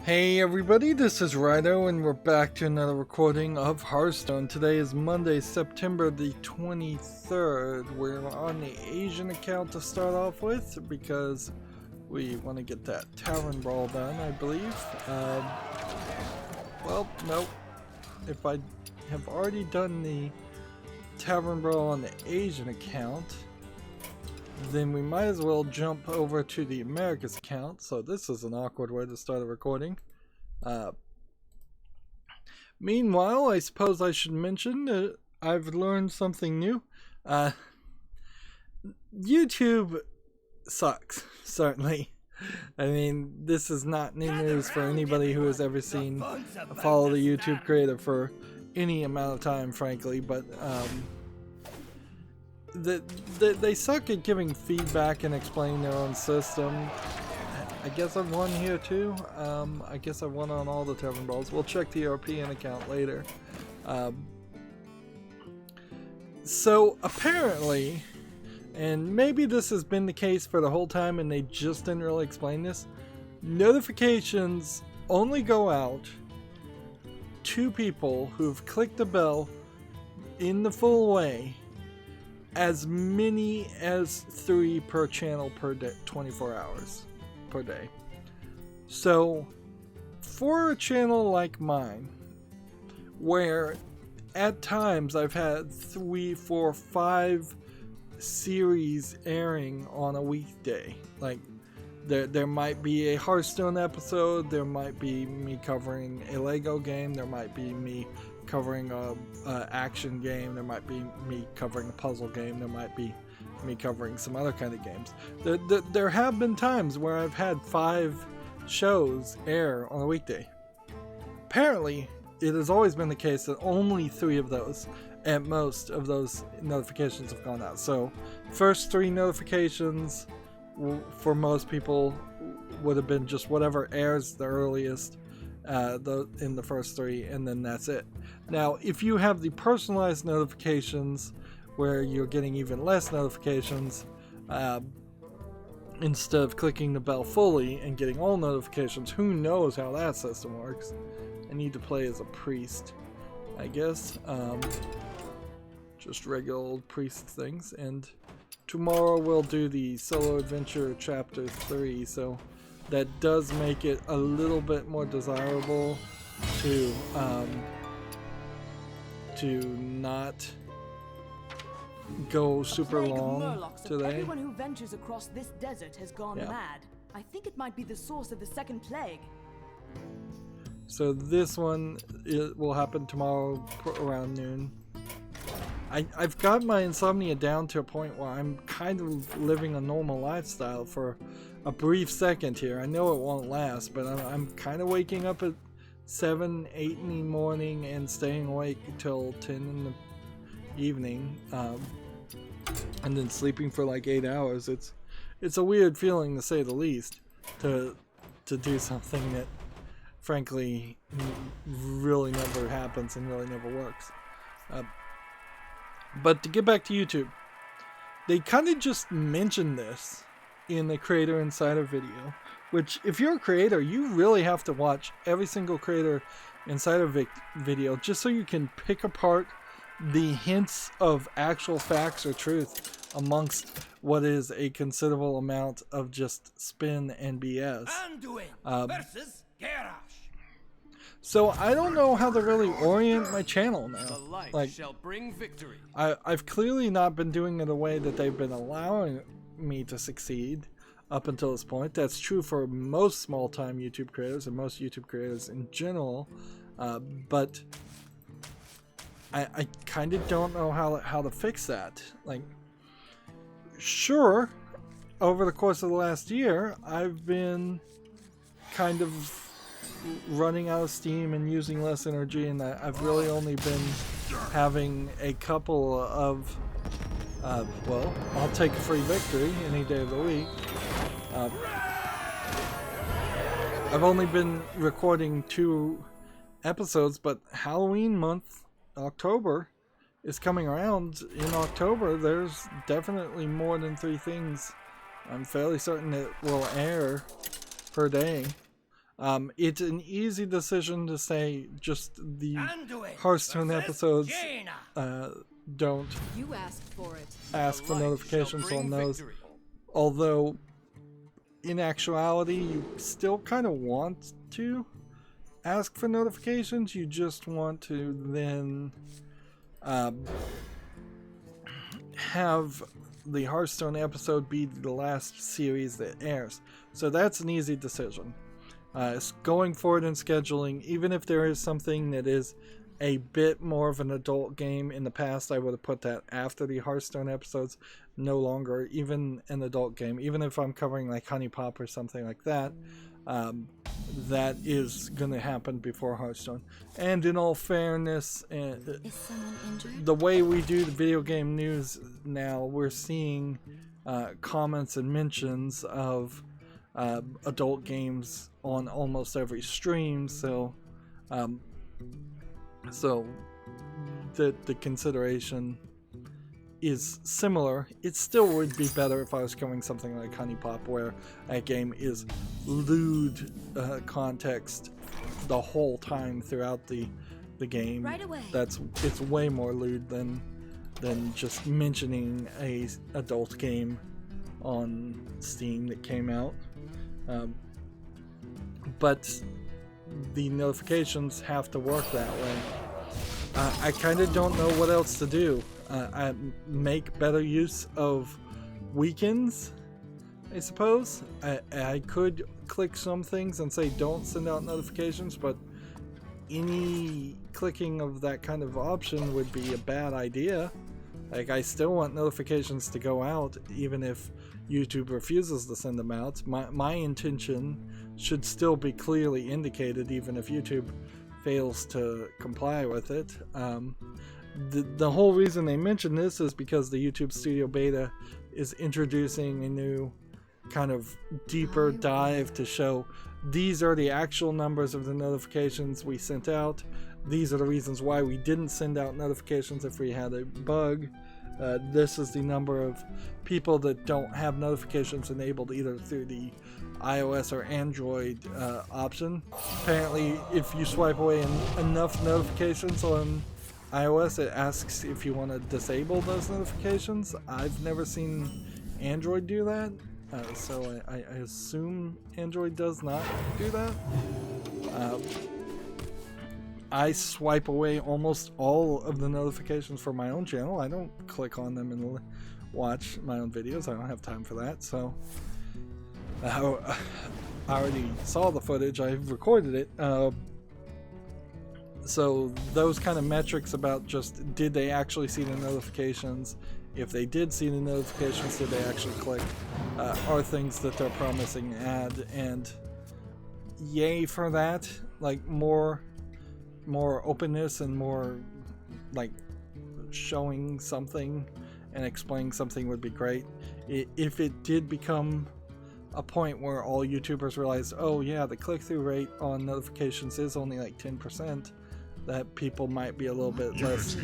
Hey everybody, this is Rydo and we're back to another recording of Hearthstone. Today is Monday, September the 23rd. We're on the Asian account to start off with because we want to get that Tavern Brawl done, I believe. Well, nope. If I have already done the Tavern Brawl on the Asian account, then we might as well jump over to the Americas account. So this is an awkward way to start a recording. Meanwhile, I suppose I should mention that I've learned something new. YouTube sucks, certainly. I mean, this is not new news for anybody who has ever followed a YouTube creator for any amount of time, frankly, but they suck at giving feedback and explaining their own system. I guess I've won here too. I guess I've won on all the Tavern Brawls. We'll check the European account later. So apparently, and maybe this has been the case for the whole time and they just didn't really explain this, notifications only go out to people who've clicked the bell in the full way, as many as 3 per channel per day, 24 hours per day. So for a channel like mine, where at times I've had 3, 4, 5 series airing on a weekday, like there might be a Hearthstone episode, there might be me covering a Lego game, there might be me covering a action game, there might be me covering a puzzle game, there might be me covering some other kind of games. There have been times where I've had 5 shows air on a weekday. Apparently, it has always been the case that only 3 of those, at most, of those notifications have gone out. So, first 3 notifications for most people would have been just whatever airs the earliest in the first 3, and then that's it. Now, if you have the personalized notifications where you're getting even less notifications, instead of clicking the bell fully and getting all notifications, who knows how that system works. I need to play as a priest, I guess. Just regular old priest things. And tomorrow we'll do the solo adventure chapter 3, so that does make it a little bit more desirable to not go super long today. Everyone who ventures across this desert has gone mad. I think it might be the source of the second plague. So this one will happen tomorrow around noon. I've got my insomnia down to a point where I'm kind of living a normal lifestyle for a brief second here. I know it won't last, but I'm kind of waking up at 7, 8 in the morning and staying awake until 10 in the evening, and then sleeping for like 8 hours. It's a weird feeling, to say the least, to do something that frankly really never happens and really never works. But to get back to YouTube, they kind of just mentioned this in the Creator Insider video, which if you're a creator, you really have to watch every single Creator Insider video just so you can pick apart the hints of actual facts or truth amongst what is a considerable amount of just spin and BS. Versus Garage. So I don't know how to really orient my channel now. The light Like, shall bring victory. I've clearly not been doing it the way that they've been allowing me to succeed up until this point. That's true for most small-time YouTube creators and most YouTube creators in general. But I kind of don't know how to fix that. Like, sure, over the course of the last year, I've been kind of running out of steam and using less energy, and I've really only been having a couple of well, I'll take a free victory any day of the week. I've only been recording 2 episodes, but Halloween month, October, is coming around. In October, there's definitely more than 3 things I'm fairly certain it will air per day. It's an easy decision to say just the Hearthstone episodes don't You asked for it. ask for notifications on those. Although, in actuality, you still kind of want to ask for notifications. You just want to then have the Hearthstone episode be the last series that airs. So that's an easy decision. Going forward in scheduling, even if there is something that is a bit more of an adult game in the past, I would have put that after the Hearthstone episodes. No longer even an adult game, even if I'm covering like Honey Pop or something like that, that is going to happen before Hearthstone. And in all fairness, Is someone injured? the way we do the video game news now, we're seeing comments and mentions of adult games on almost every stream, so the consideration is similar. It still would be better if I was covering something like Honey Pop, where that game is lewd context the whole time throughout the game. Right away. It's way more lewd than just mentioning a adult game on Steam that came out. But the notifications have to work that way. I kind of don't know what else to do. I make better use of weekends, I suppose. I could click some things and say don't send out notifications, but any clicking of that kind of option would be a bad idea. Like, I still want notifications to go out even if YouTube refuses to send them out. My intention should still be clearly indicated even if YouTube fails to comply with it. The whole reason they mention this is because the YouTube Studio Beta is introducing a new kind of deeper dive to show these are the actual numbers of the notifications we sent out. These are the reasons why we didn't send out notifications if we had a bug. This is the number of people that don't have notifications enabled either through the iOS or Android option. Apparently, if you swipe away enough notifications on iOS, it asks if you want to disable those notifications. I've never seen Android do that, so I assume Android does not do that. I swipe away almost all of the notifications for my own channel. I don't click on them and watch my own videos. I don't have time for that, so I already saw the footage. I recorded it. So those kind of metrics about just did they actually see the notifications, if they did see the notifications, did they actually click, are things that they're promising to add, and yay for that. Like more openness and more like showing something and explaining something would be great. If it did become a point where all YouTubers realized, oh yeah, the click-through rate on notifications is only like 10%, that people might be a little bit less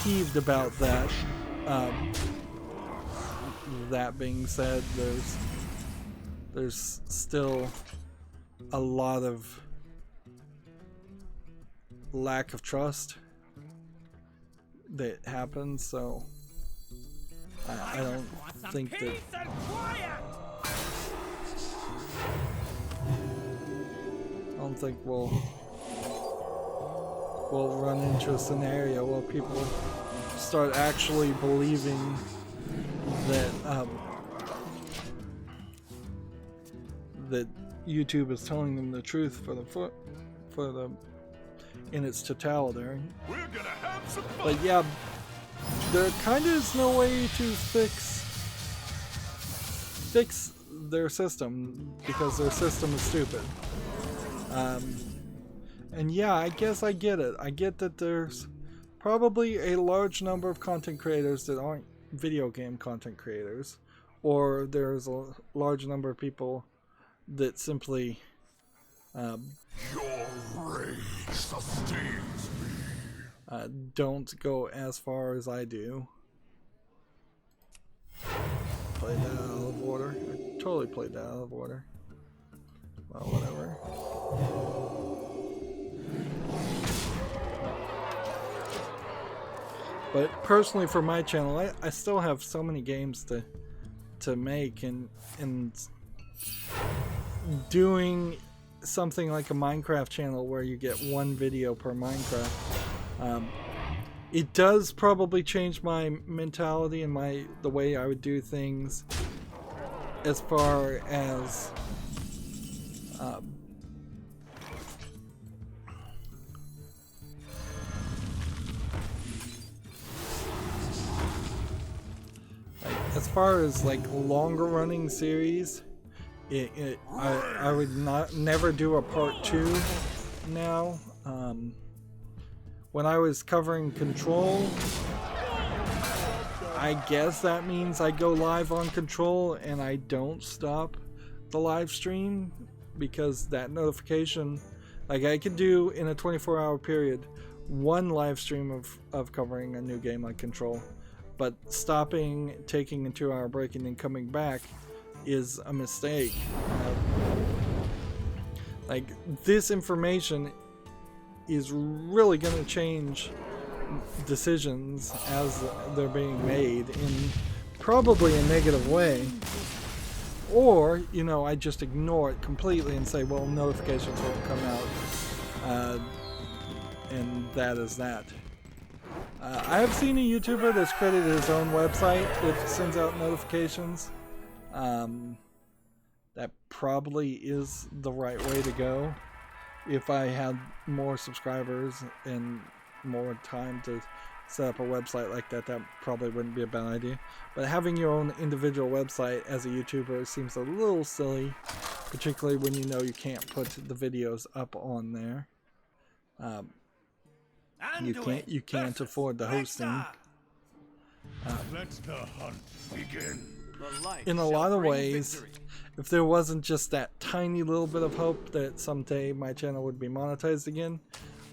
peeved about that. That being said, there's still a lot of lack of trust that happens, so I don't think that we'll run into a scenario where people start actually believing that that YouTube is telling them the truth for the in its totality. We're gonna have some fun. But yeah, there kind of is no way to fix their system because their system is stupid. And yeah, I guess I get it. I get that there's probably a large number of content creators that aren't video game content creators, or there's a large number of people that simply Your rage sustains me. don't go as far as I do. Played that out of order. I totally played that out of order. Well, whatever. But personally, for my channel, I still have so many games to make, and doing something like a Minecraft channel where you get one video per Minecraft, it does probably change my mentality and the way I would do things, as far as like longer running series. I would never do a part 2 now. When I was covering Control, I guess that means I go live on Control and I don't stop the live stream, because that notification, like, I could do in a 24-hour period one live stream of covering a new game like Control, but stopping, taking a 2-hour break, and then coming back is a mistake. Like, this information is really going to change decisions as they're being made in probably a negative way. Or, you know, I just ignore it completely and say, well, notifications won't come out. And that is that. I have seen a YouTuber that's created his own website that sends out notifications. That probably is the right way to go. If I had more subscribers and more time to set up a website like that, that probably wouldn't be a bad idea. But having your own individual website as a YouTuber seems a little silly, particularly when you know you can't put the videos up on there. You can't afford the hosting. Let the hunt begin. In a lot of ways, if there wasn't just that tiny little bit of hope that someday my channel would be monetized again,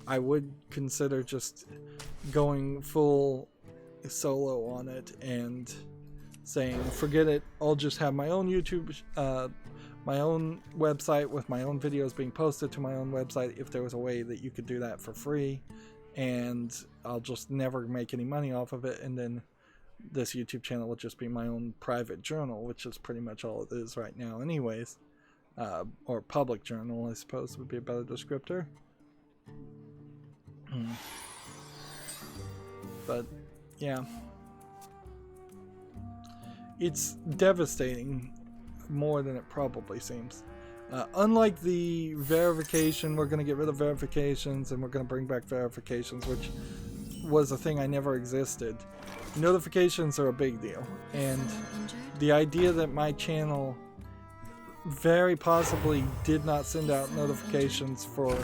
I would consider just going full solo on it and saying, forget it, I'll just have my own YouTube, my own website with my own videos being posted to my own website, if there was a way that you could do that for free, and I'll just never make any money off of it, and then this YouTube channel will just be my own private journal, which is pretty much all it is right now anyways. Or public journal, I suppose, would be a better descriptor. But yeah, it's devastating more than it probably seems. Unlike the verification, we're going to get rid of verifications and we're going to bring back verifications, which was a thing I never existed. Notifications are a big deal, and the idea that my channel very possibly did not send out notifications for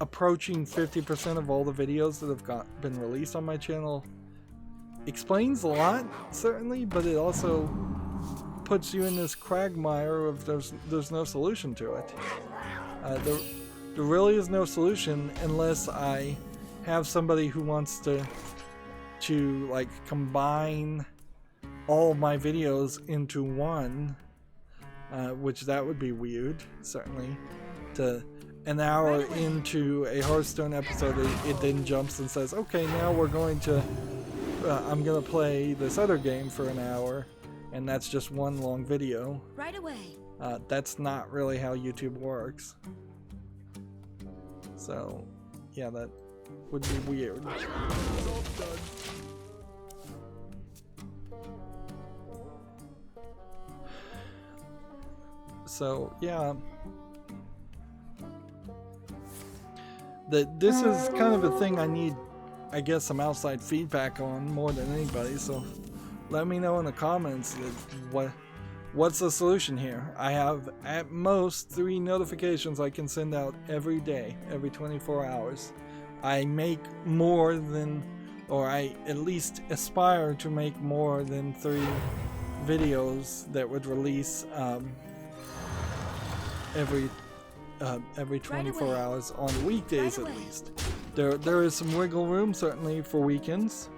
approaching 50% of all the videos that have been released on my channel explains a lot, certainly, but it also puts you in this quagmire of there's no solution to it. There really is no solution unless I have somebody who wants to like combine all my videos into one, which that would be weird, certainly. To an hour into a Hearthstone episode, it then jumps and says, okay, now we're going to I'm gonna play this other game for an hour, and that's just one long video. Right away. That's not really how YouTube works. So yeah, that would be weird. So yeah, this is kind of a thing I need, I guess, some outside feedback on more than anybody. So let me know in the comments what's the solution here. I have at most 3 notifications I can send out every day, every 24 hours. I make more than, or I at least aspire to make more than 3 videos that would release every 24 hours on weekdays at least. There is some wiggle room certainly for weekends,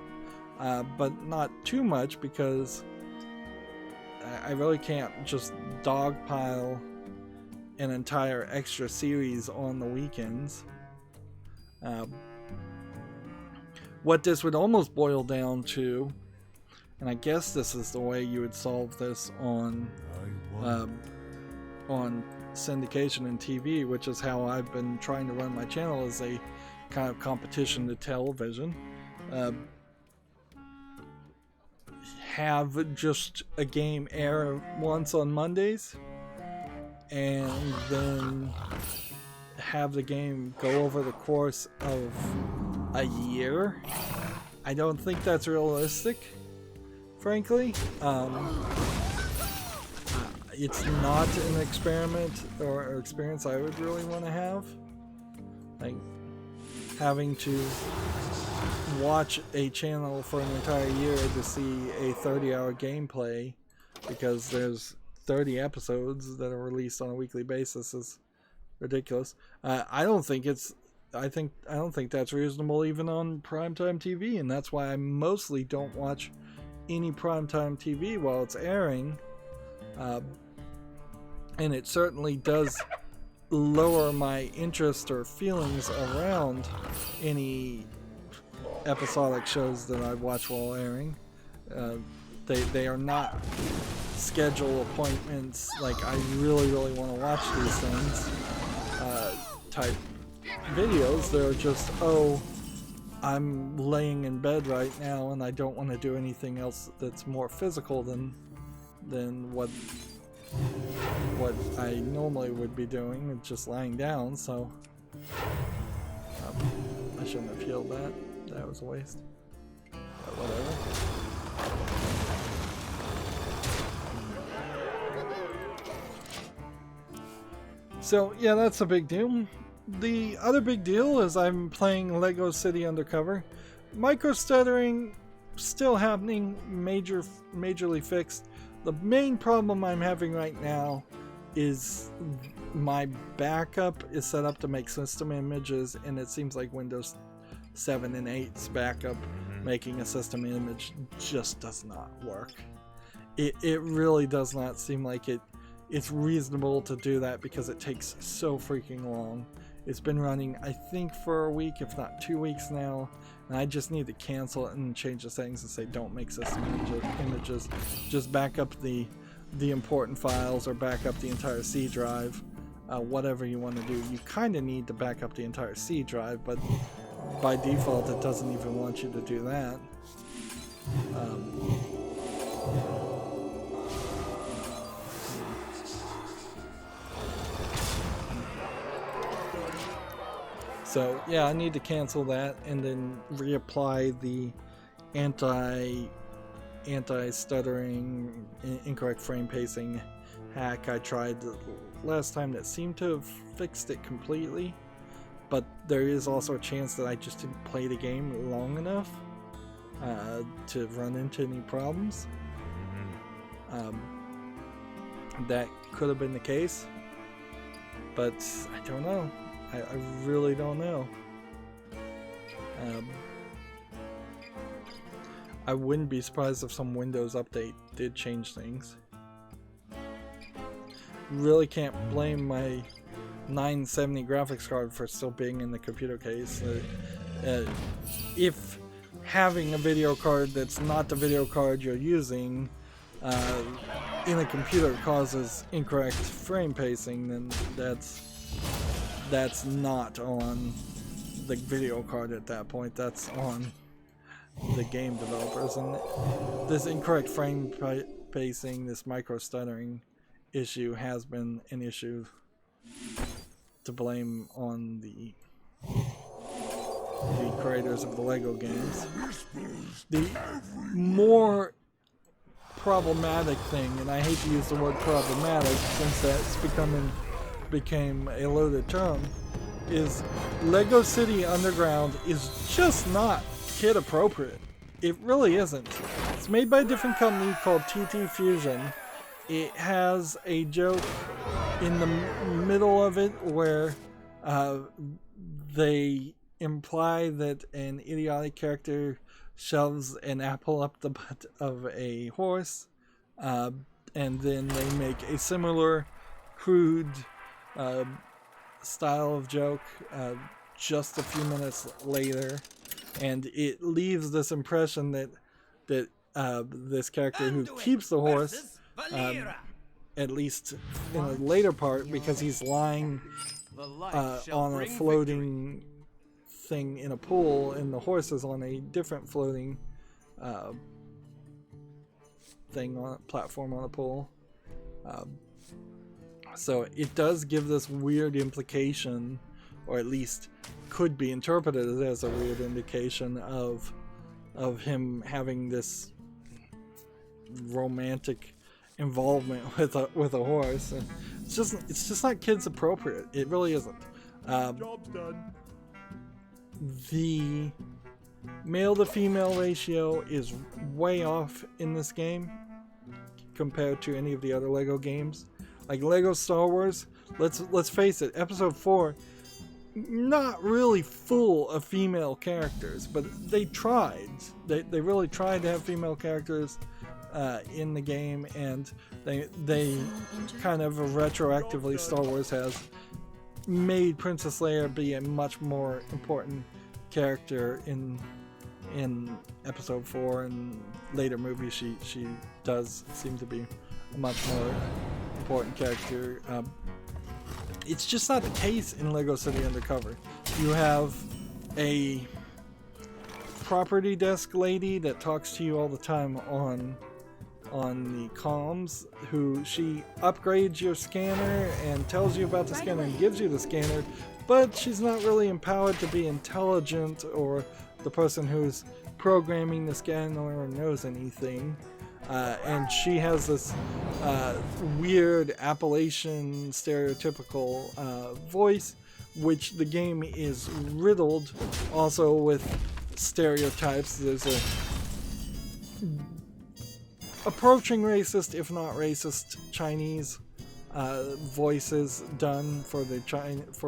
but not too much, because I really can't just dogpile an entire extra series on the weekends. What this would almost boil down to, and I guess this is the way you would solve this on syndication and TV, which is how I've been trying to run my channel as a kind of competition to television. Have just a game air once on Mondays, and then have the game go over the course of a year. I don't think that's realistic, frankly. It's not an experiment or experience I would really want to have. Like, having to watch a channel for an entire year to see a 30-hour gameplay because there's 30 episodes that are released on a weekly basis is ridiculous. I don't think that's reasonable even on primetime TV, and that's why I mostly don't watch any primetime TV while it's airing. And it certainly does lower my interest or feelings around any episodic shows that I watch while airing. They are not schedule appointments like I really want to watch these things type videos. They're just, oh, I'm laying in bed right now and I don't want to do anything else that's more physical than what I normally would be doing, just lying down. So I shouldn't have healed that. That was a waste. But whatever. So yeah, that's a big deal. The other big deal is I'm playing Lego City Undercover. Micro stuttering still happening, majorly fixed. The main problem I'm having right now is my backup is set up to make system images, and it seems like Windows 7 and 8's backup making a system image just does not work. It really does not seem like it's reasonable to do that because it takes so freaking long. It's been running, I think, for a week, if not 2 weeks now, and I just need to cancel it and change the settings and say don't make system images. Just back up the important files or back up the entire C drive, whatever you want to do. You kind of need to back up the entire C drive, but by default it doesn't even want you to do that. So yeah, I need to cancel that and then reapply the anti-stuttering, incorrect frame pacing hack I tried last time that seemed to have fixed it completely. But there is also a chance that I just didn't play the game long enough to run into any problems. That could have been the case, but I don't know. I really don't know. I wouldn't be surprised if some Windows update did change things. Really can't blame my 970 graphics card for still being in the computer case. If having a video card that's not the video card you're using in a computer causes incorrect frame pacing, then that's not on the video card at that point. That's on the game developers. And this incorrect frame pacing, this micro stuttering issue has been an issue to blame on the creators of the Lego games. The more problematic thing, and I hate to use the word problematic since that's became a loaded term, is Lego City Underground is just not kid appropriate. It really isn't. It's made by a different company called TT Fusion. It has a joke in the middle of it where they imply that an idiotic character shoves an apple up the butt of a horse, and then they make a similar crude style of joke just a few minutes later, and it leaves this impression that this character who keeps the horse, at least in a later part, because he's lying on a floating thing in a pool, and the horse is on a different floating thing on a platform on a pool. So it does give this weird implication, or at least could be interpreted as a weird indication of him having this romantic involvement with a horse. And it's just not kids appropriate. It really isn't. Job's done. The male to female ratio is way off in this game compared to any of the other Lego games. Like Lego Star Wars, let's face it, Episode 4, not really full of female characters, but they tried. They really tried to have female characters in the game, and they kind of retroactively, Star Wars has made Princess Leia be a much more important character in Episode 4, and later movies she does seem to be a much more important character. It's just not the case in Lego City Undercover. You have a property desk lady that talks to you all the time on the comms, who she upgrades your scanner and tells you about the scanner and gives you the scanner, but she's not really empowered to be intelligent, or the person who's programming the scanner knows anything. And she has this weird Appalachian stereotypical voice, which the game is riddled also with stereotypes. There's a approaching racist, if not racist, Chinese voices done for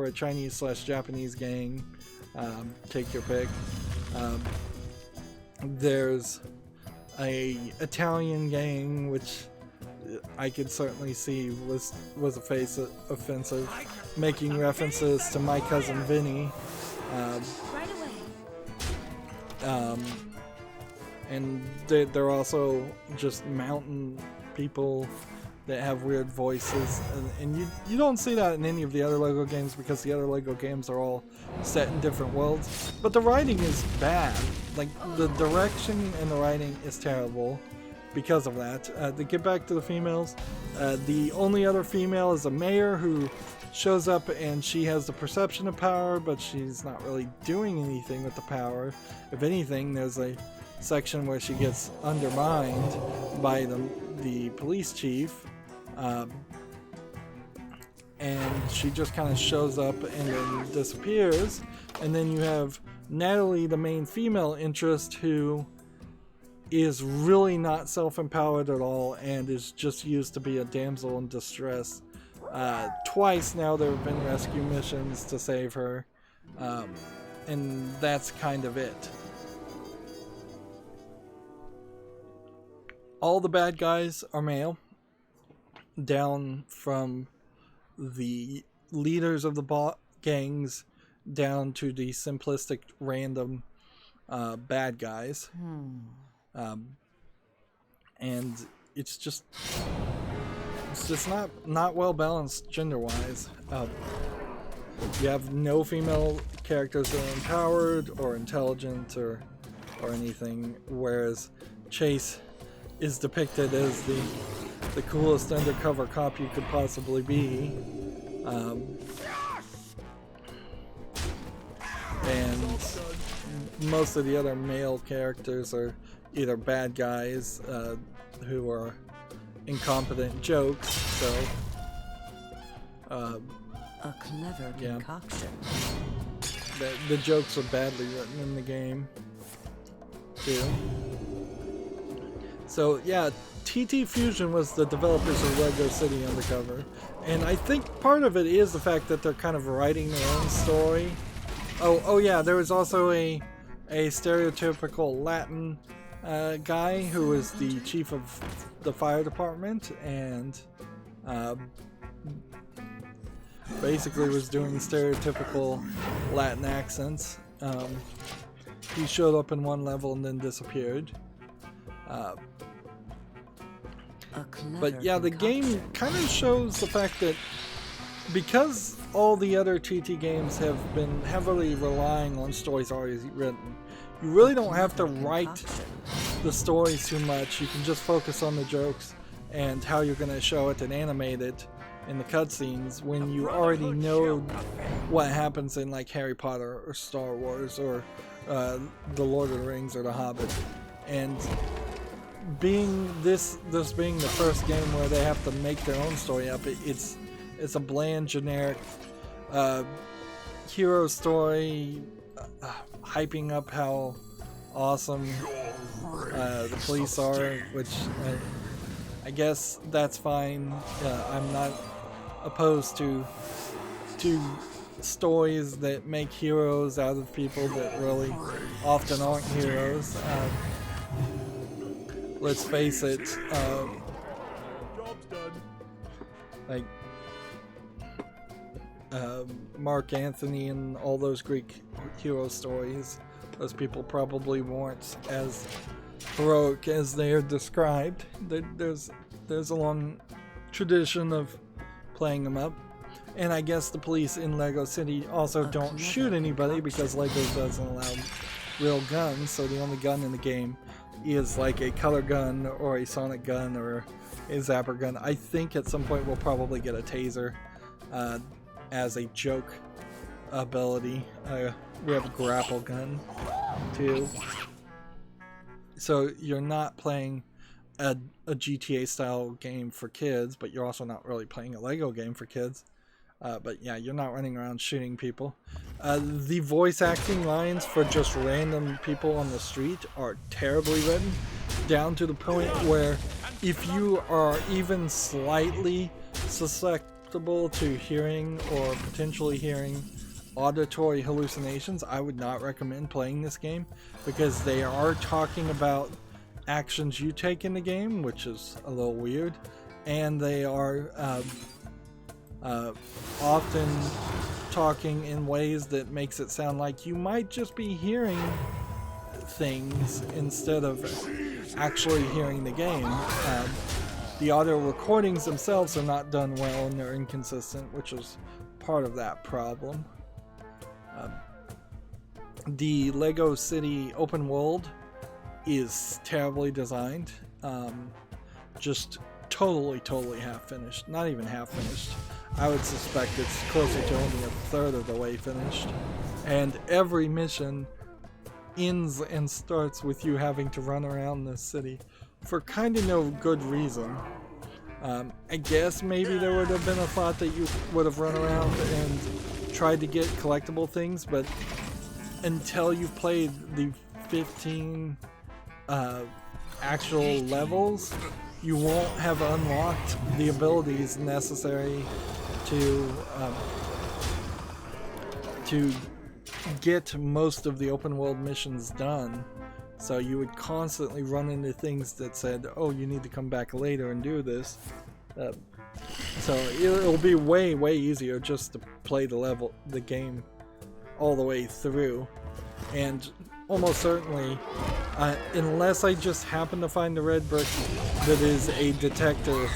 a Chinese/Japanese gang. Take your pick. There's a Italian gang, which I could certainly see was offensive, making references to My Cousin Vinny. And they're also just mountain people that have weird voices, and you don't see that in any of the other Lego games, because the other Lego games are all set in different worlds. But the writing is bad. Like, the direction and the writing is terrible because of that. To get back to the females, the only other female is a mayor who shows up, and she has the perception of power, but she's not really doing anything with the power. If anything, there's a section where she gets undermined by the police chief, and she just kind of shows up and then disappears. And then you have Natalie, the main female interest, who is really not self-empowered at all and is just used to be a damsel in distress. Twice now there have been rescue missions to save her, and that's kind of it. All the bad guys are male, down from the leaders of the gangs down to the simplistic random bad guys. And it's just not well balanced gender wise. You have no female characters that are empowered or intelligent or anything, whereas Chase is depicted as the coolest undercover cop you could possibly be. And most of the other male characters are either bad guys who are incompetent jokes, so a clever concoction. The jokes are badly written in the game too. So yeah, TT Fusion was the developers of Lego City Undercover, and I think part of it is the fact that they're kind of writing their own story. Oh yeah, there was also a stereotypical Latin guy who was the chief of the fire department, and basically was doing stereotypical Latin accents. He showed up in one level and then disappeared. But yeah, the game kind of shows the fact that because all the other TT games have been heavily relying on stories already written, you really don't have to write the stories too much. You can just focus on the jokes and how you're going to show it and animate it in the cutscenes when you already know what happens in like Harry Potter or Star Wars or The Lord of the Rings or The Hobbit. And being this being the first game where they have to make their own story up, it's a bland, generic hero story, hyping up how awesome the police are, which I guess that's fine. I'm not opposed to stories that make heroes out of people that really often aren't heroes. Let's face it, Job's done. like Mark Antony and all those Greek hero stories, those people probably weren't as heroic as they are described. There's a long tradition of playing them up. And I guess the police in Lego City also don't shoot anybody because Lego doesn't allow real guns, so the only gun in the game is like a color gun or a sonic gun or a zapper gun. I think at some point we'll probably get a taser as a joke ability. We have a grapple gun too. So you're not playing a GTA style game for kids, but you're also not really playing a Lego game for kids. But yeah, you're not running around shooting people. The voice acting lines for just random people on the street are terribly written, down to the point where if you are even slightly susceptible to hearing or potentially hearing auditory hallucinations, I would not recommend playing this game, because they are talking about actions you take in the game, which is a little weird, and they are often talking in ways that makes it sound like you might just be hearing things instead of actually hearing the game. The audio recordings themselves are not done well and they're inconsistent, which is part of that problem. The Lego City open world is terribly designed. Just totally half finished. Not even half finished. I would suspect it's closer to only a third of the way finished. And every mission ends and starts with you having to run around this city for kind of no good reason. I guess maybe there would have been a thought that you would have run around and tried to get collectible things, but until you've played the 15 actual levels, you won't have unlocked the abilities necessary to get most of the open world missions done. So you would constantly run into things that said, oh, you need to come back later and do this. So it'll be way easier just to play the game all the way through. And almost certainly, unless I just happen to find a red brick that is a detector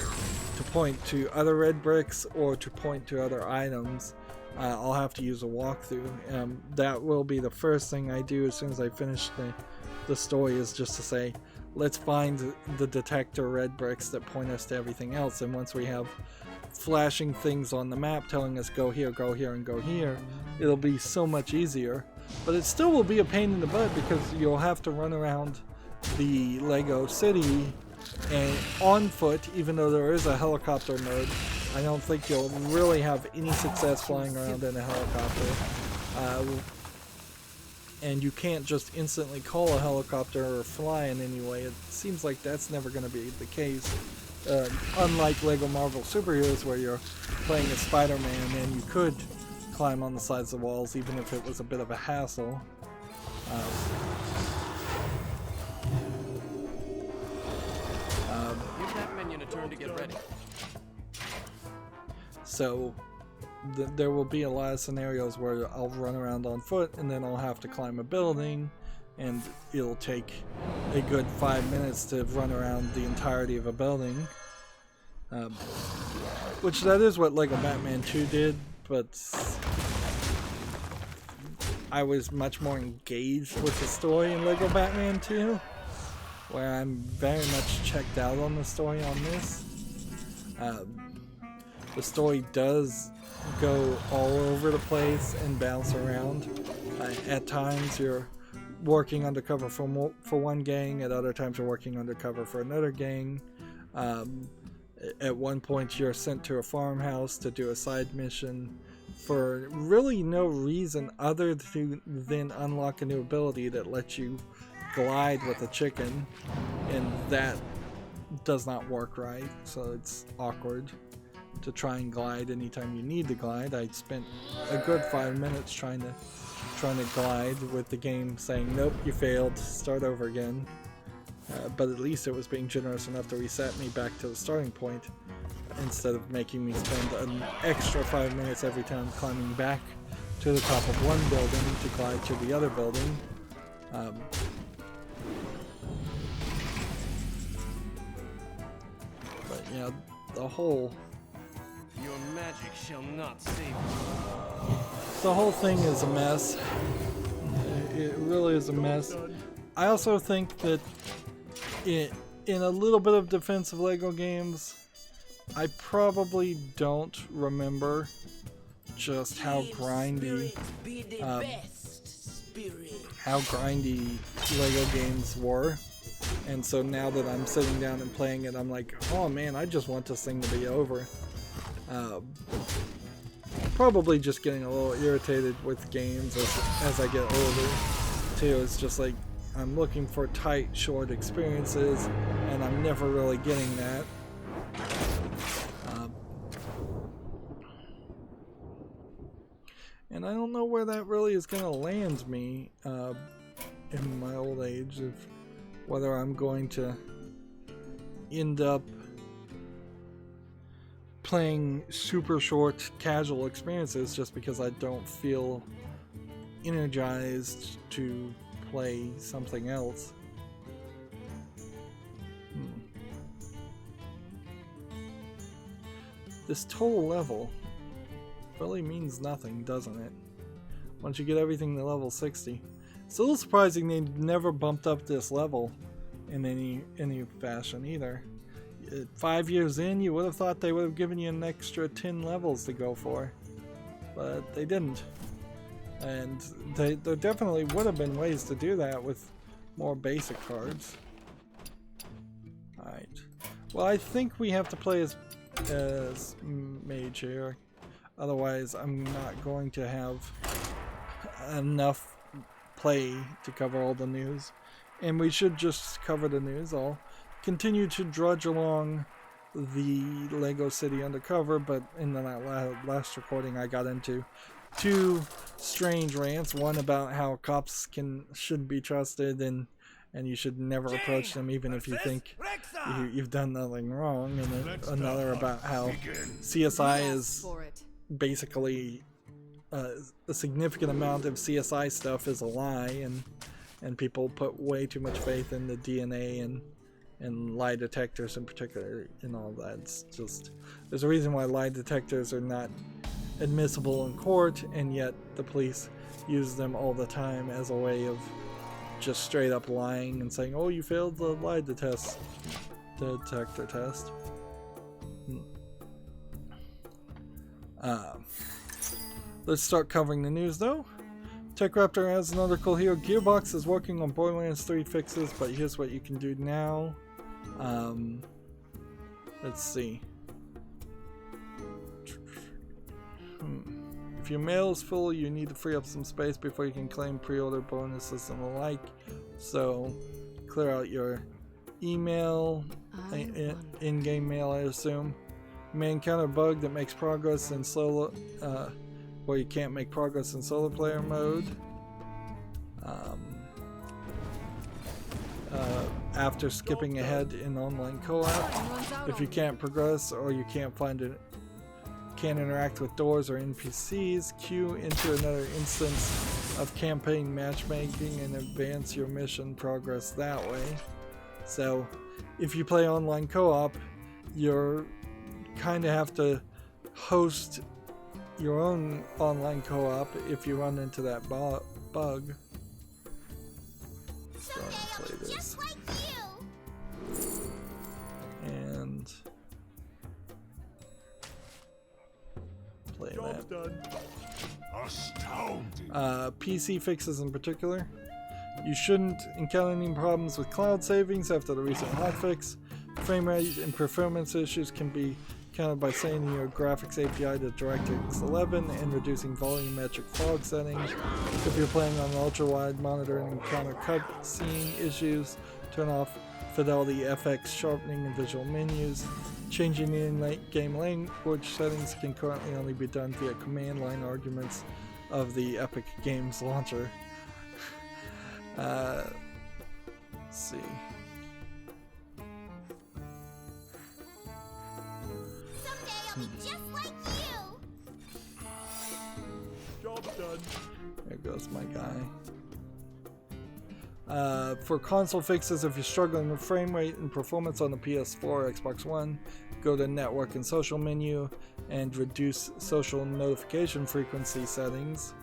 to point to other red bricks or to point to other items, I'll have to use a walkthrough. That will be the first thing I do as soon as I finish the story, is just to say, let's find the detector red bricks that point us to everything else. And once we have flashing things on the map telling us go here, and go here, it'll be so much easier. But it still will be a pain in the butt because you'll have to run around the Lego City and on foot, even though there is a helicopter mode. I don't think you'll really have any success flying around in a helicopter. And you can't just instantly call a helicopter or fly in any way. It seems like that's never going to be the case. Unlike Lego Marvel Superheroes, where you're playing as Spider-Man and you could climb on the sides of the walls even if it was a bit of a hassle. Give that minion a turn to get ready. So there will be a lot of scenarios where I'll run around on foot and then I'll have to climb a building, and it'll take a good 5 minutes to run around the entirety of a building. Which that is what Lego Batman 2 did, but I was much more engaged with the story in Lego Batman 2, where I'm very much checked out on the story on this. The story does go all over the place and bounce around. At times you're working undercover for one gang, at other times you're working undercover for another gang. At one point you're sent to a farmhouse to do a side mission for really no reason other than unlock a new ability that lets you glide with a chicken, and that does not work right, so it's awkward to try and glide anytime you need to glide. I spent a good 5 minutes trying to glide with the game saying, nope, you failed, start over again. But at least it was being generous enough to reset me back to the starting point, instead of making me spend an extra 5 minutes every time climbing back to the top of one building to glide to the other building. But yeah, the whole Your magic shall not save you. the whole thing is a mess. It really is a mess. I also think that in a little bit of defense of Lego games, I probably don't remember just how grindy Lego games were. And so now that I'm sitting down and playing it, I'm like, oh man, I just want this thing to be over. Probably just getting a little irritated with games as I get older too. It's just like, I'm looking for tight, short experiences, and I'm never really getting that. And I don't know where that really is going to land me in my old age, whether I'm going to end up playing super short casual experiences just because I don't feel energized to play something else. This total level really means nothing, doesn't it? Once you get everything to level 60. It's a little surprising they never bumped up this level in any fashion either. 5 years in, you would have thought they would have given you an extra 10 levels to go for, but they didn't. And there definitely would have been ways to do that with more basic cards. Alright. Well, I think we have to play as mage here. Otherwise, I'm not going to have enough play to cover all the news. And we should just cover the news. I'll continue to drudge along the Lego City undercover, but in the last recording I got into two strange rants. One about how cops shouldn't be trusted, and you should never approach them even if you think you've done nothing wrong. And then another about how CSI is basically a significant amount of CSI stuff is a lie, and people put way too much faith in the DNA and lie detectors in particular and all that. It's just, there's a reason why lie detectors are not admissible in court, and yet the police use them all the time as a way of just straight up lying and saying, oh, you failed the lie detector test. Let's start covering the news though. TechRaptor has an article here. Gearbox is working on Borderlands 3 fixes, but here's what you can do now. Let's see. If your mail is full, you need to free up some space before you can claim pre-order bonuses and the like. So clear out your email, in-game mail, I assume. You may encounter a bug that makes progress in solo, where you can't make progress in solo player mode. After skipping ahead in online co-op, if you can't progress or you can't can't interact with doors or NPCs. Queue into another instance of campaign matchmaking and advance your mission progress that way. So if you play online co-op, you're kind of have to host your own online co-op if you run into that bug. So I'm gonna play this. And play Job's that. done. Astounding. PC fixes in particular. You shouldn't encounter any problems with cloud savings after the recent hotfix. Frame rate and performance issues can be countered by setting your graphics API to DirectX 11 and reducing volumetric fog settings. If you're playing on an ultra-wide monitor and encounter cutscene issues, turn off Fidelity FX sharpening and visual menus. Changing the in-late game language settings can currently only be done via command line arguments of the Epic Games launcher. Let's see. Job's done. There goes my guy. For console fixes, if you're struggling with frame rate and performance on the PS4 or Xbox One, go to Network and Social menu and reduce social notification frequency settings.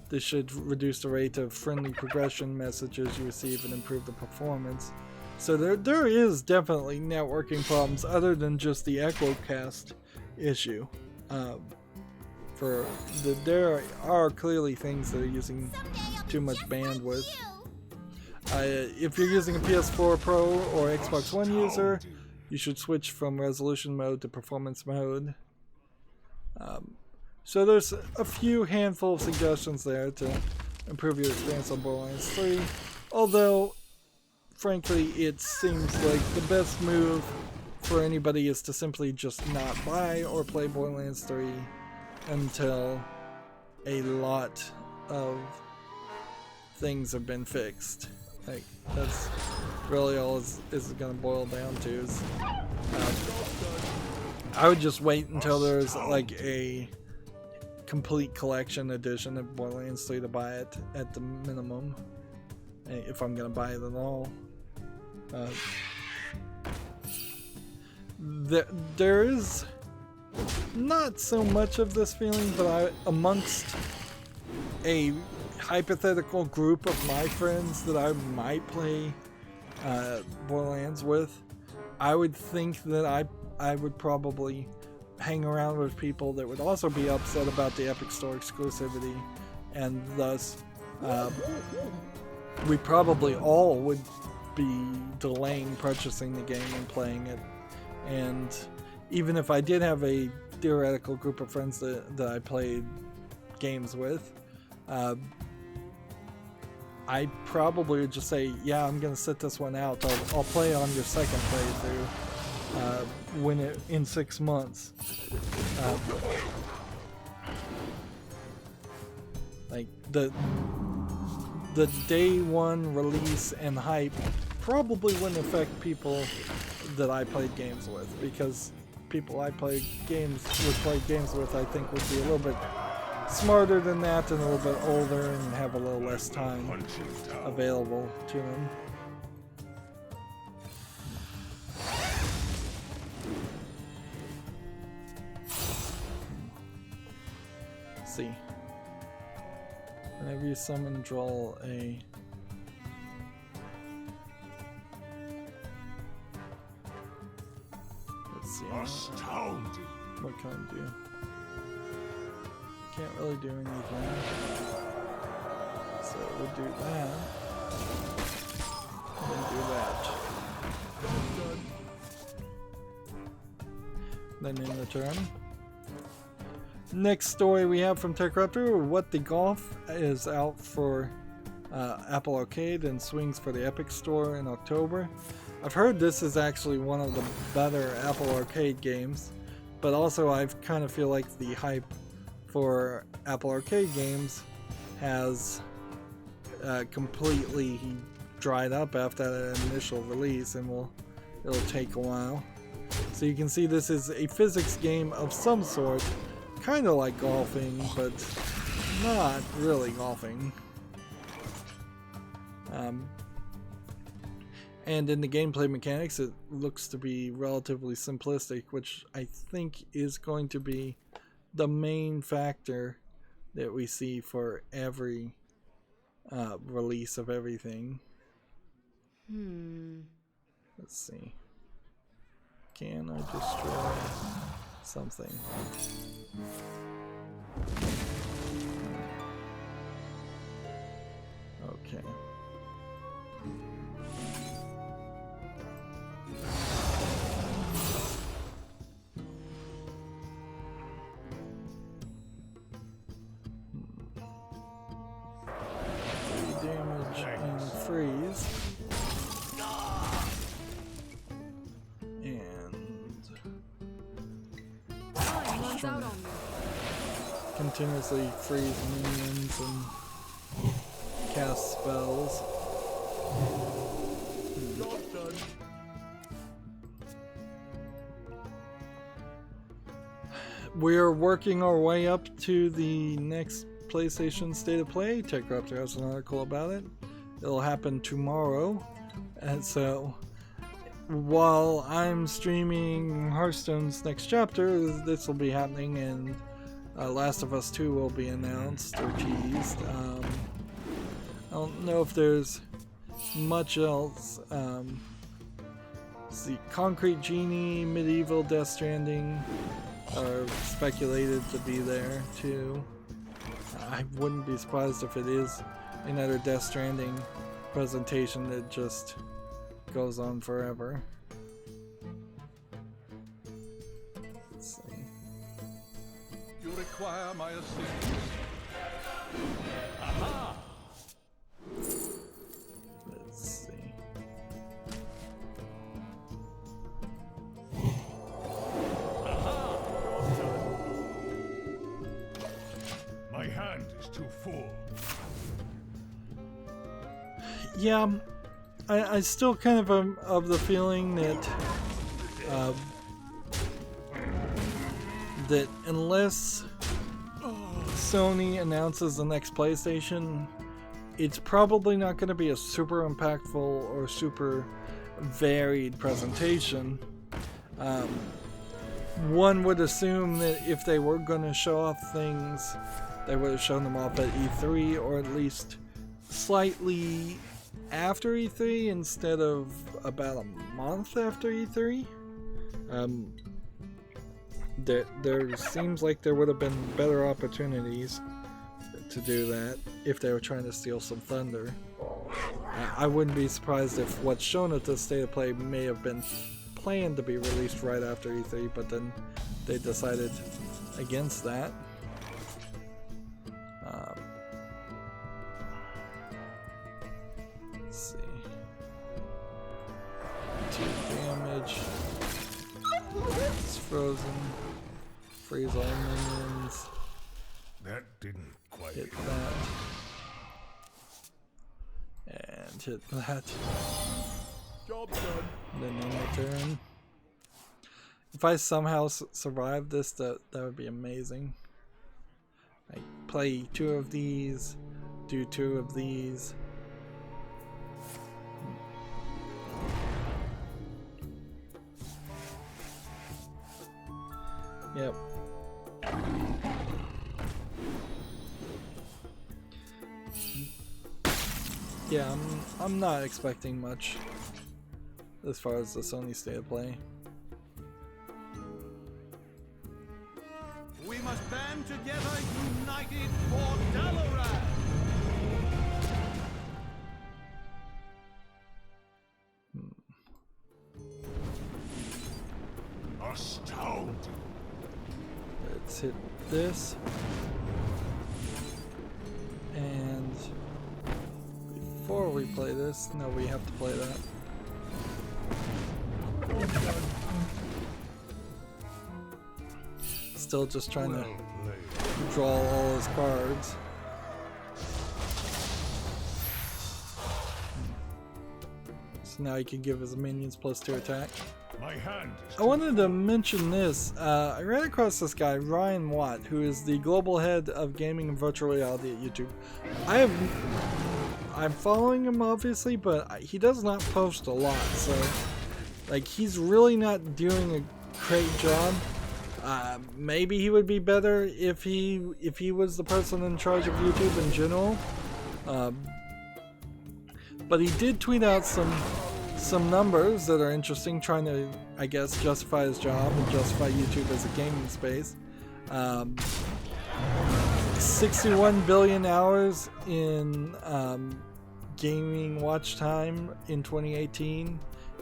This should reduce the rate of friendly progression messages you receive and improve the performance. So there is definitely networking problems other than just the EchoCast issue. There are clearly things that are using too much bandwidth. If you're using a PS4 Pro or Xbox One user, you should switch from resolution mode to performance mode. So there's a few handful of suggestions there to improve your experience on Borderlands 3, although frankly it seems like the best move for anybody is to simply just not buy or play Borderlands 3 until a lot of things have been fixed. Like, that's really all is going to boil down to is I would just wait until there's like a complete collection edition of Borderlands 3 to buy it at the minimum, if I'm going to buy it at all. There is not so much of this feeling, but amongst a hypothetical group of my friends that I might play Borderlands with, I would think that I would probably hang around with people that would also be upset about the Epic Store exclusivity, and thus we probably all would be delaying purchasing the game and playing it. And even if I did have a theoretical group of friends that I played games with, I probably would just say, yeah, I'm gonna sit this one out. I'll play on your second playthrough in 6 months. Like the day one release and hype probably wouldn't affect people that I played games with, because people I play games with I think would be a little bit smarter than that and a little bit older and have a little less time available to them. Let's see. Whenever you summon, draw a... Let's see. Astounding. What can I do? Can't really do anything. So we'll do that. And then do that. Then in the turn. Next story we have from TechRaptor: What the Golf is out for Apple Arcade and swings for the Epic Store in October. I've heard this is actually one of the better Apple Arcade games, but also I kind of feel like the hype for Apple Arcade games has completely dried up after that initial release, and it'll take a while. So So you can see this is a physics game of some sort, kind of like golfing, but not really golfing. And in the gameplay mechanics, it looks to be relatively simplistic, which I think is going to be the main factor that we see for every release of everything. Let's see. Can I destroy something? Okay. Damage and freeze. Continuously freeze minions and cast spells. Job done. We're working our way up to the next PlayStation State of Play. TechRaptor has an article about it. It'll happen tomorrow. And so, while I'm streaming Hearthstone's next chapter, this will be happening, and Last of Us 2 will be announced or teased. I don't know if there's much else. See, Concrete Genie, Medieval, Death Stranding are speculated to be there too. I wouldn't be surprised if it is another Death Stranding presentation that just goes on forever. Let's see. You require my assistance. Aha! Let's see. My hand is too full. Yeah, I still kind of am of the feeling that that unless Sony announces the next PlayStation, it's probably not going to be a super impactful or super varied presentation. One would assume that if they were going to show off things, they would have shown them off at E3, or at least slightly after E3 instead of about a month after E3. There seems like there would have been better opportunities to do that if they were trying to steal some thunder. I wouldn't be surprised if what's shown at this State of Play may have been planned to be released right after E3, but then they decided against that. Let's see. 2 damage. It's frozen. Freeze all minions. That didn't quite Hit that. And hit that. Job done. Then end the turn. If I somehow survive this, that would be amazing. I play 2 of these, do 2 of these. Yep. Yeah, I'm not expecting much as far as the Sony State of Play. We must band together, united for Dalaran! Astounding. Let's hit this. And before we play this, no, we have to play that. Still just trying to draw all his cards. So now he can give his minions +2 attack. My hand is I wanted to mention this. I ran across this guy, Ryan Watt, who is the global head of gaming and virtual reality at YouTube. I'm following him obviously, but he does not post a lot, so like he's really not doing a great job. Maybe he would be better if he was the person in charge of YouTube in general. But he did tweet out some numbers that are interesting, trying to, I guess, justify his job and justify YouTube as a gaming space. 61 billion hours in gaming watch time in 2018.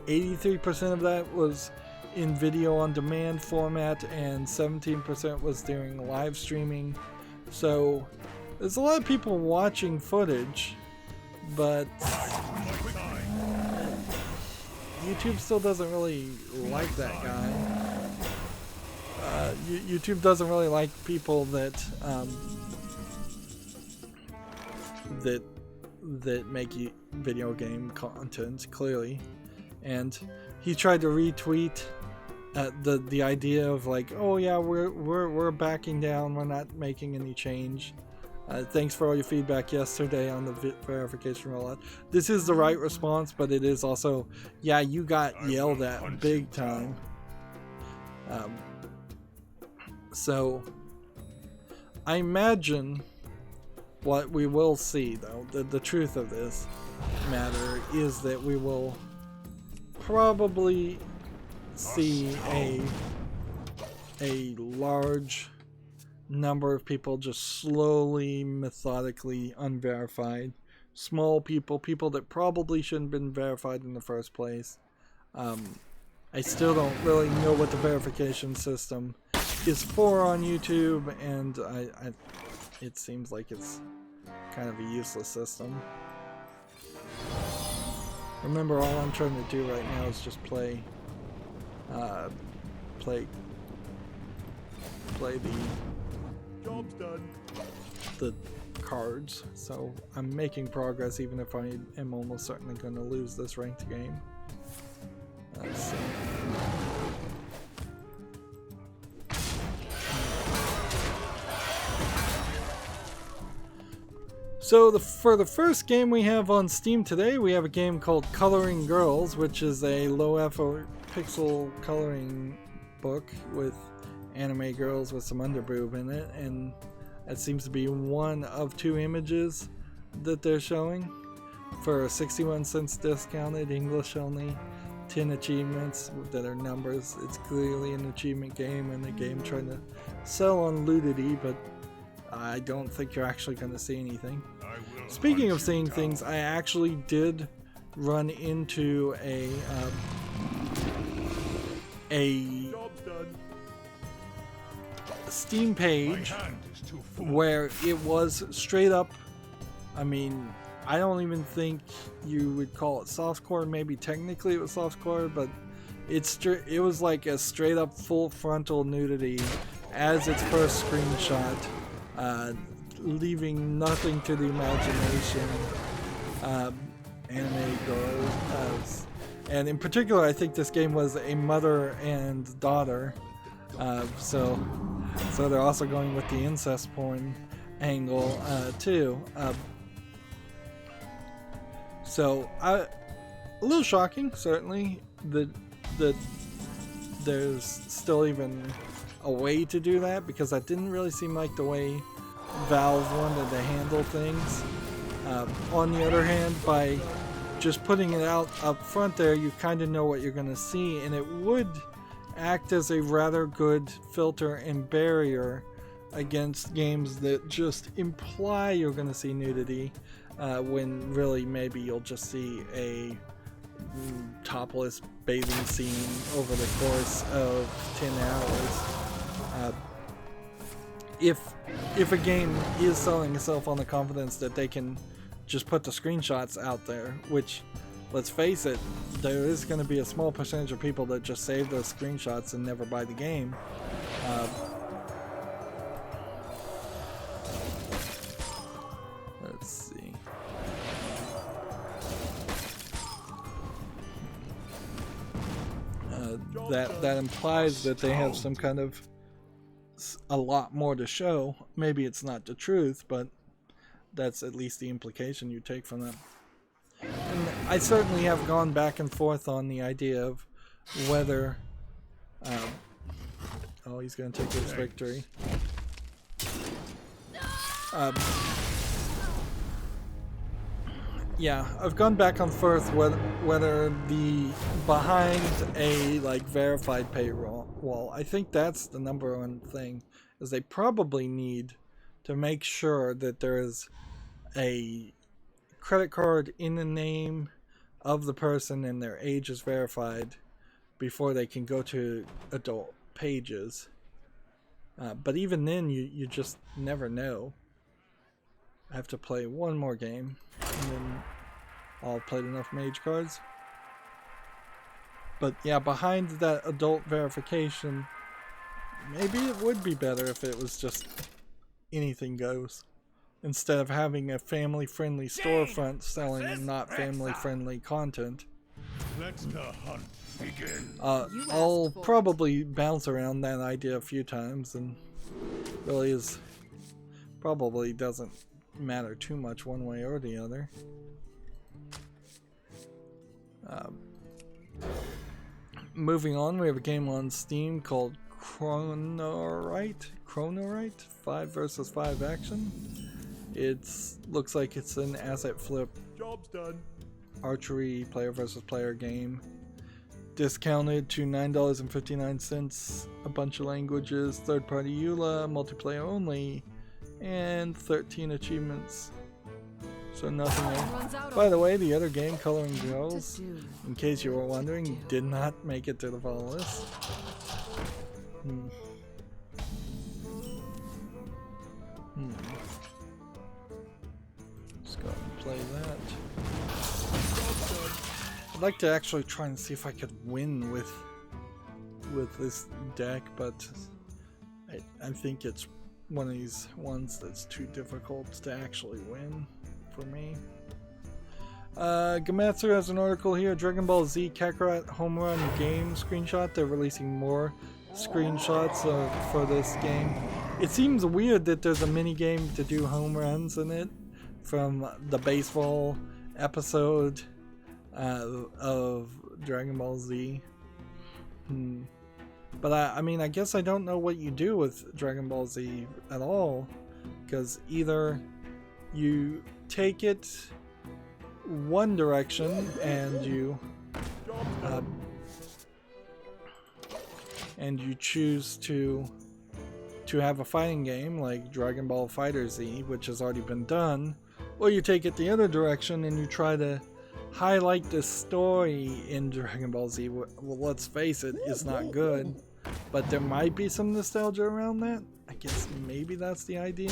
83% of that was in video on demand format, and 17% was during live streaming. So there's a lot of people watching footage, but YouTube still doesn't really like that guy. YouTube doesn't really like people that that make video game content, clearly. And he tried to retweet the idea of like, oh yeah, we're backing down, we're not making any change. Thanks for all your feedback yesterday on the verification rollout. This is the right response, but it is also, yeah, you got yelled at big time. So I imagine what we will see, though, the truth of this matter is that we will probably see a large number of people just slowly, methodically unverified. Small people that probably shouldn't have been verified in the first place. I still don't really know what the verification system is for on YouTube, and it seems like it's kind of a useless system. Remember, all I'm trying to do right now is just play Job's done. the cards, so I'm making progress even if I am almost certainly going to lose this ranked game. Let's see. So for the first game we have on Steam today, we have a game called Coloring Girls, which is a low-effort pixel coloring book with anime girls with some underboob in it, and that seems to be one of 2 images that they're showing for 61 cents discounted, English only, 10 achievements that are numbers. It's clearly an achievement game and a game trying to sell on Ludity, but I don't think you're actually going to see anything. Speaking of seeing things, I actually did run into a Steam page where it was straight up, I mean, I don't even think you would call it softcore. Maybe technically it was softcore, but it was like a straight up full frontal nudity as its first screenshot, leaving nothing to the imagination. Anime girls, and in particular, I think this game was a mother and daughter. So they're also going with the incest porn angle too. So a little shocking, certainly, that there's still even a way to do that, because that didn't really seem like the way Valve wanted to handle things. On the other hand, by just putting it out up front there, you kind of know what you're going to see, and it would act as a rather good filter and barrier against games that just imply you're going to see nudity, when really maybe you'll just see a topless bathing scene over the course of 10 hours. If a game is selling itself on the confidence that they can just put the screenshots out there, which, let's face it, there is going to be a small percentage of people that just save those screenshots and never buy the game. Let's see. that implies that they have some kind of a lot more to show. Maybe it's not the truth, but that's at least the implication you take from that. And I certainly have gone back and forth on the idea of whether oh, he's gonna take his victory. Yeah, I've gone back and forth whether the behind a like verified paywall. I think that's the number one thing, is they probably need to make sure that there is a credit card in the name of the person and their age is verified before they can go to adult pages. But even then, you just never know. I have to play one more game, and then I'll have played enough mage cards. But yeah, behind that adult verification, maybe it would be better if it was just anything goes, instead of having a family-friendly storefront selling not family-friendly content. Let the hunt begin. I'll probably bounce around that idea a few times, and really probably doesn't matter too much one way or the other. Moving on, we have a game on Steam called Chronorite 5 vs 5 action. Looks like it's an asset flip Job's done. archery player versus player game. Discounted to $9.59, a bunch of languages, third-party EULA, multiplayer only, and 13 achievements. So nothing else. By the way, the other game, Coloring Girls, in case you were wondering, did not make it to the follow list. Let's go and play that. I'd like to actually try and see if I could win with this deck, but I think it's one of these ones that's too difficult to actually win for me. Gamatsu has an article here, Dragon Ball Z Kakarot Home Run game screenshot. They're releasing more screenshots for this game. It seems weird that there's a mini game to do home runs in it from the baseball episode of Dragon Ball Z. But I mean, I guess I don't know what you do with Dragon Ball Z at all, because either you take it one direction and you choose to have a fighting game like Dragon Ball FighterZ, which has already been done, or you take it the other direction and you try to highlight the story in Dragon Ball Z. Well, let's face it, it's not good, but there might be some nostalgia around that. I guess maybe that's the idea,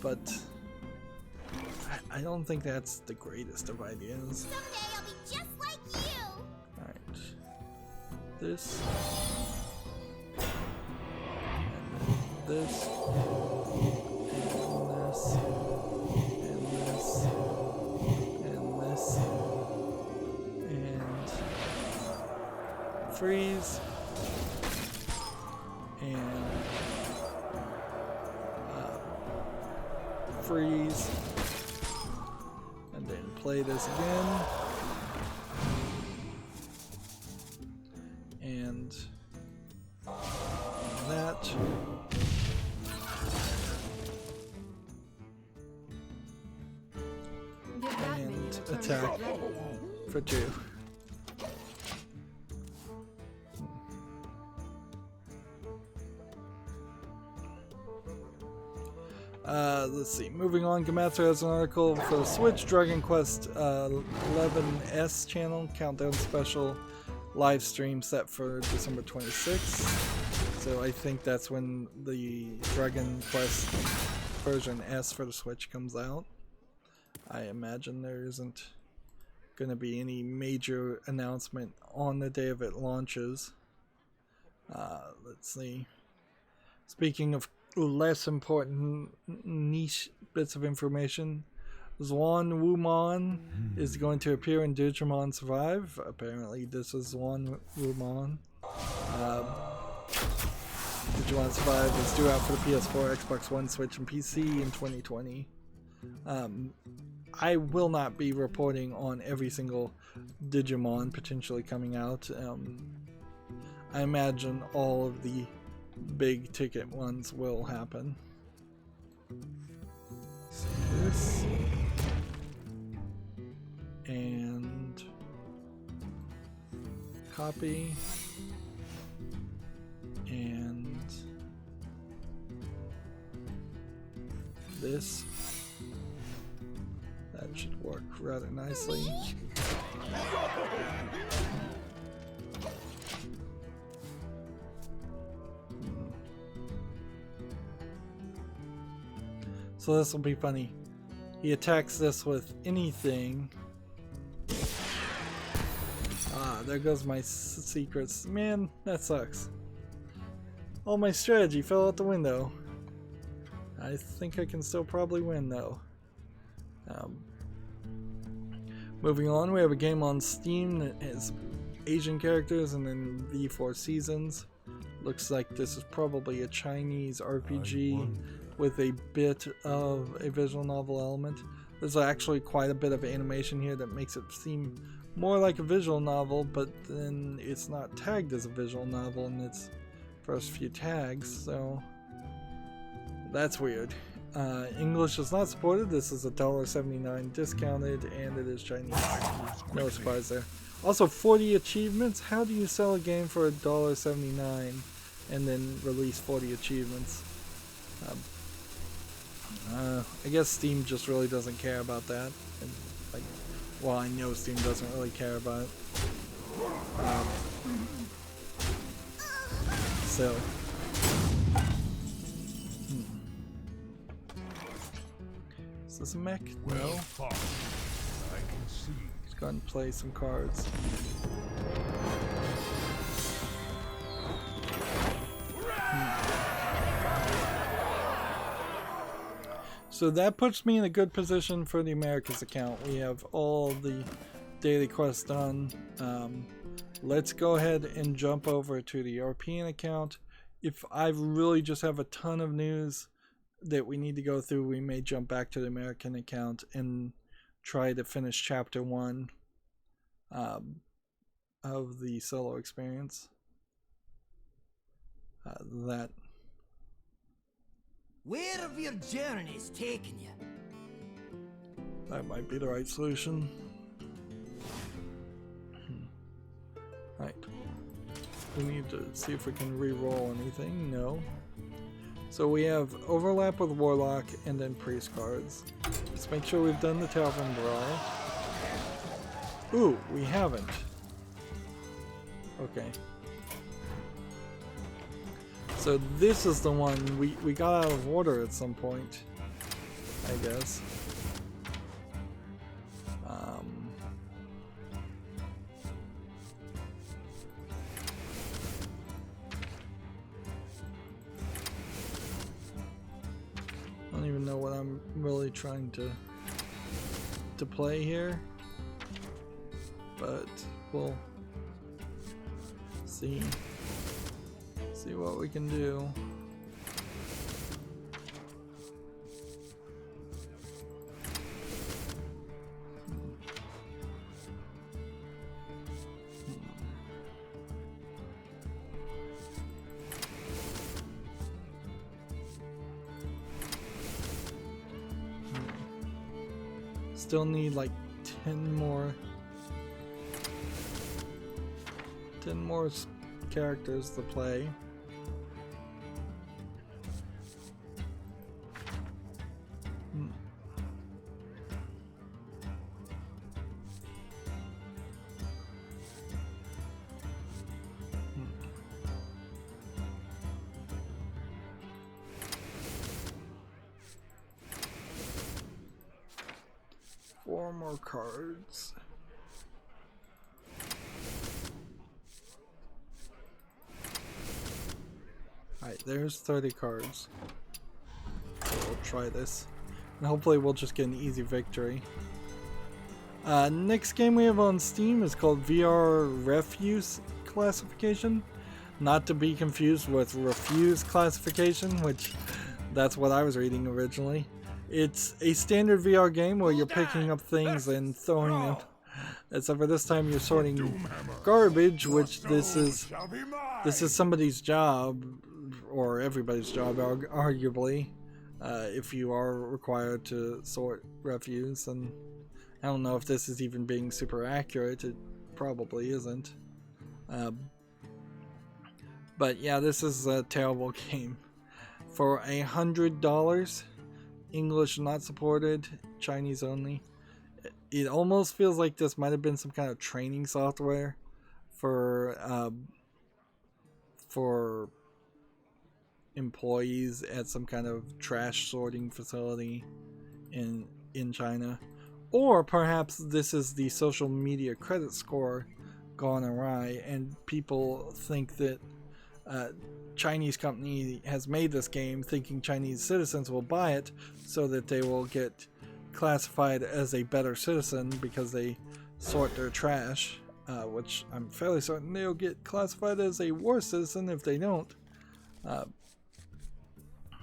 but I don't think that's the greatest of ideas. Someday I'll be just like you. Alright, this, and this, and this, and this, and freeze, and freeze, and then play this again, and that, and attack for 2. Let's see. Moving on, Gamatsu has an article for the Switch Dragon Quest 11S channel countdown special live stream set for December 26th. So I think that's when the Dragon Quest version S for the Switch comes out. I imagine there isn't going to be any major announcement on the day of it launches. Let's see. Speaking of less important niche bits of information, Zwan Wumon is going to appear in Digimon Survive. Apparently, this is Zwan Wumon. Digimon Survive is due out for the PS4, Xbox One, Switch, and PC in 2020. I will not be reporting on every single Digimon potentially coming out. I imagine all of the big ticket ones will happen. So this and copy and this. That should work rather nicely. So this will be funny. He attacks this with anything. Ah, there goes my secrets. Man, that sucks. All my strategy fell out the window. I think I can still probably win though. Moving on, we have a game on Steam that has Asian characters and then the 4 seasons. Looks like this is probably a Chinese RPG with a bit of a visual novel element. There's actually quite a bit of animation here that makes it seem more like a visual novel, but then it's not tagged as a visual novel in its first few tags, so that's weird. English is not supported. This is $1.79 discounted, and it is Chinese. No surprise there. Also, 40 achievements. How do you sell a game for $1.79 and then release 40 achievements? I guess Steam just really doesn't care about that. And, like, well, I know Steam doesn't really care about it. So. Is this a mech? Well No. fought. I can see. Let's go ahead and play some cards. So that puts me in a good position for the Americas account. We have all the daily quests done. Let's go ahead and jump over to the European account. If I really just have a ton of news that we need to go through, we may jump back to the American account and try to finish chapter 1 of the solo experience. Where have your journeys taken you? That might be the right solution. Right. We need to see if we can re-roll anything. No. So we have overlap with Warlock and then Priest cards. Let's make sure we've done the Tavern Brawl. Ooh, we haven't. Okay. So this is the one we got out of order at some point, I guess. I don't even know what I'm really trying to play here, but we'll see what we can do. Still need like 10 more characters to play. Four more cards. Alright, there's 30 cards. So we'll try this. And hopefully we'll just get an easy victory. Next game we have on Steam is called VR Refuse Classification. Not to be confused with Refuse Classification, which that's what I was reading originally. It's a standard VR game where you're picking up things and throwing them. Except for this time you're sorting garbage, which this is somebody's job, or everybody's job, arguably, if you are required to sort refuse. And I don't know if this is even being super accurate. It probably isn't. But yeah, this is a terrible game. For $100, English not supported, Chinese only. It almost feels like this might have been some kind of training software for employees at some kind of trash sorting facility in China. Or perhaps this is the social media credit score gone awry, and people think that Chinese company has made this game thinking Chinese citizens will buy it so that they will get classified as a better citizen because they sort their trash, which I'm fairly certain they'll get classified as a worse citizen if they don't.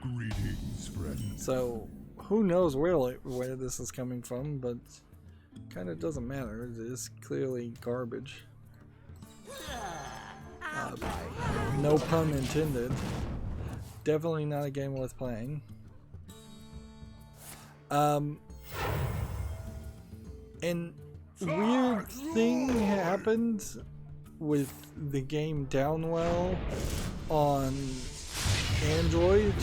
Greetings, friend. So who knows where this is coming from, but kind of doesn't matter. It is clearly garbage. No pun intended. Definitely not a game worth playing. And weird thing happened with the game Downwell on Android.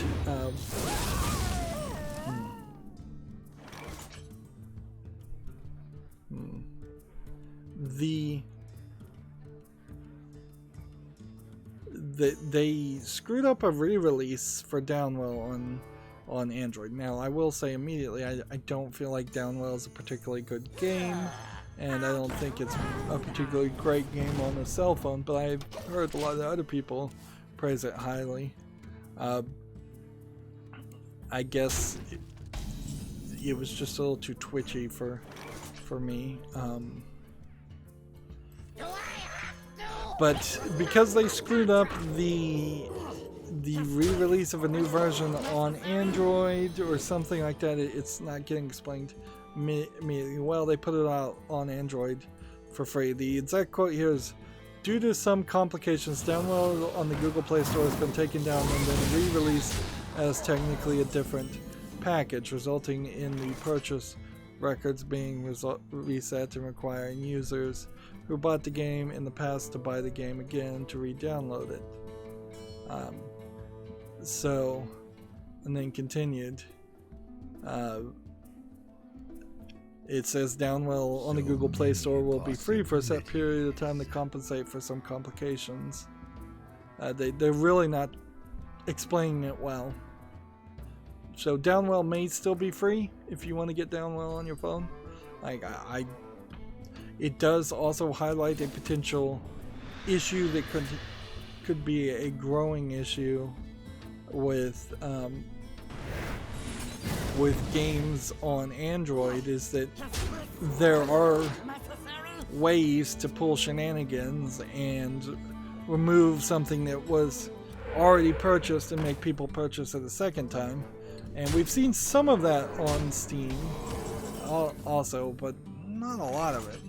They screwed up a re-release for Downwell on Android. Now, I will say immediately, I don't feel like Downwell is a particularly good game, and I don't think it's a particularly great game on a cell phone, but I've heard a lot of other people praise it highly. I guess it was just a little too twitchy for me. But because they screwed up the re-release of a new version on Android or something like that, it's not getting explained immediately. Well, they put it out on Android for free. The exact quote here is, "Due to some complications, Downwell on the Google Play Store has been taken down and then re-released as technically a different package, resulting in the purchase records being reset and requiring users who bought the game in the past to buy the game again to re-download it." So, and then continued. It says Downwell on the Google Play Store will be free for a set period of time to compensate for some complications. They're really not explaining it well. So Downwell may still be free if you want to get Downwell on your phone. It does also highlight a potential issue that could be a growing issue with games on Android, is that there are ways to pull shenanigans and remove something that was already purchased and make people purchase it a second time. And we've seen some of that on Steam also, but not a lot of it.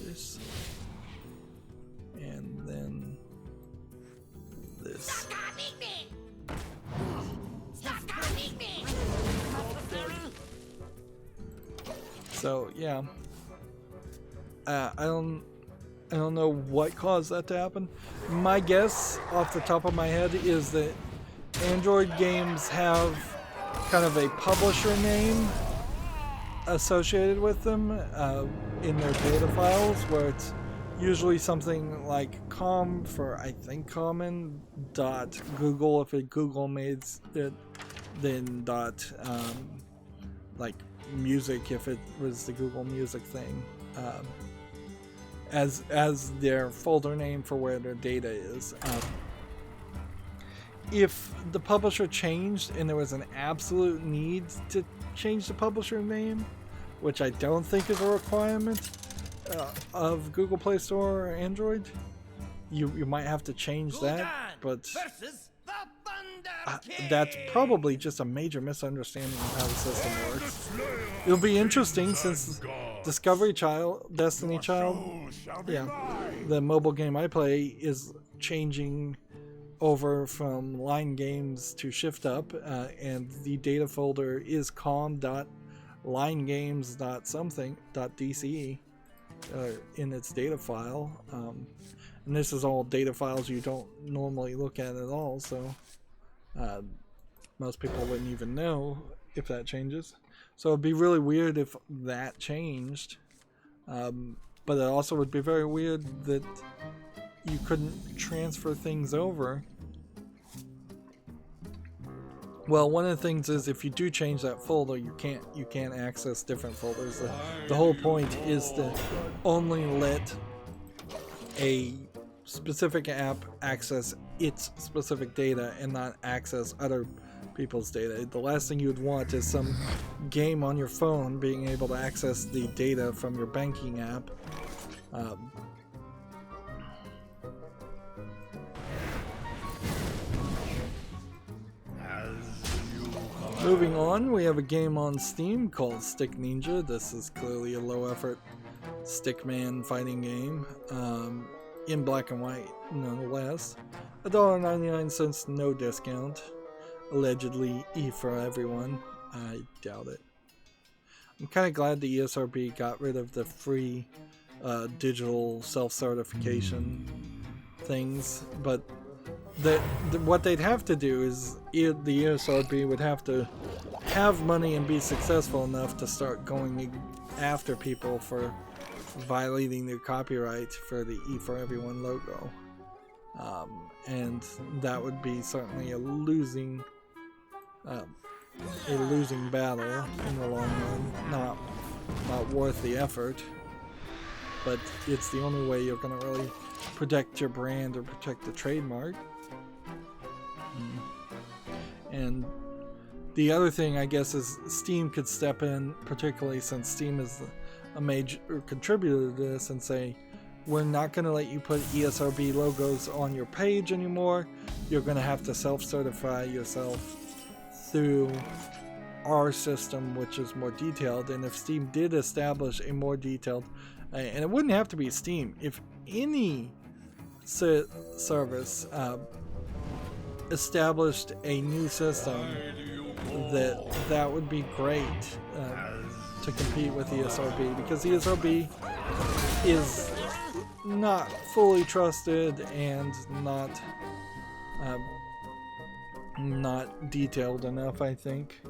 This. And then this. Stop copying me! Stop copying me! So yeah, I don't know what caused that to happen. My guess, off the top of my head, is that Android games have kind of a publisher name associated with them in their data files, where it's usually something like com for, I think, common, dot Google if Google made it, then dot like music if it was the Google Music thing, as their folder name for where their data is. if the publisher changed and there was an absolute need to change the publisher name, which I don't think is a requirement of Google Play Store or Android, you might have to change that, but that's probably just a major misunderstanding of how the system works. It'll be interesting since Destiny Child, yeah, the mobile game I play, is changing over from line games to shift up, and the data folder is com.linegames.something.dce in its data file, and this is all data files you don't normally look at all, so most people wouldn't even know if that changes. So it'd be really weird if that changed, but it also would be very weird that you couldn't transfer things over. Well, one of the things is if you do change that folder, you can't access different folders. The whole point is to only let a specific app access its specific data and not access other people's data. The last thing you would want is some game on your phone being able to access the data from your banking app. Moving on, we have a game on Steam called Stick Ninja. This is clearly a low-effort stickman fighting game, in black and white, nonetheless. $1.99, no discount. Allegedly E for everyone. I doubt it. I'm kind of glad the ESRB got rid of the free digital self-certification things, but what they'd have to do is the ESRB would have to have money and be successful enough to start going after people for violating their copyright for the E for Everyone logo, and that would be certainly a losing battle in the long run. Not worth the effort, but it's the only way you're going to really protect your brand or protect the trademark. And the other thing, I guess, is Steam could step in, particularly since Steam is a major contributor to this, and say, we're not going to let you put ESRB logos on your page anymore. You're going to have to self-certify yourself through our system, which is more detailed. And if Steam did establish a more detailed, and it wouldn't have to be Steam, if any service established a new system, that would be great to compete with ESRB, because ESRB is not fully trusted and not detailed enough, I think.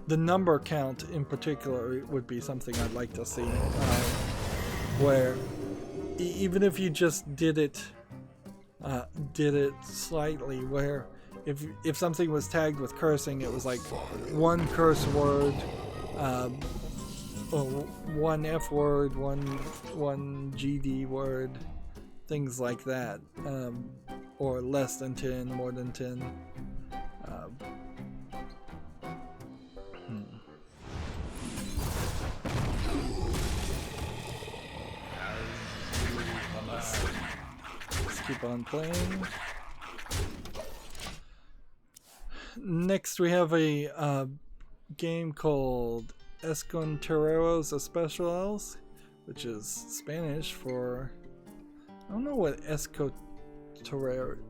The number count in particular would be something I'd like to see, where even if you just did it slightly, where if something was tagged with cursing, it was like one curse word, or one F word, one GD word, things like that, or less than 10, more than 10. Let's keep on playing. Next we have a game called Esconteros Especiales, which is Spanish for, I don't know what Esconteros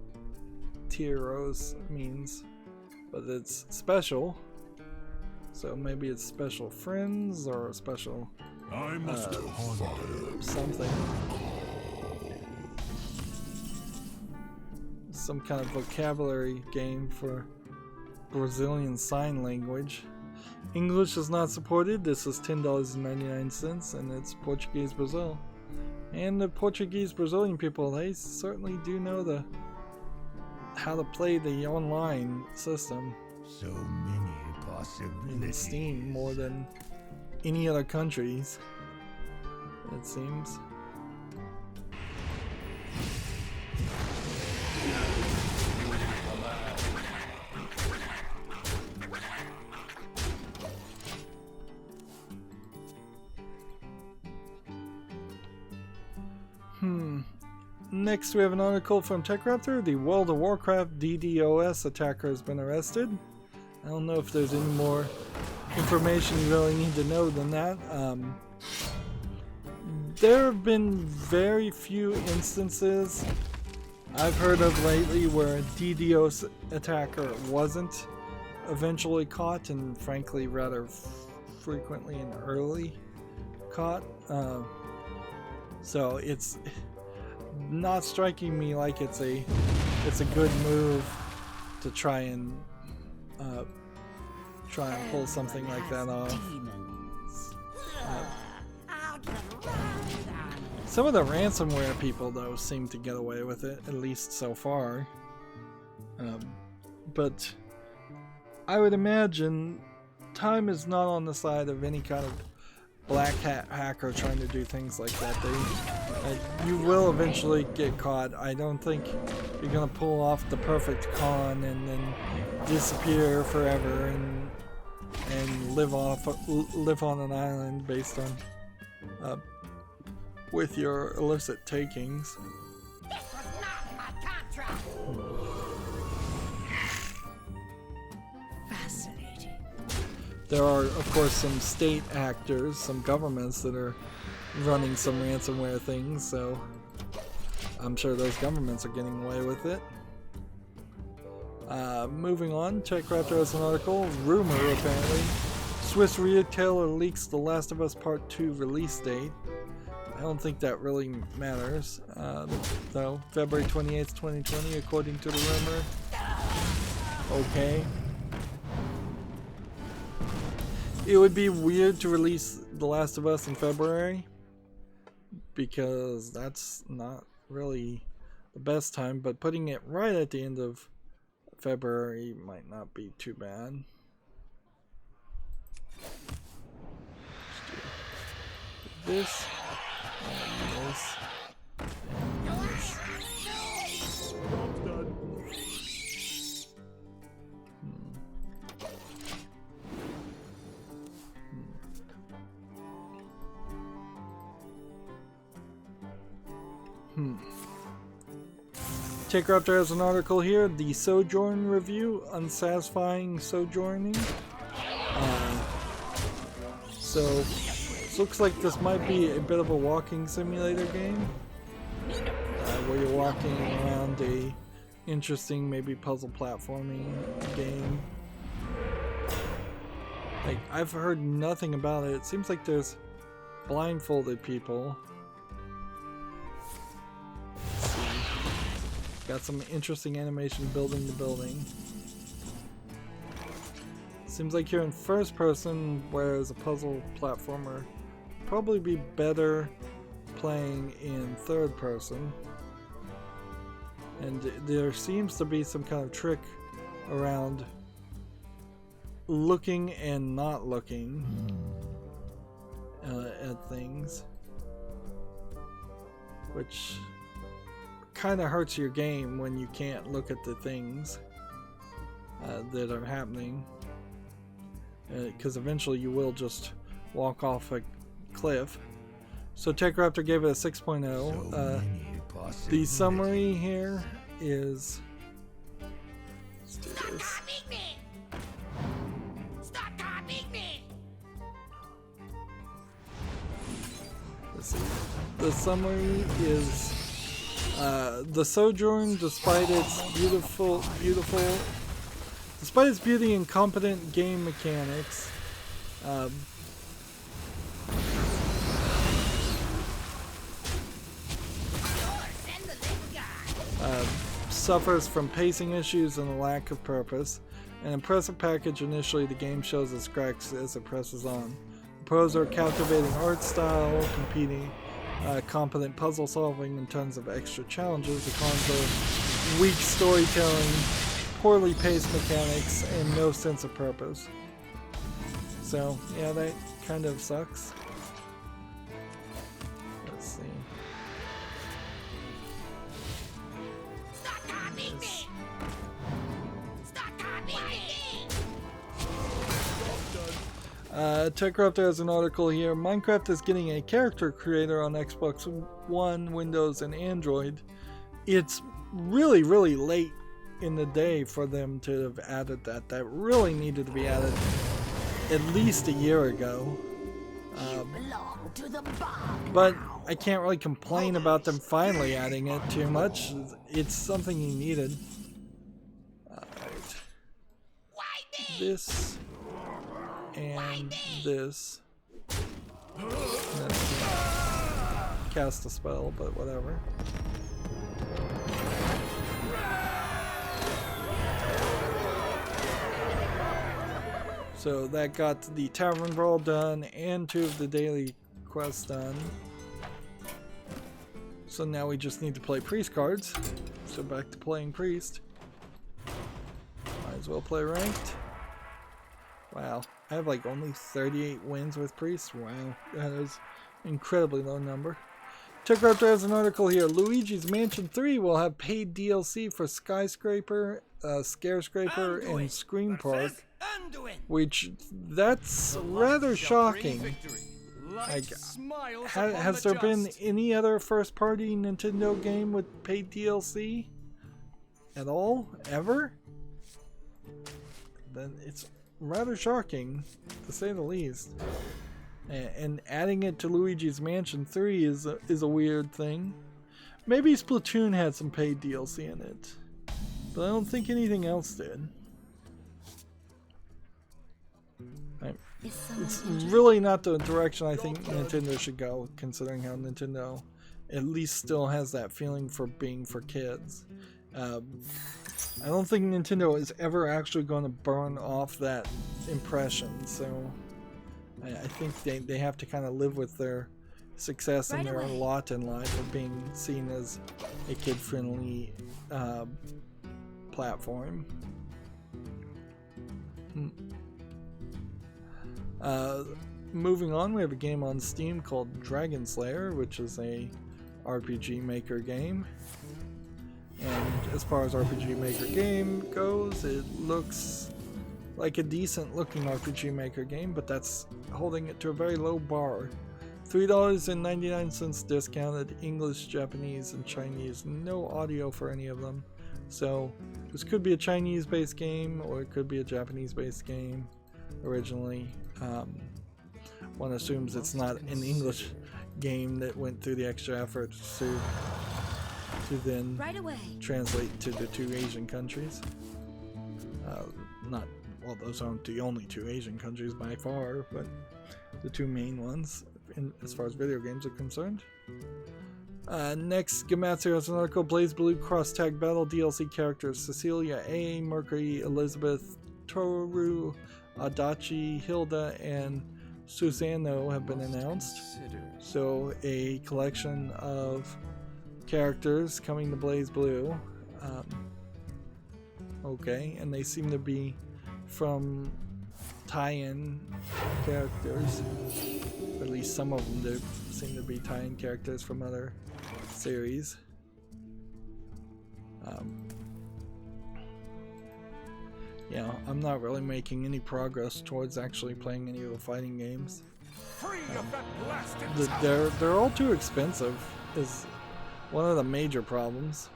means, but it's special, so maybe it's special friends or special something, some kind of vocabulary game for Brazilian Sign Language. English is not supported. This is $10.99, and it's Portuguese Brazil. And the Portuguese Brazilian people, they certainly do know how to play the online system. So many possibilities. In Steam more than any other countries, it seems. Next, we have an article from TechRaptor. The World of Warcraft DDoS attacker has been arrested. I don't know if there's any more information you really need to know than that. There have been very few instances I've heard of lately where a DDoS attacker wasn't eventually caught, and frankly rather frequently and early caught. So it's not striking me like it's a good move to try and pull something like that off. Some of the ransomware people though seem to get away with it, at least so far. But I would imagine time is not on the side of any kind of black hat hacker trying to do things like that. You will eventually get caught. I don't think you're gonna pull off the perfect con and then disappear forever and live on an island based on with your illicit takings. This was not my contract. Fascinating. There are, of course, some state actors, some governments that are running some ransomware things, so I'm sure those governments are getting away with it. Moving on, TechRaptor has an article. Rumor, apparently. Swiss retailer leaks The Last of Us Part 2 release date. I don't think that really matters, though. February 28th, 2020, according to the rumor. Okay. It would be weird to release The Last of Us in February, because that's not really the best time, but putting it right at the end of February might not be too bad. This. And this. And this. TechRaptor has an article here. The Sojourn review, unsatisfying sojourning. So looks like this might be a bit of a walking simulator game, where you're walking around a interesting, maybe puzzle platforming game. Like, I've heard nothing about it. It seems like there's blindfolded people. Let's see. Got some interesting animation building the building. Seems like you're in first person, whereas a puzzle platformer probably be better playing in third person. And there seems to be some kind of trick around looking and not looking at things, which kind of hurts your game when you can't look at the things that are happening, because eventually you will just walk off a cliff. So TechRaptor gave it a 6.0. The summary here is, let's do this. Stop copying me! Let's see. The summary is the Sojourn, despite its despite its beauty and competent game mechanics, suffers from pacing issues and a lack of purpose. An impressive package initially, the game shows its cracks as it presses on. The pros are captivating art style, competent puzzle solving, and tons of extra challenges. The cons are weak storytelling, poorly paced mechanics, and no sense of purpose. So, yeah, that kind of sucks. Let's see. Stop copying me! Stop copying me! TechRaptor has an article here. Minecraft is getting a character creator on Xbox One, Windows, and Android. it's really, really late in the day for them to have added that. That really needed to be added at least a year ago. But I can't really complain about them finally adding it too much. It's something you needed. Alright. This and this. And cast a spell, but whatever. So that got the Tavern Brawl done and 2 of the daily quests done. So now we just need to play Priest cards. So back to playing Priest. Might as well play Ranked. Wow, I have like only 38 wins with Priest. Wow, that is an incredibly low number. TechRaptor has an article here. Luigi's Mansion 3 will have paid DLC for Skyscraper, Scarescraper, and Scream Park. Which, that's rather shocking. Like, has there been any other first-party Nintendo game with paid DLC? At all? Ever? Then it's rather shocking, to say the least. And adding it to Luigi's Mansion 3 is a weird thing. Maybe Splatoon had some paid DLC in it, but I don't think anything else did. It's really not the direction I think Nintendo should go, considering how Nintendo at least still has that feeling for being for kids. I don't think Nintendo is ever actually going to burn off that impression, so I think they have to kind of live with their success and their lot in life of being seen as a kid-friendly platform. Moving on, we have a game on Steam called Dragon Slayer, which is a RPG Maker game. And as far as RPG Maker game goes, it looks like a decent looking RPG Maker game, but that's holding it to a very low bar. $3.99 discounted, English, Japanese, and Chinese. No audio for any of them. So this could be a Chinese based game, or it could be a Japanese based game originally. One assumes it's not an English game that went through the extra effort to then translate to the 2 Asian countries. Well, those aren't the only 2 Asian countries by far, but the 2 main ones as far as video games are concerned. Next, Gamatsu has an article. Blaze Blue Cross Tag Battle DLC characters Cecilia A, Mercury, Elizabeth, Toru, Adachi, Hilda, and Susano have been announced. So a collection of characters coming to Blaze Blue. Okay, and they seem to be from tie-in characters. Or at least some of them do seem to be tie-in characters from other series. Yeah, I'm not really making any progress towards actually playing any of the fighting games. They're all too expensive is one of the major problems.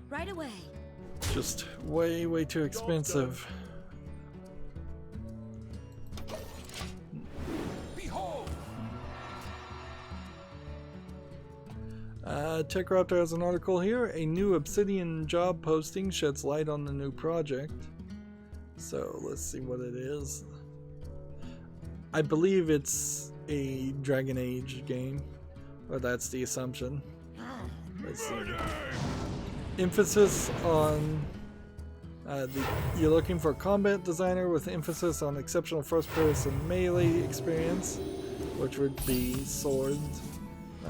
Right away. Just way too expensive. TechRaptor has an article here. A new Obsidian job posting sheds light on the new project. So let's see what it is. I believe it's a Dragon Age game, or that's the assumption. Let's see. Emphasis on you're looking for a combat designer with emphasis on exceptional first-person melee experience, which would be sword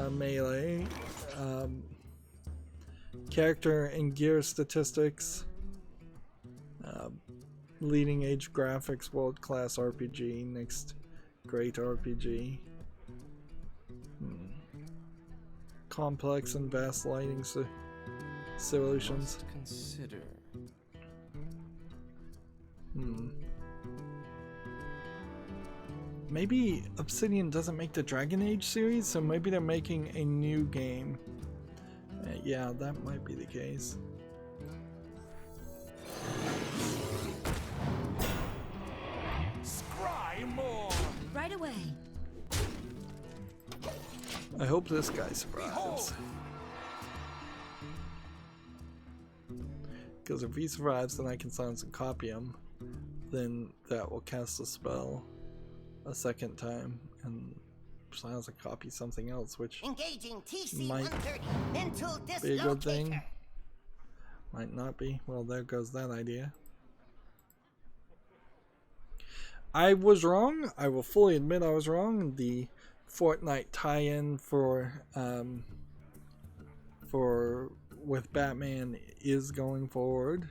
melee. Character and gear statistics, leading edge graphics, world-class RPG, next great RPG, complex and vast lighting solutions. Consider. maybe Obsidian doesn't make the Dragon Age series, so maybe they're making a new game. Yeah, that might be the case. Scry more. Right away. I hope this guy survives. Because if he survives, then I can silence and copy him. Then that will cast a spell a second time and silence and copy something else, which Engaging might TC-130. Mental be a good thing. dislocator. Might not be. Well, there goes that idea. I was wrong. I will fully admit I was wrong. The Fortnite tie-in for with Batman is going forward.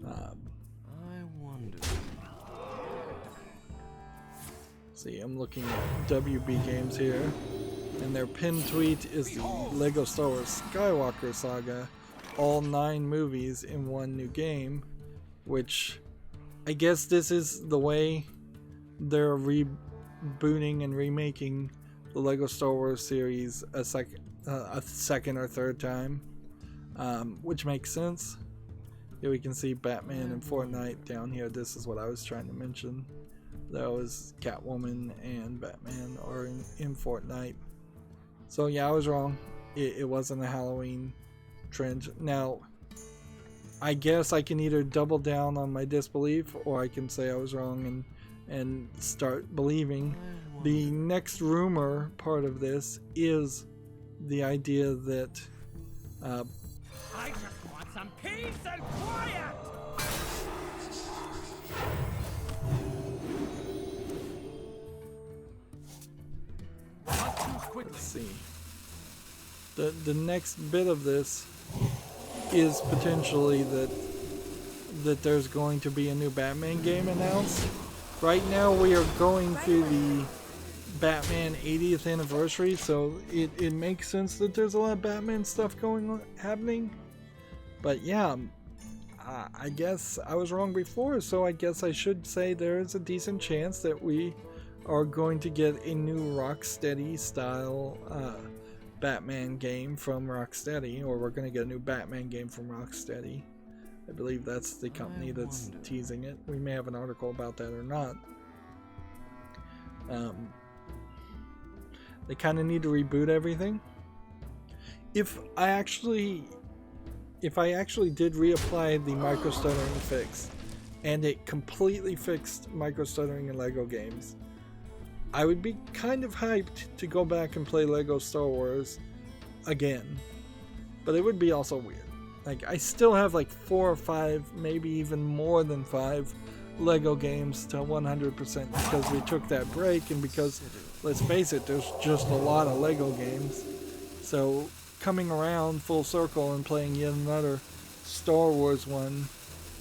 I wonder. See, I'm looking at WB Games here, and their pinned tweet is the Lego Star Wars Skywalker Saga, all 9 movies in one new game, which I guess this is the way they're rebooting and remaking the Lego Star Wars series a second or third time, which makes sense. Here we can see Batman and Fortnite down here. This is what I was trying to mention. That was Catwoman and Batman are in Fortnite. So yeah, I was wrong. It wasn't a Halloween trend. Now, I guess I can either double down on my disbelief, or I can say I was wrong and start believing. The next rumor part of this is the idea that I just want some peace and quiet. let's see. The next bit of this is potentially that there's going to be a new Batman game announced. Right now we are going through the Batman 80th anniversary, so it makes sense that there's a lot of Batman stuff happening. But yeah, I guess I was wrong before, so I guess I should say there is a decent chance that we are going to get a new Rocksteady style Batman game from Rocksteady, or we're going to get a new Batman game from Rocksteady. I believe that's the company that's teasing it. We may have an article about that or not. They kind of need to reboot everything. If I actually did reapply the micro-stuttering fix, and it completely fixed micro-stuttering in LEGO games, I would be kind of hyped to go back and play LEGO Star Wars again. But it would be also weird. Like, I still have like 4 or 5, maybe even more than 5 LEGO games to 100% because we took that break, and because, let's face it, there's just a lot of LEGO games. So coming around full circle and playing yet another Star Wars one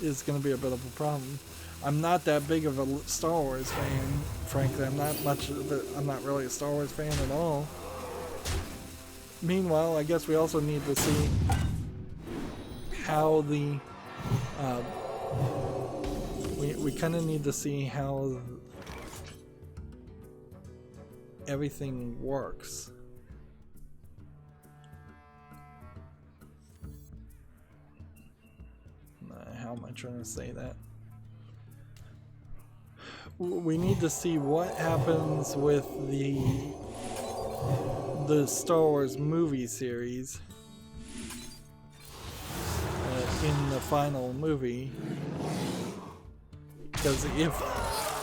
is going to be a bit of a problem. I'm not that big of a Star Wars fan, frankly. I'm not really a Star Wars fan at all. Meanwhile, I guess we also need to see how the we kind of need to see how everything works. How am I trying to say that? We need to see what happens with the Star Wars movie series in the final movie, because if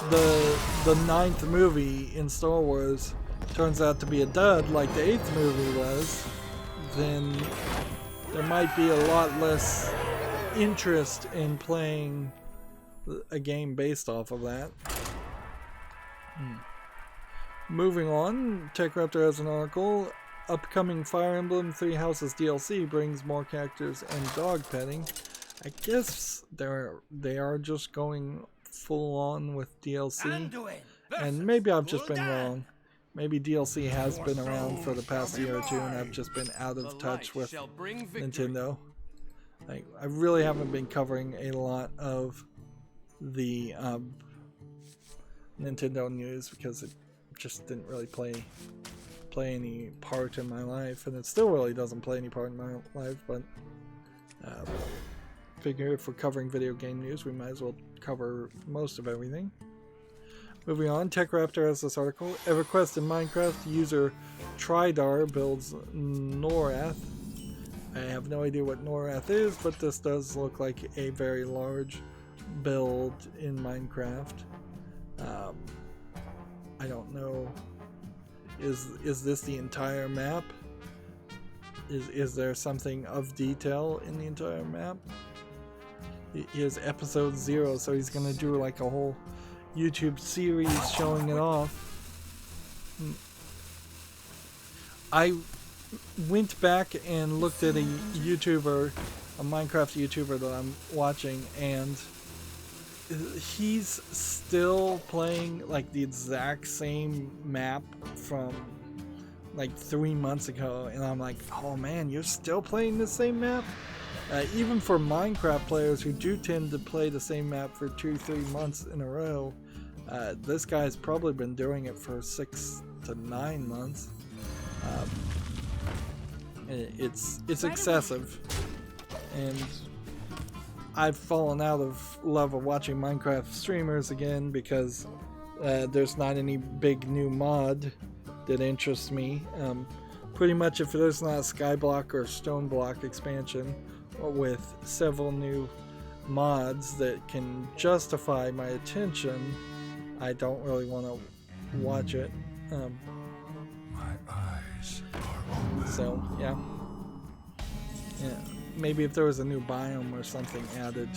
the 9th movie in Star Wars turns out to be a dud like the 8th movie was, then there might be a lot less interest in playing a game based off of that. Moving on, TechRaptor has an article. Upcoming Fire Emblem 3 Houses DLC brings more characters and dog petting. I guess they are just going full on with DLC. And maybe I've just been wrong. Maybe DLC has been around for the past year or two and I've just been out of touch with Nintendo. Like, I really haven't been covering a lot of the Nintendo news because it just didn't really play any part in my life, and it still really doesn't play any part in my life, but figure if we're covering video game news, we might as well cover most of everything. Moving on, TechRaptor has this article. EverQuest in Minecraft user Tridar builds Norath. I have no idea what Norath is, but this does look like a very large build in Minecraft. I don't know. Is this the entire map? Is there something of detail in the entire map? He has episode 0, so he's gonna do like a whole YouTube series showing it off. I went back and looked at a YouTuber, a Minecraft YouTuber that I'm watching, and he's still playing like the exact same map from like 3 months ago, and I'm like, oh man, you're still playing the same map? Even for Minecraft players who do tend to play the same map for 2-3 months in a row, this guy's probably been doing it for 6 to 9 months. It's excessive, and I've fallen out of love of watching Minecraft streamers again because there's not any big new mod that interests me. Pretty much if there's not a Skyblock or Stoneblock expansion with several new mods that can justify my attention, I don't really want to watch it. My eyes are open. So yeah, maybe if there was a new biome or something added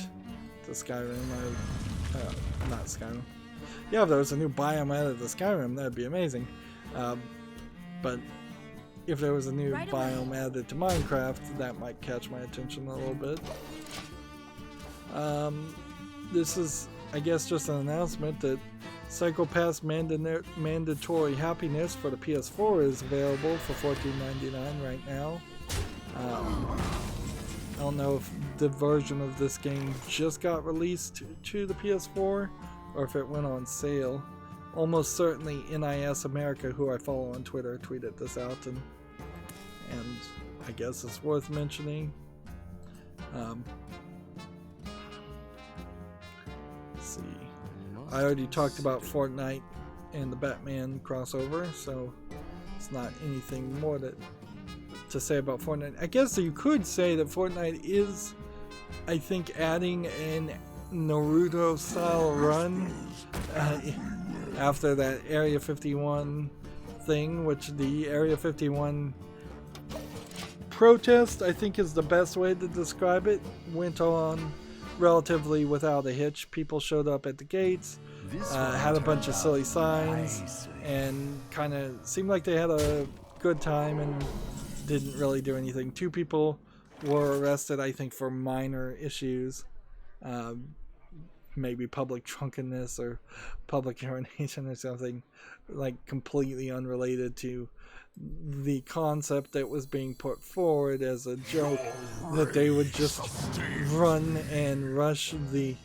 to Skyrim, not Skyrim. Yeah, if there was a new biome added to Skyrim, that'd be amazing. But if there was a new biome added to Minecraft, that might catch my attention a little bit. This is, I guess, just an announcement that Psychopath's Mandatory Happiness for the PS4 is available for $14.99 right now. I don't know if the version of this game just got released to the PS4 or if it went on sale. Almost certainly NIS America, who I follow on Twitter, tweeted this out, and I guess it's worth mentioning. Let's see. I already talked about Fortnite and the Batman crossover, so it's not anything more to say about Fortnite. I guess you could say that Fortnite is, I think, adding an Naruto style run after that Area 51 thing, which the Area 51 protest, I think is the best way to describe it, went on relatively without a hitch. People showed up at the gates, had a bunch of silly signs, and kind of seemed like they had a good time and didn't really do anything. 2 people were arrested, I think, for minor issues. Maybe public drunkenness or public urination or something, like completely unrelated to the concept that was being put forward as a joke, that they would just run and rush the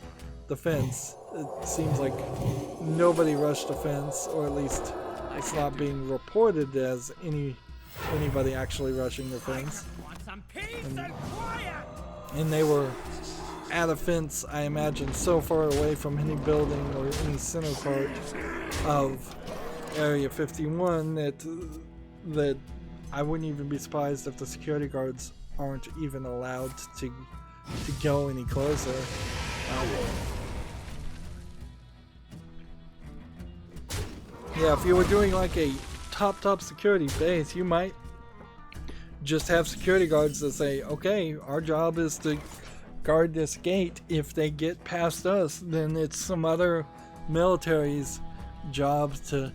fence. It seems like nobody rushed the fence, or at least it's not being reported as anybody actually rushing the fence. And they were at a fence, I imagine, so far away from any building or any center part of Area 51 that I wouldn't even be surprised if the security guards aren't even allowed to go any closer. Yeah, if you were doing like a top security base, you might just have security guards that say, okay, our job is to guard this gate. If they get past us, then it's some other military's job to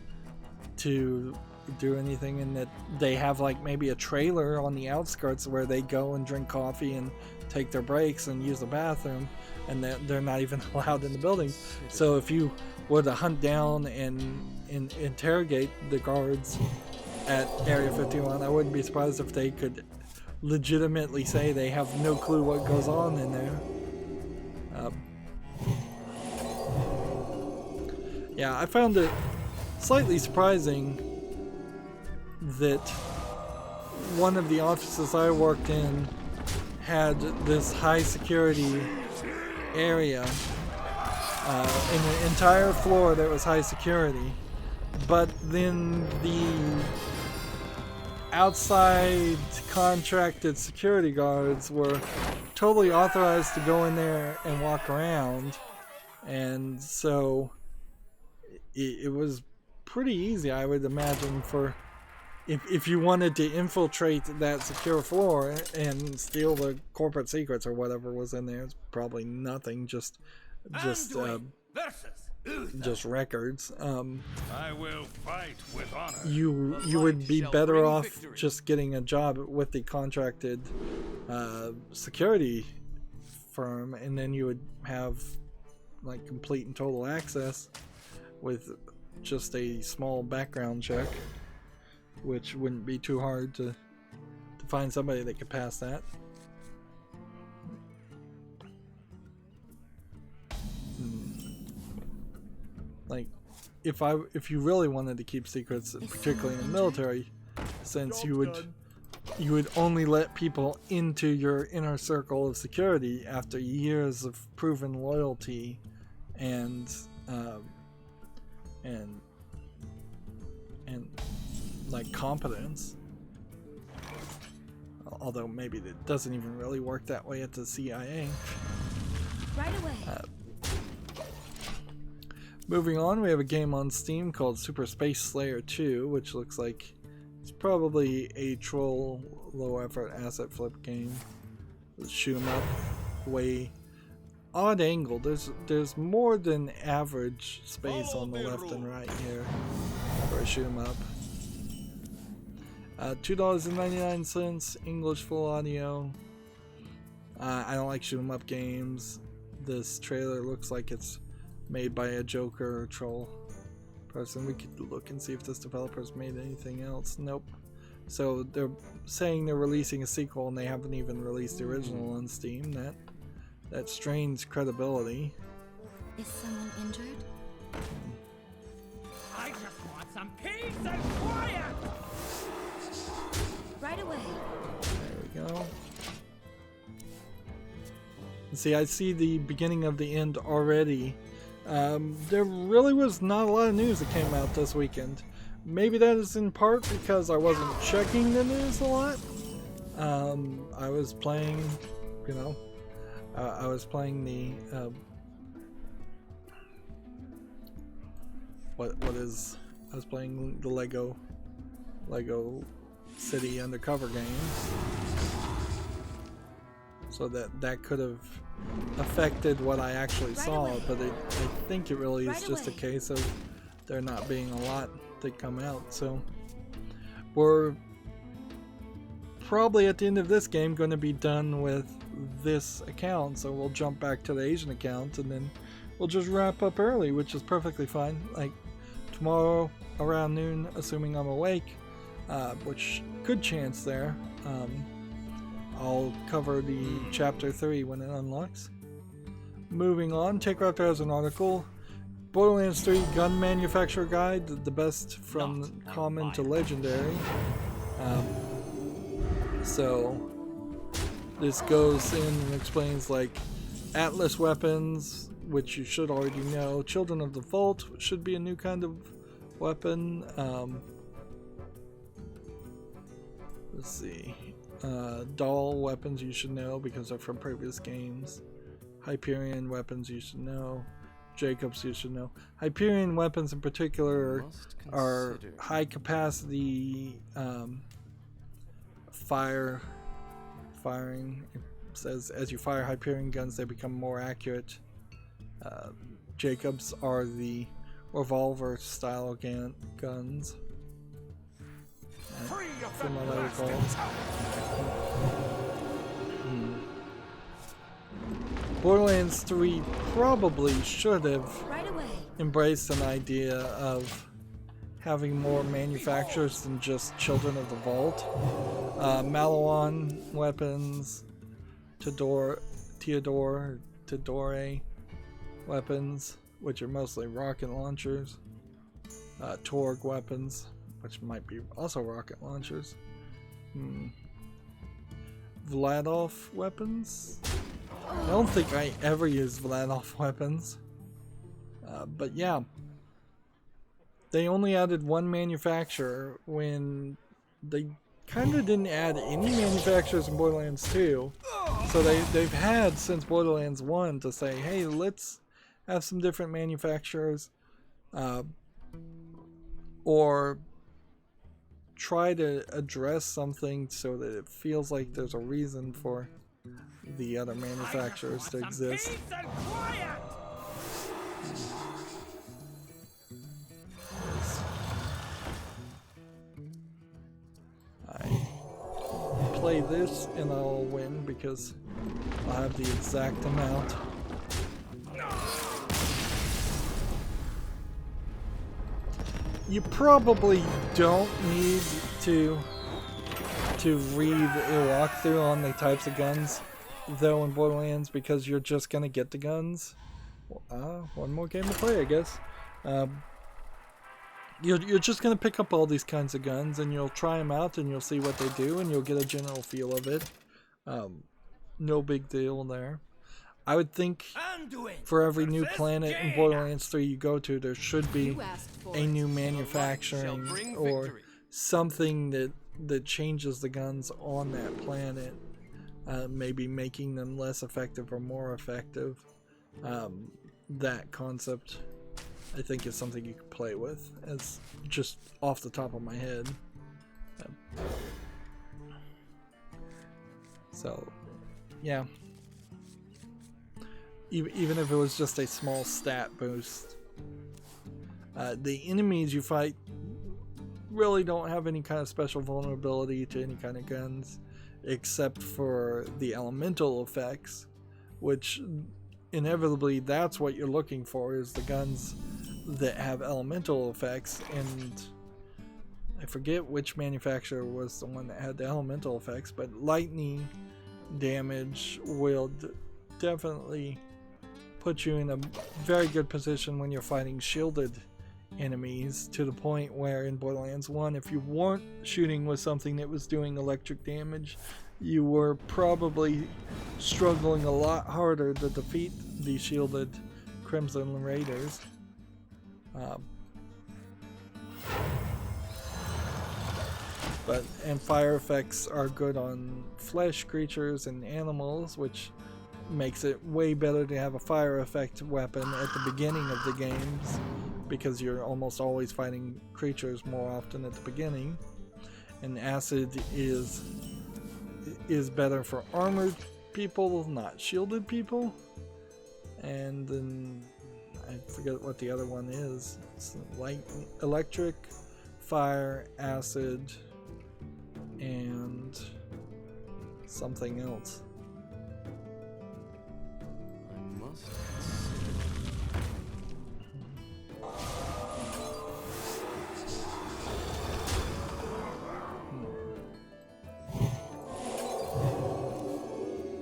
do anything, and that they have like maybe a trailer on the outskirts where they go and drink coffee and take their breaks and use the bathroom, and they're not even allowed in the building. So if you were to hunt down and interrogate the guards at Area 51, I wouldn't be surprised if they could legitimately say they have no clue what goes on in there. Yeah, I found it slightly surprising that one of the offices I worked in had this high security area in the entire floor that was high security, but then the outside contracted security guards were totally authorized to go in there and walk around, and so it was pretty easy, I would imagine, for if you wanted to infiltrate that secure floor and steal the corporate secrets or whatever was in there. It's probably nothing, just records. I will fight with honor. You would be better off just getting a job with the contracted security firm, and then you would have like complete and total access with just a small background check, which wouldn't be too hard to find somebody that could pass that. Like, if you really wanted to keep secrets, particularly in the military, since you would only let people into your inner circle of security after years of proven loyalty and like competence. Although maybe it doesn't even really work that way at the CIA. Right away. Moving on, we have a game on Steam called Super Space Slayer 2, which looks like it's probably a troll, low-effort asset flip game. Shoot 'em up, way odd angle. There's more than average space on the left and right here for a shoot 'em up. $2.99, English full audio. I don't like shoot 'em up games. This trailer looks like it's made by a Joker or troll person. We could look and see if this developer's made anything else. Nope. So they're saying they're releasing a sequel and they haven't even released the original on Steam. That strains credibility. Is someone injured? I just want some peace and quiet! Right away. There we go. See, I see the beginning of the end already. There really was not a lot of news that came out this weekend. Maybe that is in part because I wasn't checking the news a lot. I was playing, I was playing the I was playing the Lego City Undercover game. So that could have affected what I actually saw, but I think it really is just a case of there not being a lot that come out. So we're probably at the end of this game going to be done with this account, so we'll jump back to the Asian account and then we'll just wrap up early, which is perfectly fine. Like tomorrow around noon, assuming I'm awake, which good chance there. I'll cover the chapter 3 when it unlocks. Moving on, TechRaptor has an article. Borderlands 3 Gun Manufacturer Guide, the best from common to legendary. So this goes in and explains like Atlas weapons, which you should already know. Children of the Vault should be a new kind of weapon. Let's see. Doll weapons you should know because they're from previous games. Hyperion weapons you should know. Jacobs you should know. Hyperion weapons in particular are high capacity firing. It says as you fire Hyperion guns they become more accurate. Jacobs are the revolver style guns. From what I recall. Borderlands 3 probably should have embraced an idea of having more manufacturers than just Children of the Vault. Malawan weapons, Tadore weapons, which are mostly rocket launchers. Torg weapons, which might be also rocket launchers. Vladov weapons? I don't think I ever used Vladov weapons. But yeah. They only added one manufacturer when they kind of didn't add any manufacturers in Borderlands 2. So they've had since Borderlands 1 to say, hey, let's have some different manufacturers. Or try to address something so that it feels like there's a reason for the other manufacturers to exist. I play this and I'll win because I'll have the exact amount. You probably don't need to read a walkthrough on the types of guns, though, in Borderlands, because you're just gonna get the guns. One more game to play, I guess. You're just gonna pick up all these kinds of guns, and you'll try them out, and you'll see what they do, and you'll get a general feel of it. No big deal there. I would think for every new planet in Borderlands 3 you go to, there should be a new manufacturing or something that changes the guns on that planet, maybe making them less effective or more effective. That concept, I think, is something you can play with, as just off the top of my head. So, yeah. Even if it was just a small stat boost. The enemies you fight really don't have any kind of special vulnerability to any kind of guns, except for the elemental effects, which inevitably that's what you're looking for, is the guns that have elemental effects. And I forget which manufacturer was the one that had the elemental effects, but lightning damage will definitely put you in a very good position when you're fighting shielded enemies, to the point where in Borderlands 1, if you weren't shooting with something that was doing electric damage, you were probably struggling a lot harder to defeat the shielded Crimson Raiders. And fire effects are good on flesh creatures and animals, which makes it way better to have a fire effect weapon at the beginning of the games, because you're almost always fighting creatures more often at the beginning. And acid is better for armored people, not shielded people. And then I forget what the other one is. It's like electric, fire, acid, and something else.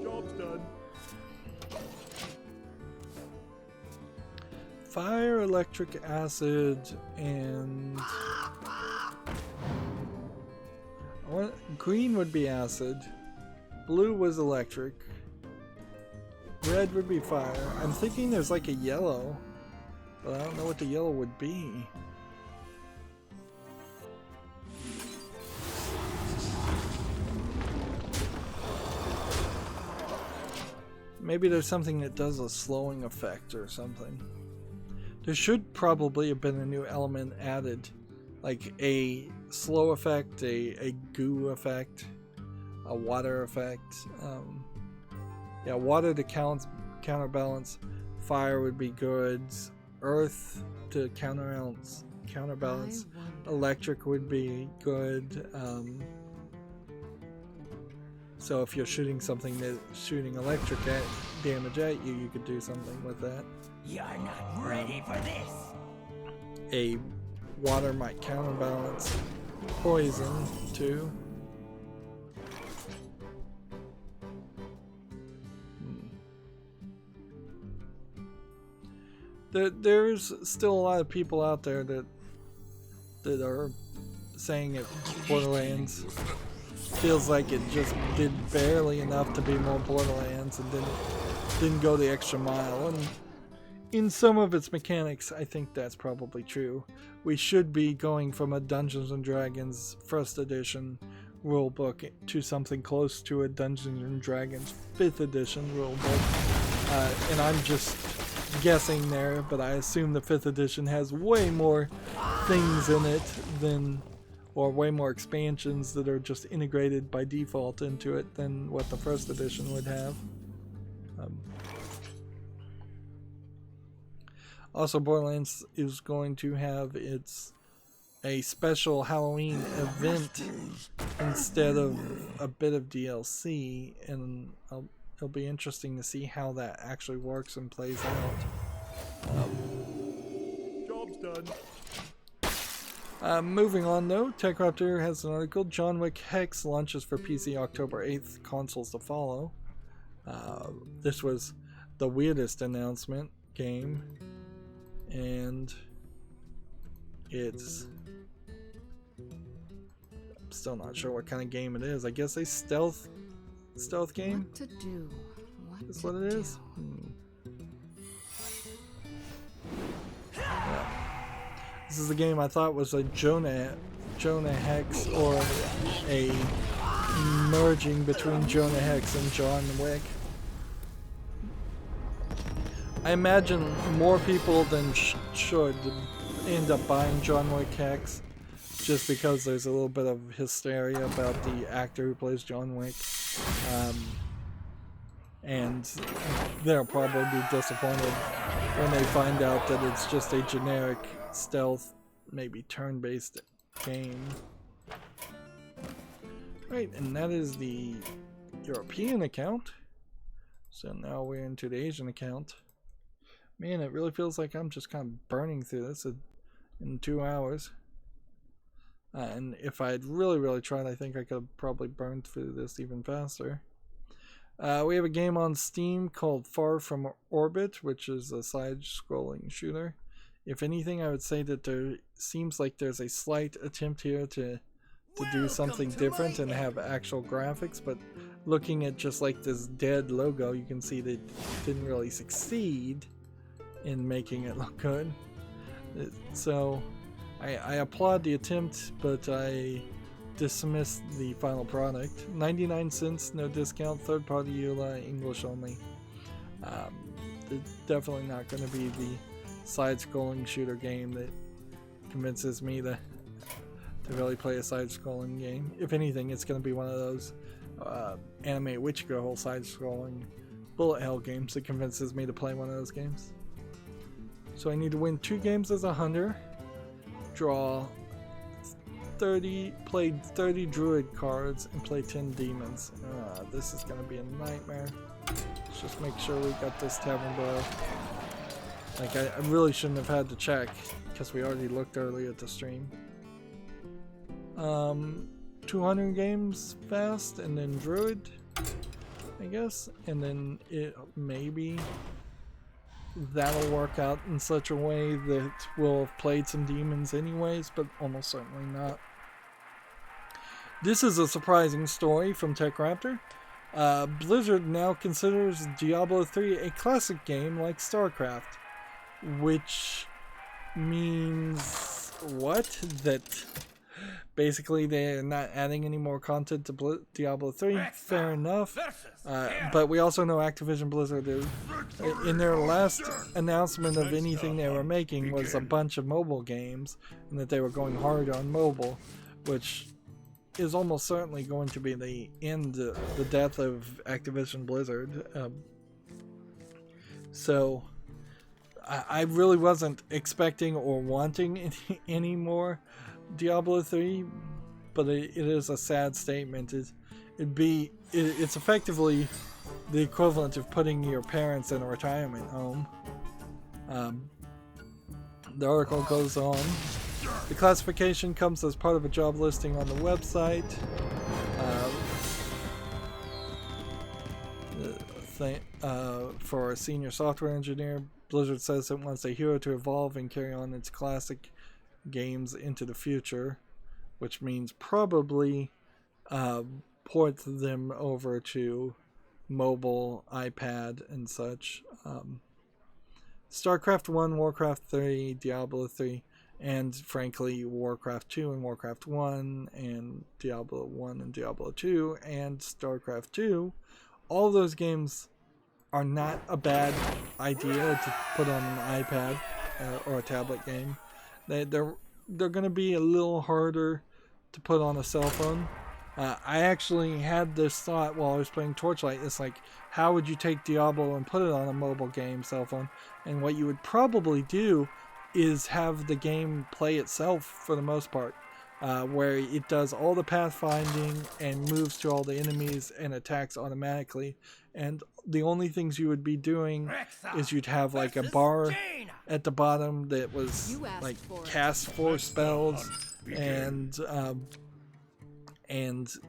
Job's done. Fire, electric, acid, and green would be acid, blue was electric, red would be fire. I'm thinking there's like a yellow, but I don't know what the yellow would be. Maybe there's something that does a slowing effect or something. There should probably have been a new element added, like a slow effect, a goo effect, a water effect. Yeah, water to counterbalance. Fire would be good. Earth to counterbalance. Electric would be good. So if you're shooting something that's shooting electric damage at you, you could do something with that. You're not ready for this. A water might counterbalance poison too. There's still a lot of people out there that are saying it Borderlands feels like it just did barely enough to be more Borderlands and didn't go the extra mile. And in some of its mechanics, I think that's probably true. We should be going from a Dungeons and Dragons First Edition rulebook to something close to a Dungeons and Dragons 5th Edition rulebook. And I'm just guessing there, but I assume the 5th Edition has way more things in it than, or way more expansions that are just integrated by default into it than what the First Edition would have. Also, Borderlands is going to have a special Halloween event instead of a bit of DLC, and it'll be interesting to see how that actually works and plays out. Job's done. Moving on though, TechRaptor has an article. John Wick Hex launches for PC October 8th, consoles to follow. This was the weirdest announcement game, and it's... I'm still not sure what kind of game it is. I guess a stealth game? What to do? Is what it is? Yeah. This is a game I thought was a Jonah Hex, or a merging between Jonah Hex and John Wick. I imagine more people than should end up buying John Wick Hex, just because there's a little bit of hysteria about the actor who plays John Wick. And they'll probably be disappointed when they find out that it's just a generic stealth, maybe turn-based game. Right, and that is the European account. So now we're into the Asian account. Man, it really feels like I'm just kind of burning through this in 2 hours. And if I had really tried, I think I could have probably burned through this even faster. We have a game on Steam called Far From Orbit, which is a side-scrolling shooter. If anything, I would say that there seems like there's a slight attempt here to do something different and have actual graphics, but looking at just like this dead logo, you can see that it didn't really succeed in making it look good. So I applaud the attempt, but I dismiss the final product. 99 cents, no discount, third party EULA, English only. It's definitely not going to be the side-scrolling shooter game that convinces me to really play a side-scrolling game. If anything, it's going to be one of those anime Witch Girl side-scrolling bullet hell games that convinces me to play one of those games. So I need to win 2 games as a hunter, draw 30, play 30 druid cards, and play 10 demons. This is going to be a nightmare. Let's just make sure we got this tavern below. Like, I really shouldn't have had to check, because we already looked earlier at the stream. 200 games fast, and then druid, I guess, and then maybe that'll work out in such a way that we'll have played some demons anyways, but almost certainly not. This is a surprising story from TechRaptor. Blizzard now considers Diablo 3 a classic game like StarCraft, which means what? That basically they're not adding any more content to Diablo 3. Fair enough. But we also know Activision Blizzard is, in their last announcement of anything they were making, was a bunch of mobile games, and that they were going hard on mobile, which is almost certainly going to be the end, the death of Activision Blizzard. So I really wasn't expecting or wanting any more Diablo 3, but it is a sad statement. It's effectively the equivalent of putting your parents in a retirement home. The article goes on. The classification comes as part of a job listing on the website. For a senior software engineer, Blizzard says it wants a hero to evolve and carry on its classic games into the future, which means probably port them over to mobile, iPad, and such. StarCraft 1, Warcraft 3, Diablo 3, and frankly Warcraft 2 and Warcraft 1, and Diablo 1 and Diablo 2, and StarCraft 2. All those games are not a bad idea to put on an iPad or a tablet game. They're going to be a little harder to put on a cell phone. I actually had this thought while I was playing Torchlight. It's like, how would you take Diablo and put it on a mobile game cell phone? And what you would probably do is have the game play itself for the most part, where it does all the pathfinding and moves to all the enemies and attacks automatically. And the only things you would be doing is you'd have like a bar at the bottom that was like cast 4 spells and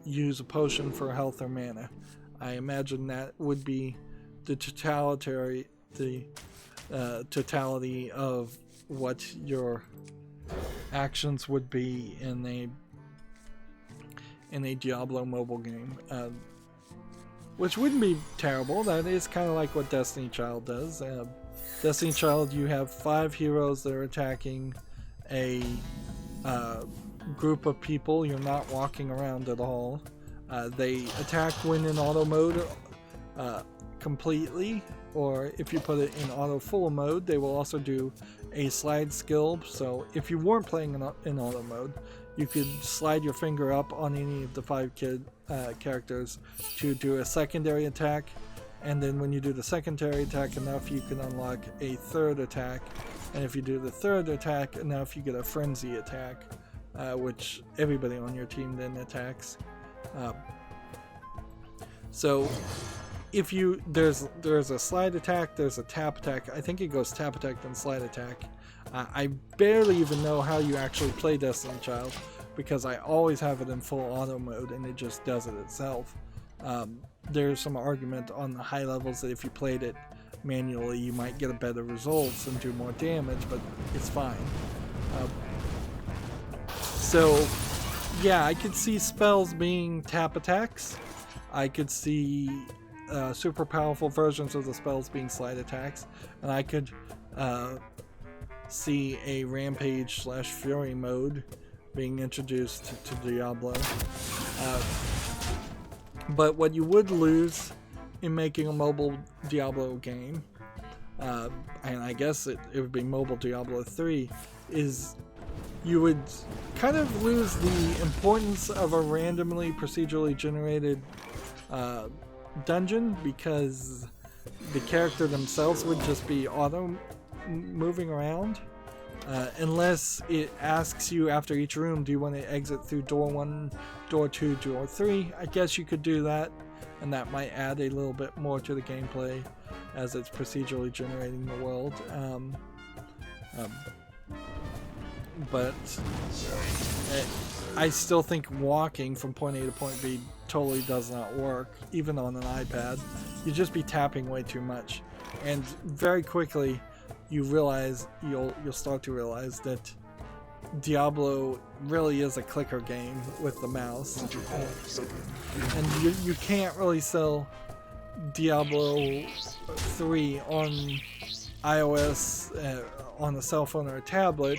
use a potion for health or mana. I imagine that would be the totality of what your actions would be in a Diablo mobile game, which wouldn't be terrible. That is kind of like what Destiny Child does. Destiny Child, you have 5 heroes that are attacking a group of people. You're not walking around at all. They attack when in auto mode completely, or if you put it in auto full mode, they will also do a slide skill. So if you weren't playing in auto mode, you could slide your finger up on any of the 5 characters to do a secondary attack, and then when you do the secondary attack enough, you can unlock a 3rd attack, and if you do the 3rd attack enough, you get a frenzy attack, which everybody on your team then attacks. So if you there's a slide attack, there's a tap attack. I think it goes tap attack then slide attack. I barely even know how you actually play Destiny Child, because I always have it in full auto mode and it just does it itself. There's some argument on the high levels that if you played it manually you might get a better results and do more damage, but it's fine. So yeah, I could see spells being tap attacks. I could see super powerful versions of the spells being slide attacks, and I could see a rampage / fury mode being introduced to Diablo. But what you would lose in making a mobile Diablo game, and I guess it would be mobile Diablo 3, is you would kind of lose the importance of a randomly procedurally generated dungeon, because the character themselves would just be auto moving around, unless it asks you after each room, do you want to exit through door 1, door 2, door 3? I guess you could do that, and that might add a little bit more to the gameplay as it's procedurally generating the world. But I still think walking from point A to point B totally does not work, even on an iPad. You'd just be tapping way too much, and very quickly you'll start to realize that Diablo really is a clicker game with the mouse, and you can't really sell Diablo 3 on iOS on a cell phone or a tablet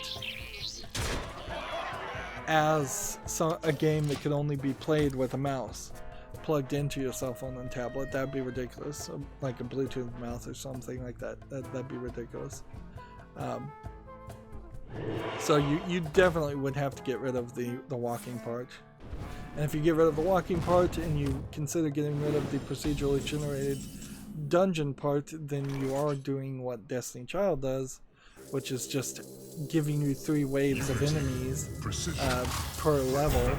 as a game that could only be played with a mouse plugged into your cell phone and tablet. That'd be ridiculous. Like a Bluetooth mouse or something like that. That'd be ridiculous. So you definitely would have to get rid of the walking part. And if you get rid of the walking part and you consider getting rid of the procedurally generated dungeon part, then you are doing what Destiny Child does, which is just giving you 3 waves of enemies per level.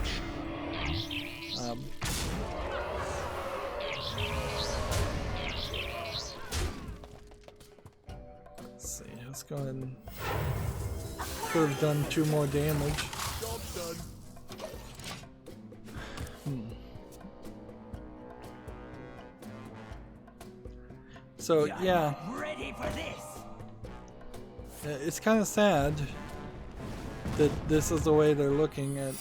Let's see, let's go ahead and could have done 2 more damage. Job's done. So yeah. Ready for this? it's kind of sad that this is the way they're looking at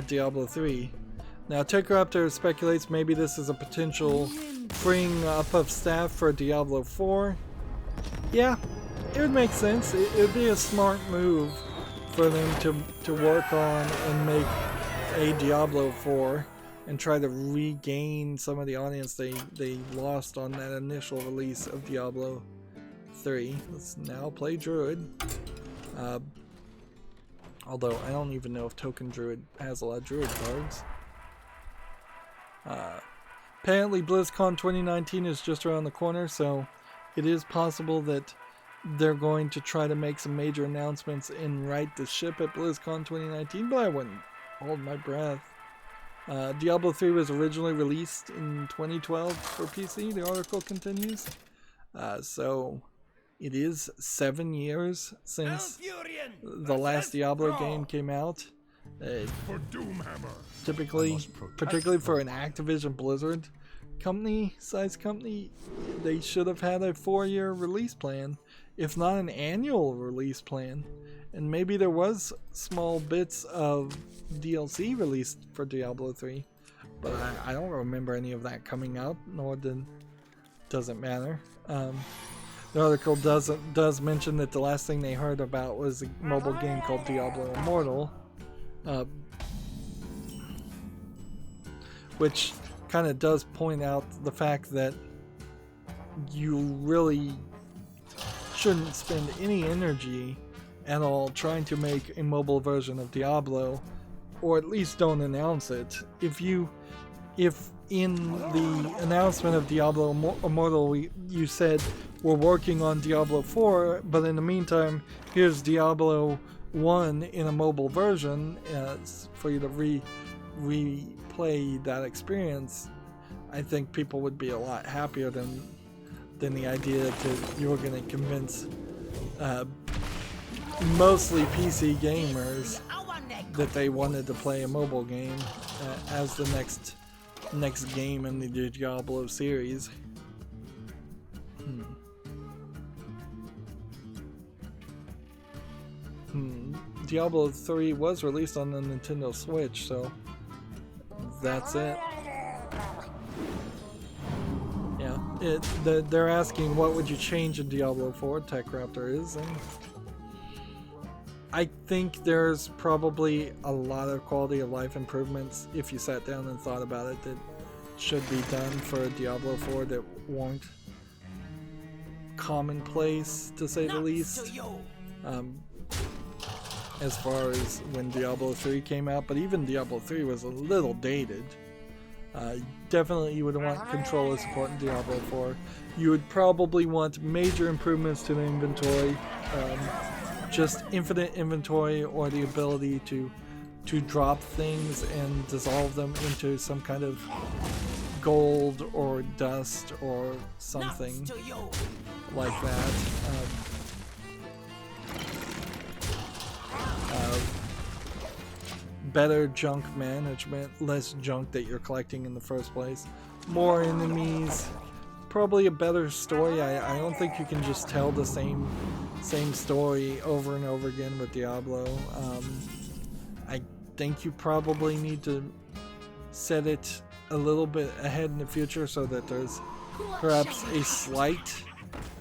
Diablo 3. Now, TechRaptor speculates maybe this is a potential freeing up of staff for Diablo 4. Yeah, it would make sense. It would be a smart move for them to work on and make a Diablo 4 and try to regain some of the audience they lost on that initial release of Diablo 3. Let's now play Druid. Although I don't even know if Token Druid has a lot of Druid cards. Apparently BlizzCon 2019 is just around the corner, so it is possible that they're going to try to make some major announcements and right the ship at BlizzCon 2019, but I wouldn't hold my breath. Diablo 3 was originally released in 2012 for PC, the article continues. So it is 7 years since the last Diablo game came out. Typically, particularly for an Activision Blizzard size company, they should have had a 4-year release plan, if not an annual release plan. And maybe there was small bits of DLC released for Diablo 3, but I don't remember any of that coming out, nor doesn't matter. The article does mention that the last thing they heard about was a mobile game called Diablo Immortal, which kind of does point out the fact that you really shouldn't spend any energy at all trying to make a mobile version of Diablo, or at least don't announce it. If in the announcement of Diablo Immortal you said we're working on Diablo 4, but in the meantime here's Diablo 1 in a mobile version for you to replay that experience, I think people would be a lot happier than the idea that you were going to convince mostly PC gamers that they wanted to play a mobile game as the next game in the Diablo series. Diablo 3 was released on the Nintendo Switch, so that's it. Yeah, they're asking what would you change in Diablo 4, TechRaptor is, and I think there's probably a lot of quality of life improvements if you sat down and thought about it that should be done for Diablo 4 that weren't commonplace, to say the least. As far as when Diablo 3 came out, but even Diablo 3 was a little dated. Definitely you would want controller support in Diablo 4. You would probably want major improvements to the inventory, just infinite inventory, or the ability to drop things and dissolve them into some kind of gold or dust or something like that. Better junk management, less junk that you're collecting in the first place, more enemies, probably a better story. I don't think you can just tell the same story over and over again with Diablo. I think you probably need to set it a little bit ahead in the future so that there's perhaps a slight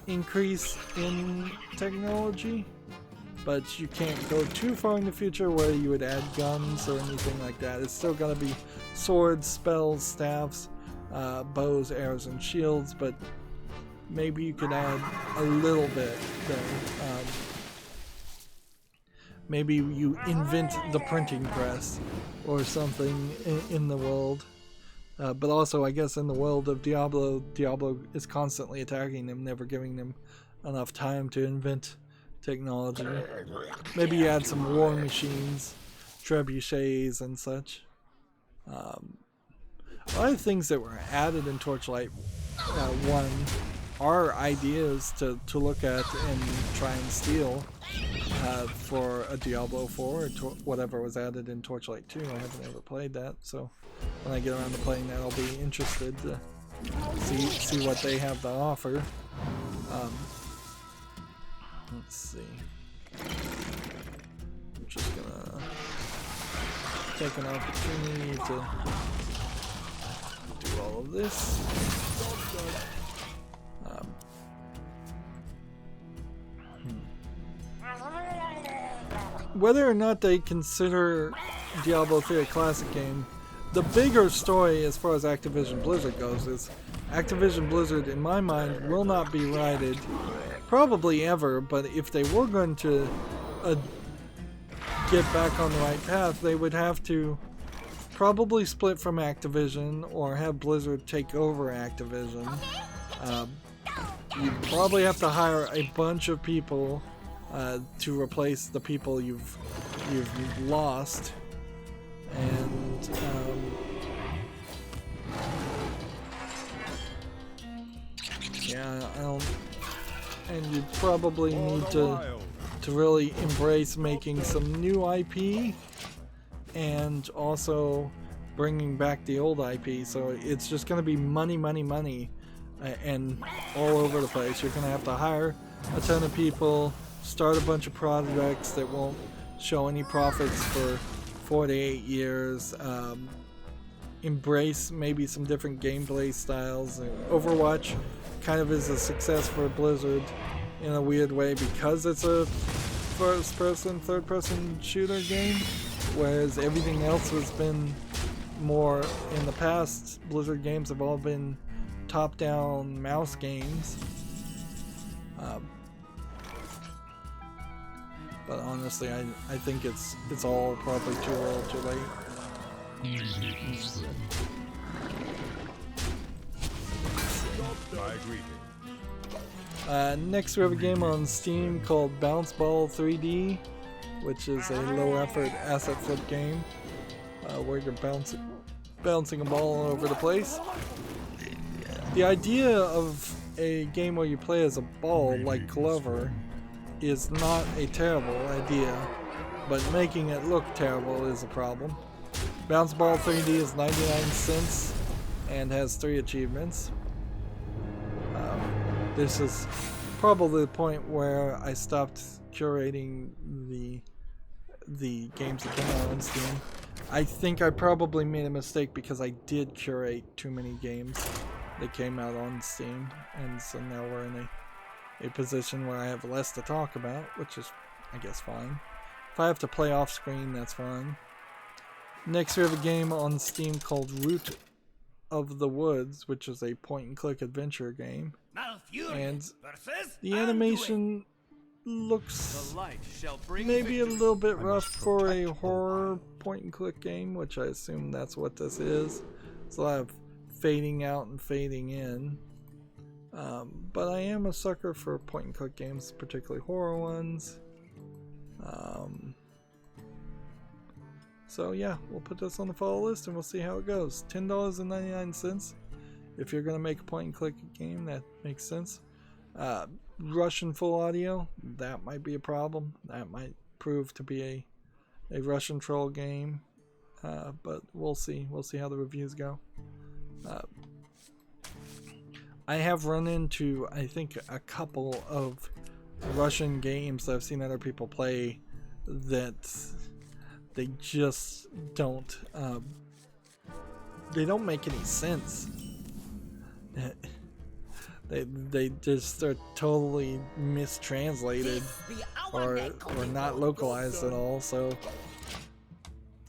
increase in technology, but you can't go too far in the future where you would add guns or anything like that. It's still going to be swords, spells, staffs, bows, arrows, and shields, but maybe you could add a little bit there. Maybe you invent the printing press or something in the world. But also, I guess in the world of Diablo is constantly attacking them, never giving them enough time to invent technology. Maybe you add some war machines, trebuchets, and such. A lot of things that were added in Torchlight 1 are ideas to look at and try and steal for a Diablo 4 or whatever was added in Torchlight 2. I haven't ever played that, so when I get around to playing that, I'll be interested to see what they have to offer. Let's see. I'm just gonna take an opportunity to do all of this. Whether or not they consider Diablo 3 a classic game, the bigger story as far as Activision Blizzard goes is Activision Blizzard, in my mind, will not be righted, probably ever, but if they were going to get back on the right path, they would have to probably split from Activision or have Blizzard take over Activision. You'd probably have to hire a bunch of people to replace the people you've lost, and yeah, I don't. And you probably need to really embrace making some new IP and also bringing back the old IP. So it's just going to be money, money, money, and all over the place. You're going to have to hire a ton of people, start a bunch of projects that won't show any profits for 4 to 8 years, embrace maybe some different gameplay styles. Overwatch kind of is a success for Blizzard in a weird way because it's a first-person, third-person shooter game, whereas everything else has been more, in the past, Blizzard games have all been top-down mouse games. But honestly, I think it's all probably too early, too late. Next we have a game on Steam called Bounce Ball 3D, which is a low-effort asset flip game where you're bouncing a ball all over the place. The idea of a game where you play as a ball like Glover is not a terrible idea, but making it look terrible is a problem. Bounce Ball 3D is 99 cents and has 3 achievements. This is probably the point where I stopped curating the games that came out on Steam. I think I probably made a mistake because I did curate too many games that came out on Steam, and so now we're in a position where I have less to talk about, which is, I guess, fine. If I have to play off screen, that's fine. Next we have a game on Steam called Root of the Woods, which is a point-and-click adventure game. And the animation looks maybe a little bit rough for a horror point-and-click game, which I assume that's what this is. It's a lot of fading out and fading in. But I am a sucker for point-and-click games, particularly horror ones. So yeah, we'll put this on the follow list and we'll see how it goes. $10.99. If you're going to make a point-and-click game, that makes sense. Russian full audio, that might be a problem. That might prove to be a Russian troll game. But we'll see. We'll see how the reviews go. I have run into, I think, a couple of Russian games that I've seen other people play that they just don't make any sense. They just are totally mistranslated or not localized at all. So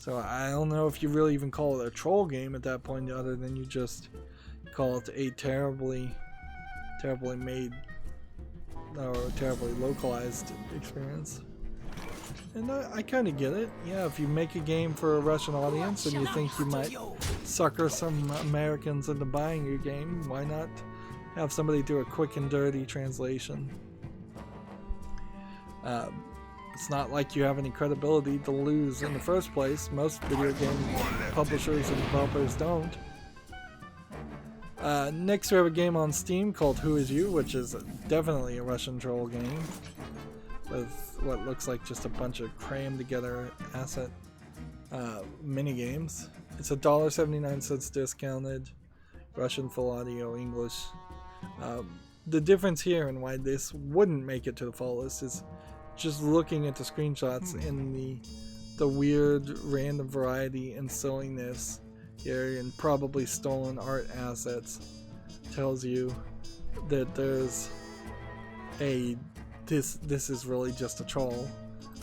I don't know if you really even call it a troll game at that point, other than you just call it a terribly made or terribly localized experience. And I kind of get it. Yeah, if you make a game for a Russian audience and you think you might sucker some Americans into buying your game, why not have somebody do a quick and dirty translation? It's not like you have any credibility to lose in the first place. Most video game publishers and developers don't. Next we have a game on Steam called Who Is You, which is definitely a Russian troll game with what looks like just a bunch of crammed together asset mini games. It's $1.79 discounted, Russian full audio, English. the difference here and why this wouldn't make it to the fall list is just looking at the screenshots and the weird random variety and silliness here and probably stolen art assets tells you that there's this is really just a troll.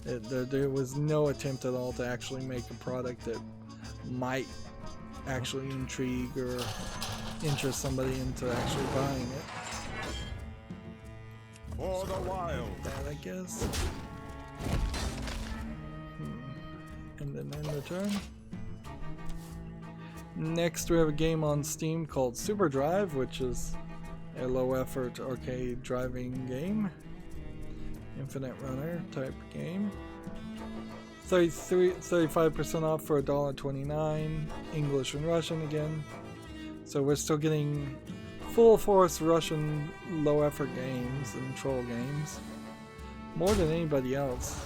There was no attempt at all to actually make a product that might actually intrigue or interest somebody into actually buying it. For the wild. That, I guess. And then end the turn. Next we have a game on Steam called Super Drive, which is a low-effort arcade driving game. Infinite runner type game. 35% off for $1.29. English and Russian again. So we're still getting full force Russian low effort games and troll games. More than anybody else.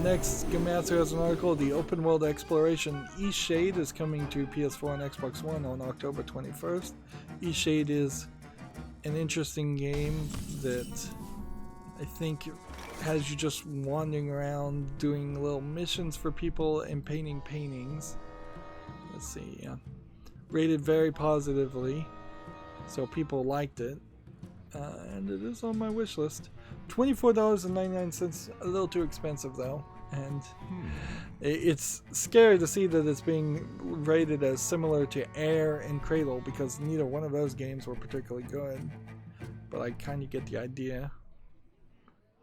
Next, Gamatsu has an article. The open world exploration East Shade is coming to PS4 and Xbox One on October 21st. East Shade is an interesting game that I think has you just wandering around doing little missions for people and painting paintings. Let's see, yeah. Rated very positively, so people liked it. And it is on my wish list. $24.99, a little too expensive though. And it's scary to see that it's being rated as similar to Air and Cradle because neither one of those games were particularly good. But I kind of get the idea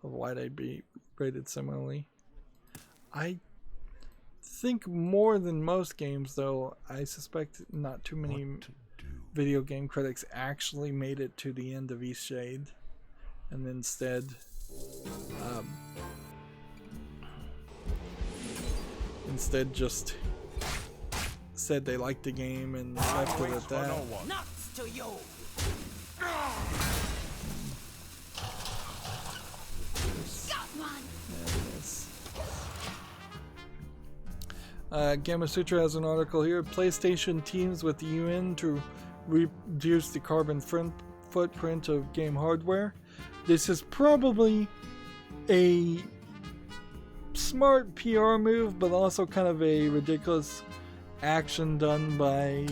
of why they'd be rated similarly. I think more than most games though, I suspect not too many video game critics actually made it to the end of East Shade and instead just said they liked the game and left it at that. Nuts to you! Gamma Sutra has an article here. PlayStation teams with the UN to reduce the carbon footprint of game hardware. This is probably a smart PR move, but also kind of a ridiculous action done by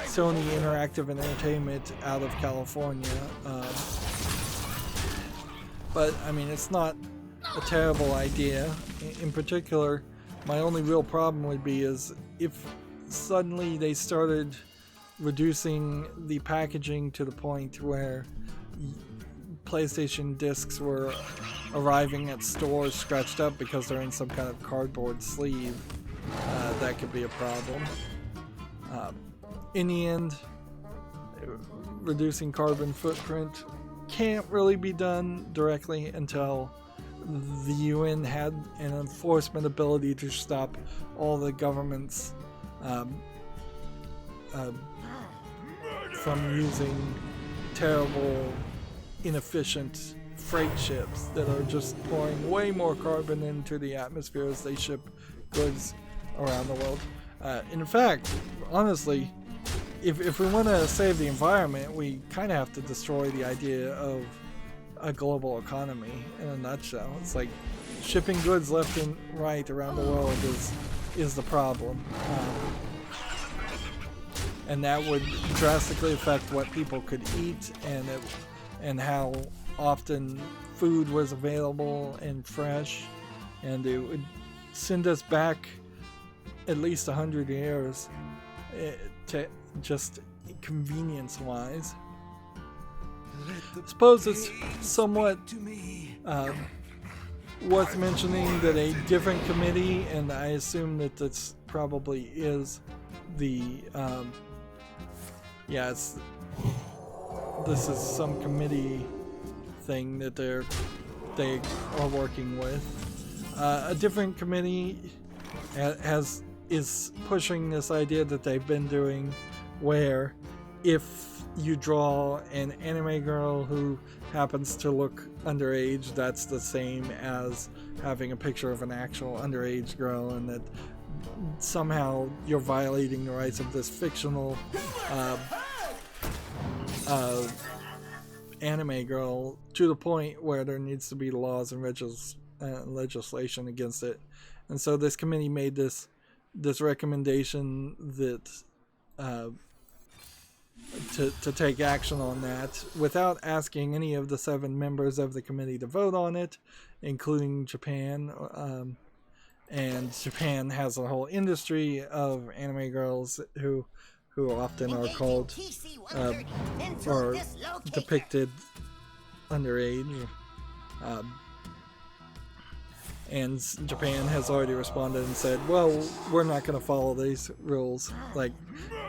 Sony Interactive Entertainment out of California. But I mean, it's not a terrible idea. In particular, my only real problem would be is if suddenly they started reducing the packaging to the point where PlayStation discs were arriving at stores scratched up because they're in some kind of cardboard sleeve, that could be a problem. In the end, reducing carbon footprint can't really be done directly until the UN had an enforcement ability to stop all the governments from using terrible, inefficient freight ships that are just pouring way more carbon into the atmosphere as they ship goods around the world. In fact, honestly, if we want to save the environment, we kind of have to destroy the idea of a global economy in a nutshell. It's like shipping goods left and right around the world is the problem. And that would drastically affect what people could eat and how often food was available and fresh, and it would send us back at least 100 years to just convenience-wise. I suppose it's somewhat worth mentioning that a different committee, and I assume that this probably is the this is some committee thing that they are working with. A different committee is pushing this idea that they've been doing, where if you draw an anime girl who happens to look underage, that's the same as having a picture of an actual underage girl, and that somehow you're violating the rights of this fictional anime girl to the point where there needs to be laws and legislation against it. And so this committee made this recommendation that to take action on that without asking any of the 7 members of the committee to vote on it, including Japan. And Japan has a whole industry of anime girls who often are called or depicted underage. And Japan has already responded and said, well, we're not going to follow these rules. Like,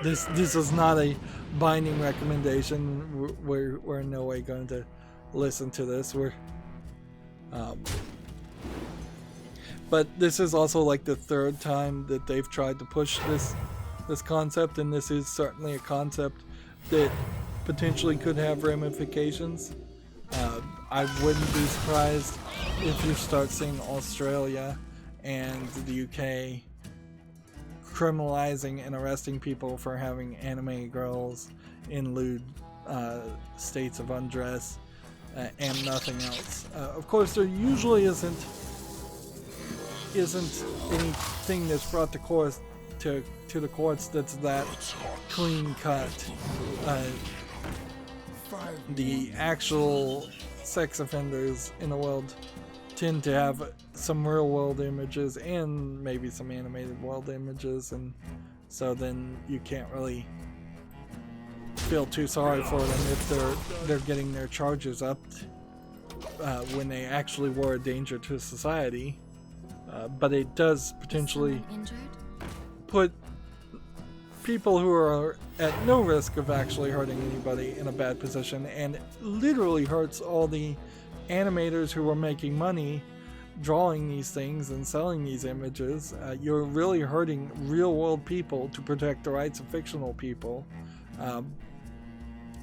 this is not a binding recommendation. We're in no way going to listen to this. But this is also like the 3rd time that they've tried to push this concept, and this is certainly a concept that potentially could have ramifications. I wouldn't be surprised if you start seeing Australia and the UK criminalizing and arresting people for having anime girls in lewd states of undress and nothing else. Of course, there usually isn't anything that's brought to the courts that's that clean cut. The actual sex offenders in the world tend to have some real world images and maybe some animated world images, and so then you can't really feel too sorry for them if they're getting their charges upped when they actually were a danger to society. But it does potentially put people who are at no risk of actually hurting anybody in a bad position, and literally hurts all the animators who are making money drawing these things and selling these images. You're really hurting real world people to protect the rights of fictional people,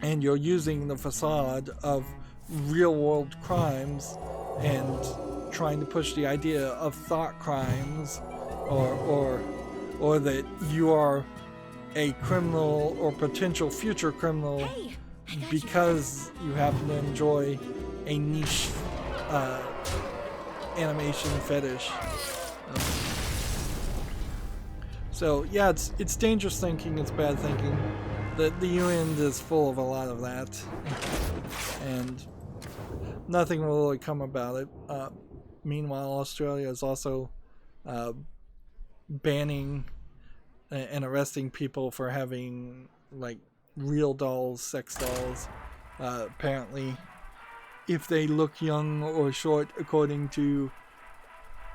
and you're using the facade of real world crimes and trying to push the idea of thought crimes or that you are a criminal or potential future criminal because you happen to enjoy a niche animation fetish. So yeah, it's dangerous thinking, it's bad thinking. The UN is full of a lot of that, and nothing will really come about it. Meanwhile, Australia is also banning and arresting people for having like real dolls, sex dolls. Apparently, if they look young or short, according to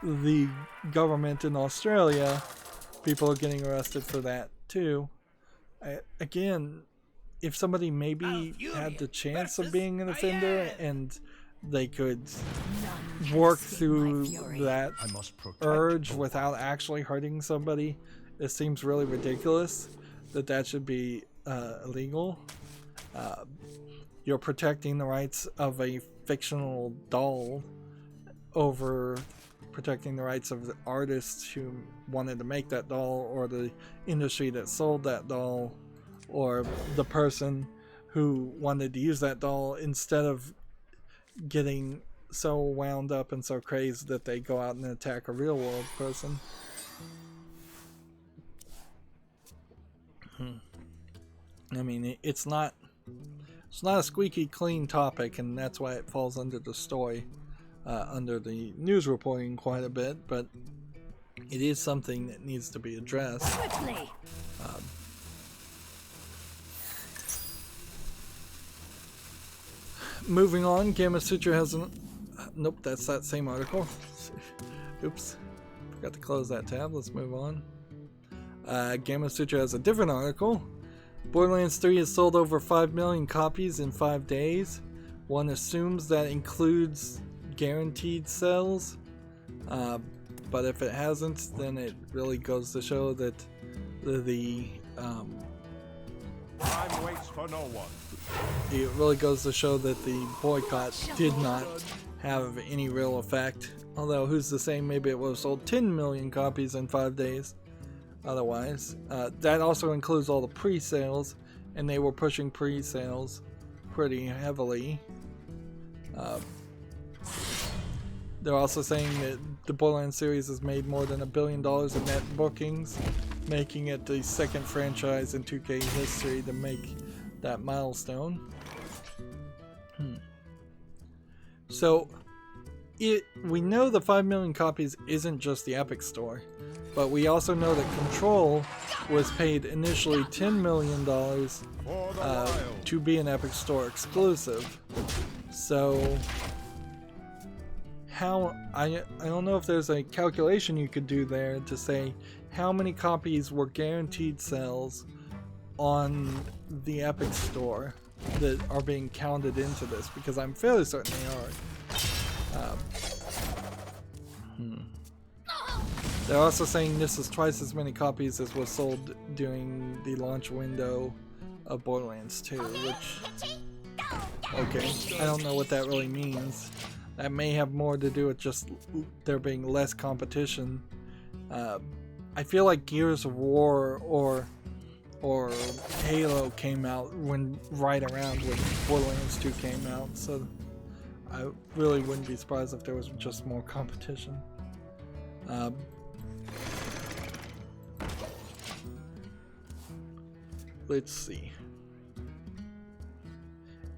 the government in Australia, people are getting arrested for that too. Again, if somebody maybe had the chance of being an offender and they could work through that urge without actually hurting somebody, it seems really ridiculous that should be illegal. You're protecting the rights of a fictional doll over protecting the rights of the artists who wanted to make that doll, or the industry that sold that doll, or the person who wanted to use that doll, instead of getting so wound up and so crazed that they go out and attack a real world person. I mean, it's not a squeaky clean topic, and that's why it falls under the story, under the news reporting quite a bit, but it is something that needs to be addressed. Moving on, Gamma Sutra has an... nope, that's that same article. Oops, forgot to close that tab. Let's move on. Gamma Sutra has a different article. Borderlands 3 has sold over 5 million copies in 5 days. One assumes that includes guaranteed sales, but if it hasn't, then it really goes to show that Time waits for no one. it really goes to show that the boycott did not have any real effect. Although, who's to say, maybe it would have sold 10 million copies in 5 days. otherwise. That also includes all the pre-sales, and they were pushing pre-sales pretty heavily. They're also saying that the Borderlands series has made more than $1 billion in net bookings, making it the second franchise in 2K history to make that milestone. So, we know the 5 million copies isn't just the Epic Store, but we also know that Control was paid initially $10 million to be an Epic Store exclusive. So, I don't know if there's a calculation you could do there to say how many copies were guaranteed sales on the Epic Store that are being counted into this, because I'm fairly certain they are. They're also saying this is twice as many copies as was sold during the launch window of Borderlands 2, which, okay, I don't know what that really means. That may have more to do with just there being less competition. I feel like Gears of War or Halo came out right around when Borderlands 2 came out, so I really wouldn't be surprised if there was just more competition. Let's see.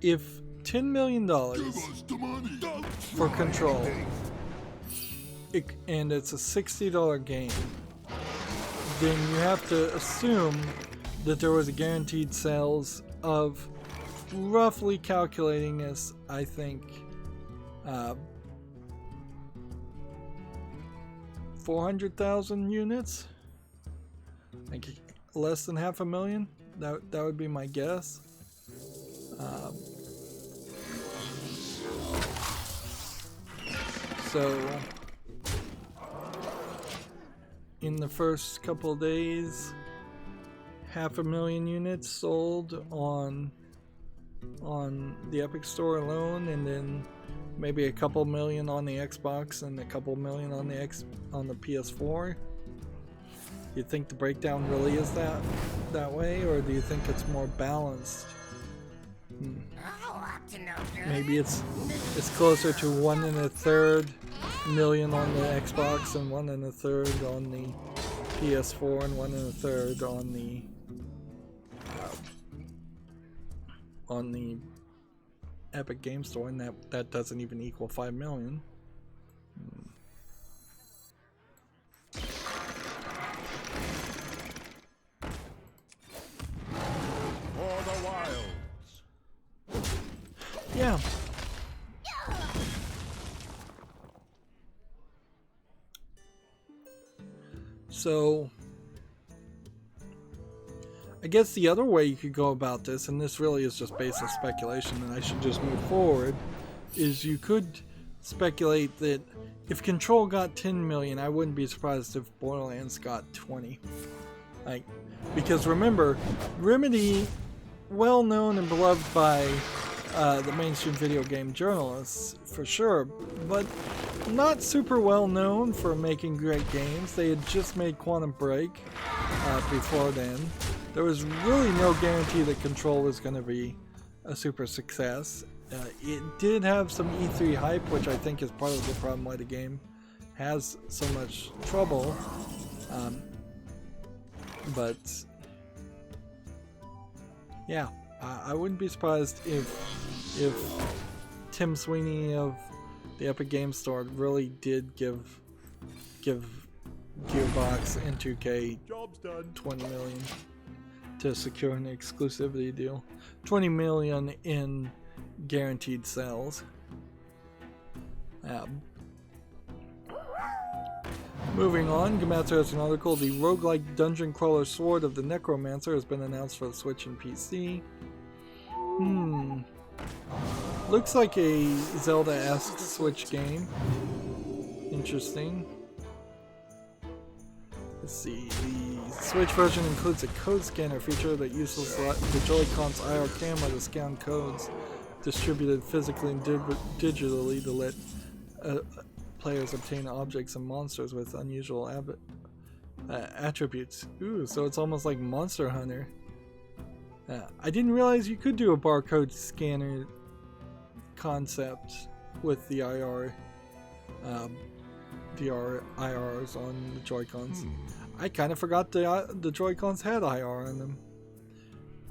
If $10 million for Control, and it's a $60 game, then you have to assume that there was a guaranteed sales of, roughly calculating this, I think 400,000 units, like less than 500,000. That would be my guess. So in the first couple of days, 500,000 units sold on the Epic Store alone, and then maybe a couple million on the Xbox and a couple million on the PS4. Do you think the breakdown really is that way, or do you think it's more balanced? Maybe it's closer to 1 1/3 million on the Xbox and 1 1/3 on the PS4 and 1 1/3 on the Epic Game Store, and that doesn't even equal 5 million. For the wilds. Yeah. So I guess the other way you could go about this, and this really is just based on speculation and I should just move forward, is you could speculate that if Control got 10 million, I wouldn't be surprised if Borderlands got 20. Because remember, Remedy, well known and beloved by the mainstream video game journalists for sure, but not super well known for making great games. They had just made Quantum Break before then. There was really no guarantee that Control was going to be a super success. It did have some E3 hype, which I think is part of the problem why the game has so much trouble. But yeah, I wouldn't be surprised if Tim Sweeney of the Epic Game Store really did give Gearbox and 2K 20 million to secure an exclusivity deal. 20 million in guaranteed sales. Moving on, Gematsu has an article. The roguelike dungeon crawler Sword of the Necromancer has been announced for the Switch and PC. Looks like a Zelda-esque Switch game. Interesting. Let's see. The Switch version includes a code scanner feature that uses the Joy-Con's IR camera to scan codes distributed physically and digitally to let players obtain objects and monsters with unusual Attributes. Ooh, so it's almost like Monster Hunter. I didn't realize you could do a barcode scanner concept with the IRs on the Joy-Cons. I kind of forgot the Joy-Cons had IR on them.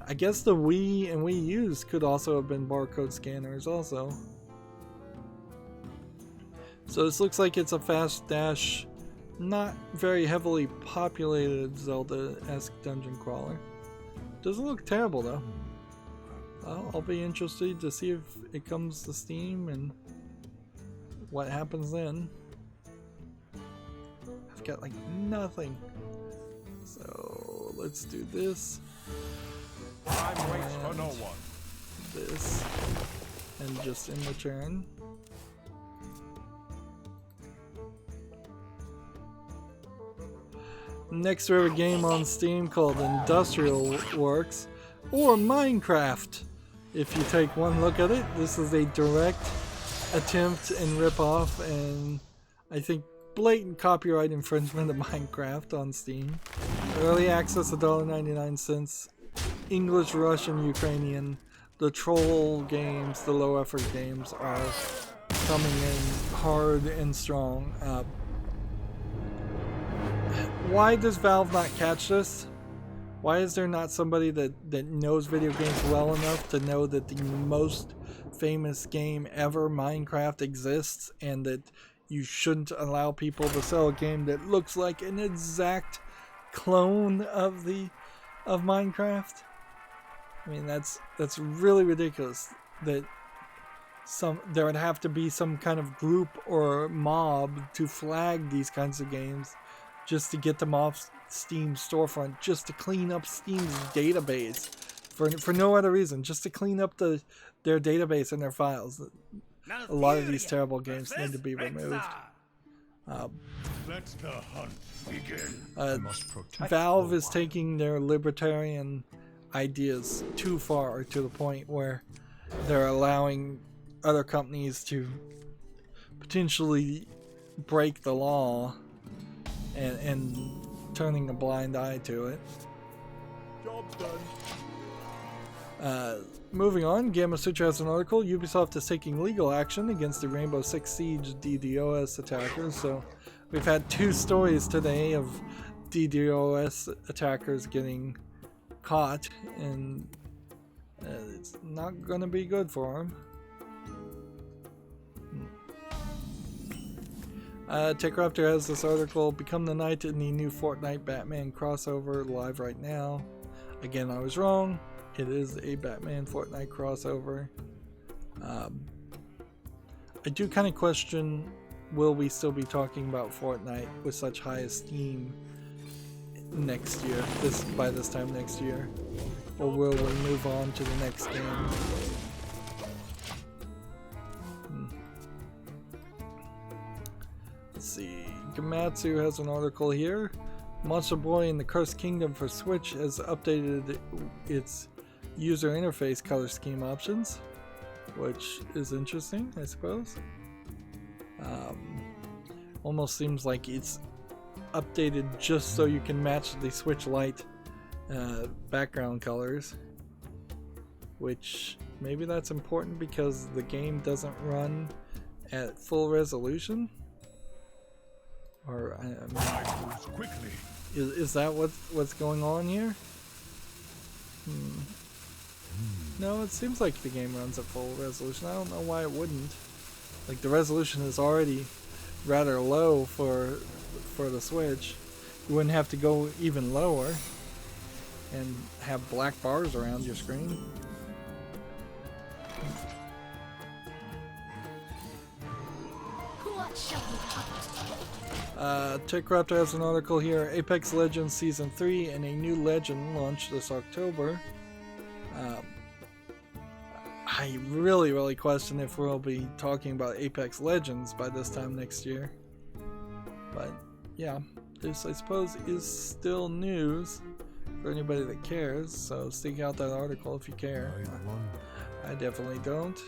I guess the Wii and Wii U's could also have been barcode scanners also. So this looks like it's a fast dash, not very heavily populated Zelda-esque dungeon crawler. Doesn't look terrible though. I'll be interested to see if it comes to Steam and what happens then. I've got like nothing. So let's do this. Time waits for no one. This. And just in return. Next we have a game on Steam called Industrial Works, or Minecraft. If you take one look at it, this is a direct attempt and rip-off, and I think blatant copyright infringement of Minecraft on Steam. Early access $1.99. English, Russian, Ukrainian. The troll games, the low effort games are coming in hard and strong. Why does Valve not catch this? Why is there not somebody that knows video games well enough to know that the most famous game ever, Minecraft, exists, and that you shouldn't allow people to sell a game that looks like an exact clone of Minecraft? I mean, that's really ridiculous that there would have to be some kind of group or mob to flag these kinds of games just to get them off Steam's storefront, just to clean up Steam's database for no other reason, just to clean up their database and their files. A lot of these terrible games need to be removed. Let the hunt begin. Valve is taking their libertarian ideas too far, to the point where they're allowing other companies to potentially break the law and turning a blind eye to it. Job's done. Moving on, Gamma Sutra has an article. Ubisoft is taking legal action against the Rainbow Six Siege DDoS attackers. So we've had 2 stories today of DDoS attackers getting caught, and it's not going to be good for them. TechRaptor has this article, Become the Knight in the new Fortnite Batman crossover, live right now. Again, I was wrong. It is a Batman Fortnite crossover. I do kind of question, will we still be talking about Fortnite with such high esteem next year, by this time next year? Or will we move on to the next game? Let's see. Gamatsu has an article here. Monster Boy in the Cursed Kingdom for Switch has updated its user interface color scheme options, which is interesting, I suppose. Almost seems like it's updated just so you can match the Switch Lite background colors, which maybe that's important because the game doesn't run at full resolution. Or Quickly. Is that what's going on here? No, it seems like the game runs at full resolution. I don't know why it wouldn't. Like, the resolution is already rather low for the Switch. You wouldn't have to go even lower and have black bars around your screen. TechRaptor has an article here. Apex Legends Season 3 and a new legend launched this October. I really question if we'll be talking about Apex Legends by this time next year. But yeah, this I suppose is still news for anybody that cares, so seek out that article if you care. I definitely don't.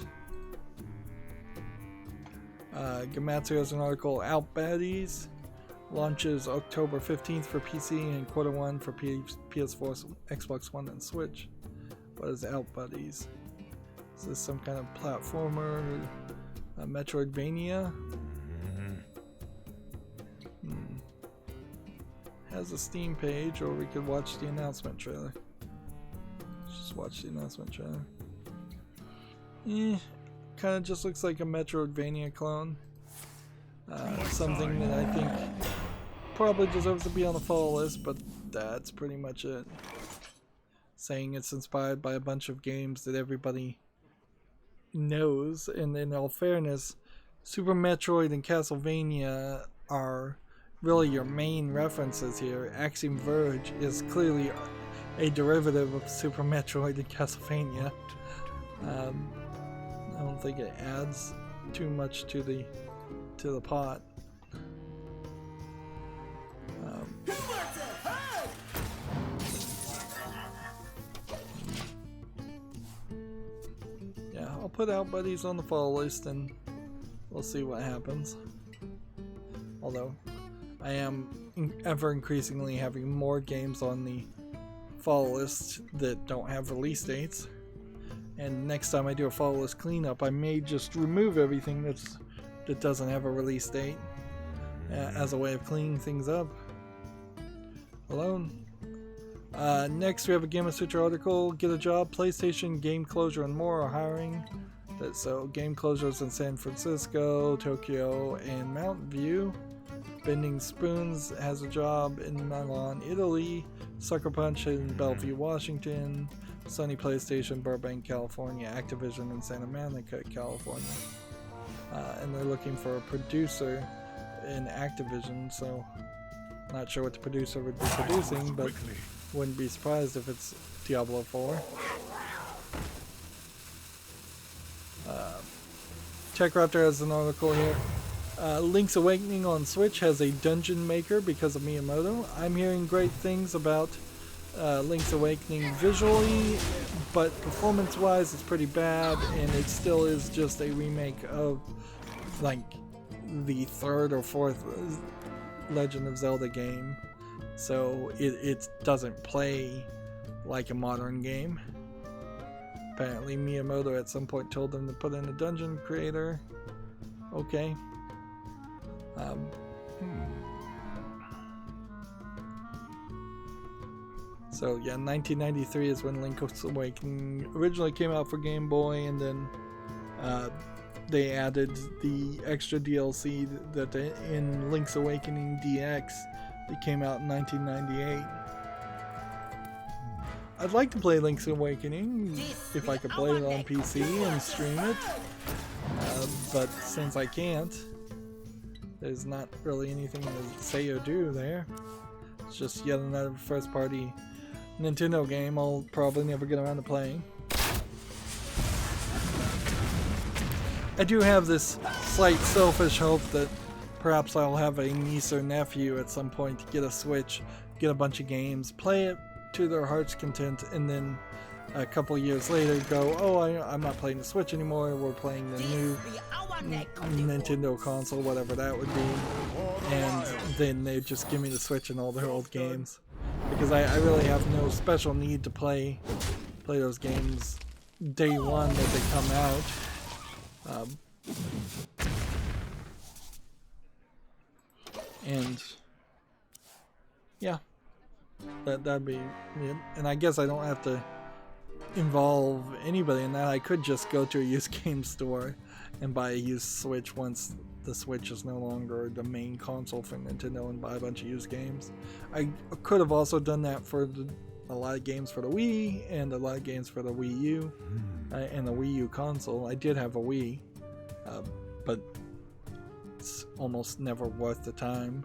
Gamatsu has an article, Out Baddies. Launches October 15th for PC and Q1 for PS4, Xbox One, and Switch. What is Out Buddies? Is this some kind of platformer? Metroidvania? Has a Steam page, or we could watch the announcement trailer. Let's just watch the announcement trailer. Kind of just looks like a Metroidvania clone. Something that I think probably deserves to be on the fall list, but that's pretty much it. Saying it's inspired by a bunch of games that everybody knows, and in all fairness, Super Metroid and Castlevania are really your main references here. Axiom Verge is clearly a derivative of Super Metroid and Castlevania. I don't think it adds too much to the pot. Yeah, I'll put Out Buddies on the fall list and we'll see what happens. Although I am ever increasingly having more games on the fall list that don't have release dates. And next time I do a fall list cleanup, I may just remove everything that doesn't have a release date as a way of cleaning things up. Alone. Next we have a Game of Sutra article. Get a job, PlayStation, game closure, and more are hiring. So game closures in San Francisco, Tokyo, and Mountain View. Bending Spoons has a job in Milan, Italy. Sucker Punch in Bellevue, Washington. Sony PlayStation, Burbank, California. Activision in Santa Monica, California. And they're looking for a producer in Activision, so not sure what the producer would be producing, but wouldn't be surprised if it's Diablo 4. TechRaptor has an article here. Link's Awakening on Switch has a dungeon maker because of Miyamoto. I'm hearing great things about Link's Awakening visually, but performance-wise it's pretty bad, and it still is just a remake of like the third or fourth Legend of Zelda game. So it doesn't play like a modern game. Apparently Miyamoto at some point told them to put in a dungeon creator. Okay. So yeah, 1993 is when Link's Awakening originally came out for Game Boy, and then they added the extra DLC that in Link's Awakening DX that came out in 1998. I'd like to play Link's Awakening if I could play it on PC and stream it, but since I can't, there's not really anything to say or do there. It's just yet another first-party Nintendo game I'll probably never get around to playing. I do have this slight selfish hope that perhaps I'll have a niece or nephew at some point to get a Switch, get a bunch of games, play it to their heart's content, and then a couple years later go, oh, I'm not playing the Switch anymore, we're playing the new Nintendo console, whatever that would be, and then they just give me the Switch and all their old games. Because I really have no special need to play those games day one that they come out. And yeah, that'd be it. And I guess I don't have to involve anybody in that. I could just go to a used game store and buy a used Switch once the Switch is no longer the main console for Nintendo, and buy a bunch of used games. I could have also done that for a lot of games for the Wii and a lot of games for the Wii U and the Wii U console. I did have a Wii, but it's almost never worth the time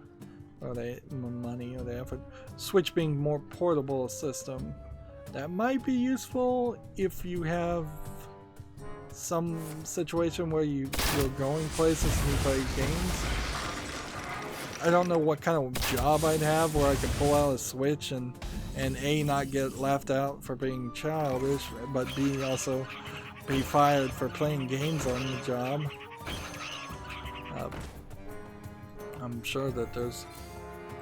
or the money or the effort. Switch being more portable a system, that might be useful if you have some situation where you're going places and you play games. I don't know what kind of job I'd have where I could pull out a Switch and A, not get laughed out for being childish, but B, also be fired for playing games on the job. I'm sure that there's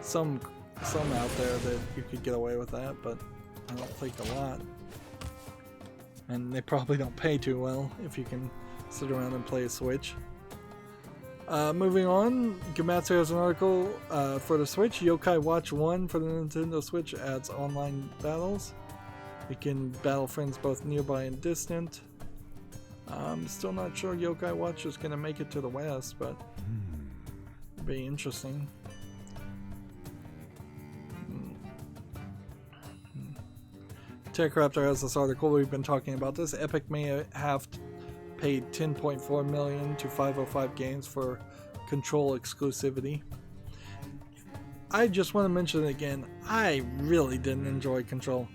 some out there that you could get away with that, but I don't think a lot. And they probably don't pay too well if you can sit around and play a Switch. Moving on, Gematsu has an article for the Switch. Yokai Watch 1 for the Nintendo Switch adds online battles. You can battle friends both nearby and distant. I'm still not sure Yokai Watch is going to make it to the West, but it'll be interesting. TechRaptor has this article. We've been talking about this. Epic may have paid $10.4 million to 505 Games for Control exclusivity. I just want to mention it again. I really didn't enjoy Control.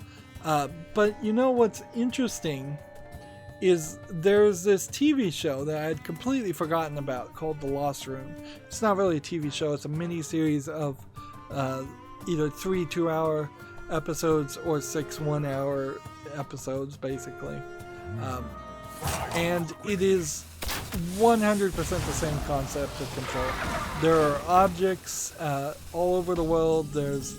But you know what's interesting is there's this TV show that I had completely forgotten about called The Lost Room. It's not really a TV show. It's a mini-series of either 3 2-hour episodes or 6 1-hour episodes, basically. And it is 100% the same concept of Control. There are objects all over the world. There's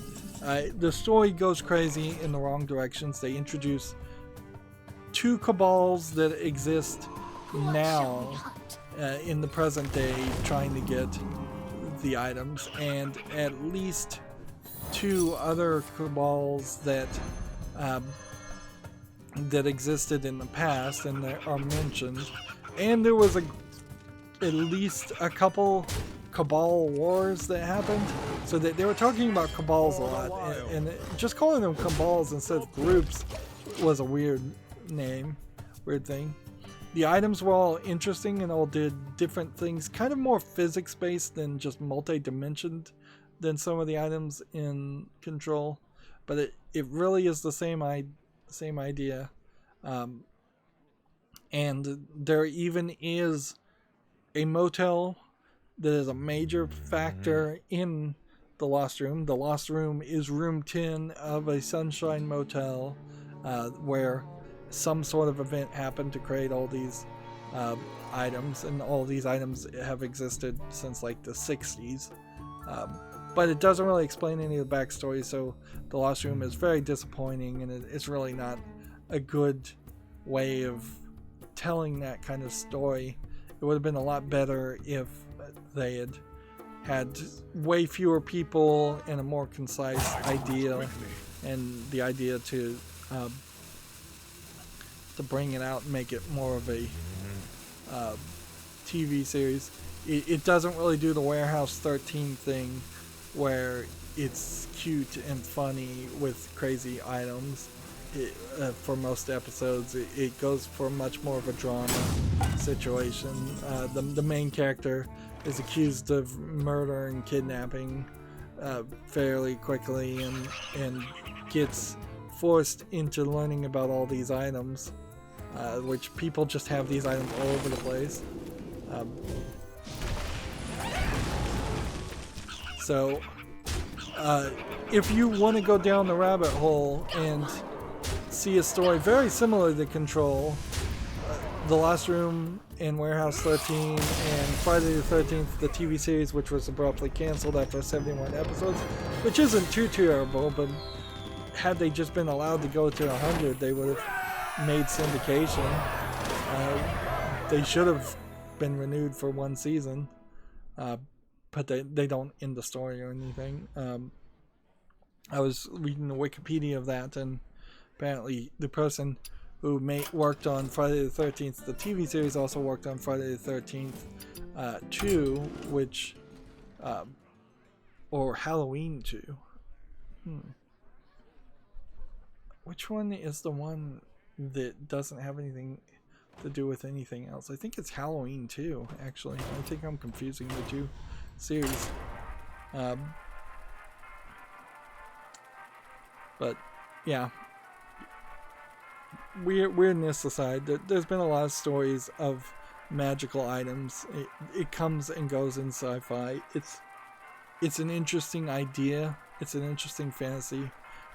the story goes crazy in the wrong directions. They introduce 2 cabals that exist now in the present day trying to get the items, and at least 2 other cabals that that existed in the past and that are mentioned. And there was at least a couple cabal wars that happened, so that they were talking about cabals a lot, and just calling them cabals instead of groups was a weird thing. The items were all interesting and all did different things, kind of more physics based than just multi-dimensioned than some of the items in Control, but it really is the same idea. And there even is a motel that is a major factor in the Lost Room. The Lost Room is room 10 of a Sunshine Motel, where some sort of event happened to create all these items, and all these items have existed since like the 60s. But it doesn't really explain any of the backstory, so the Lost Room is very disappointing, and it's really not a good way of telling that kind of story. It would have been a lot better if they had way fewer people and a more concise idea, and the idea to bring it out and make it more of a TV series. It doesn't really do the Warehouse 13 thing where it's cute and funny with crazy items. For most episodes, it goes for much more of a drama situation. The main character is accused of murder and kidnapping fairly quickly, and gets forced into learning about all these items, which people just have these items all over the place. So if you want to go down the rabbit hole and see a story very similar to Control, The Lost Room and Warehouse 13 and Friday the 13th, the TV series, which was abruptly canceled after 71 episodes, which isn't too terrible, but had they just been allowed to go to 100, they would have made syndication. They should have been renewed for 1 season, but they don't end the story or anything. I was reading the Wikipedia of that, and apparently the person who worked on Friday the 13th, the TV series, also worked on Friday the 13th 2, which, or Halloween 2. Which one is the one that doesn't have anything to do with anything else? I think it's Halloween 2, actually. I think I'm confusing the 2 series. But yeah, weirdness aside, there's been a lot of stories of magical items. It comes and goes in sci-fi. It's an interesting idea. It's an interesting fantasy.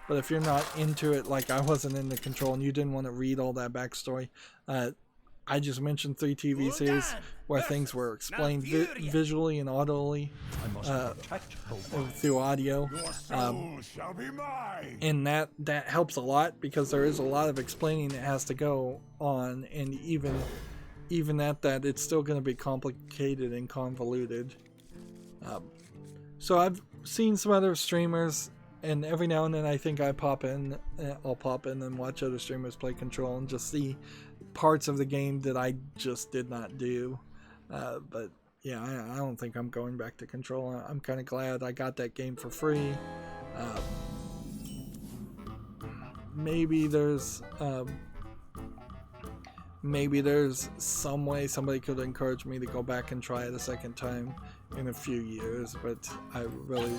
But if you're not into it, like I wasn't into Control, and you didn't want to read all that backstory, I just mentioned 3 TV series where things were explained visually and audibly through audio. Shall be mine. And that helps a lot because there is a lot of explaining that has to go on, and even at that, it's still going to be complicated and convoluted. So I've seen some other streamers, and every now and then I think I'll pop in and watch other streamers play Control and just see parts of the game that I just did not do. But yeah, I don't think I'm going back to Control. I'm kind of glad I got that game for free. Maybe there's some way somebody could encourage me to go back and try it a second time in a few years, but I really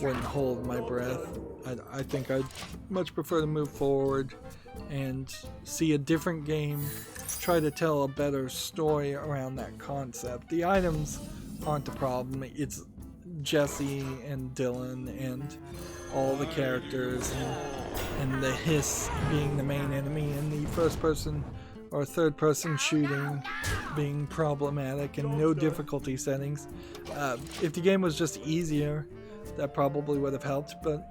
wouldn't hold my breath. I think I'd much prefer to move forward and see a different game, try to tell a better story around that concept. The items aren't the problem. It's Jesse and Dylan and all the characters and the hiss being the main enemy and the first person or third person shooting being problematic and no difficulty settings. If the game was just easier, that probably would have helped, but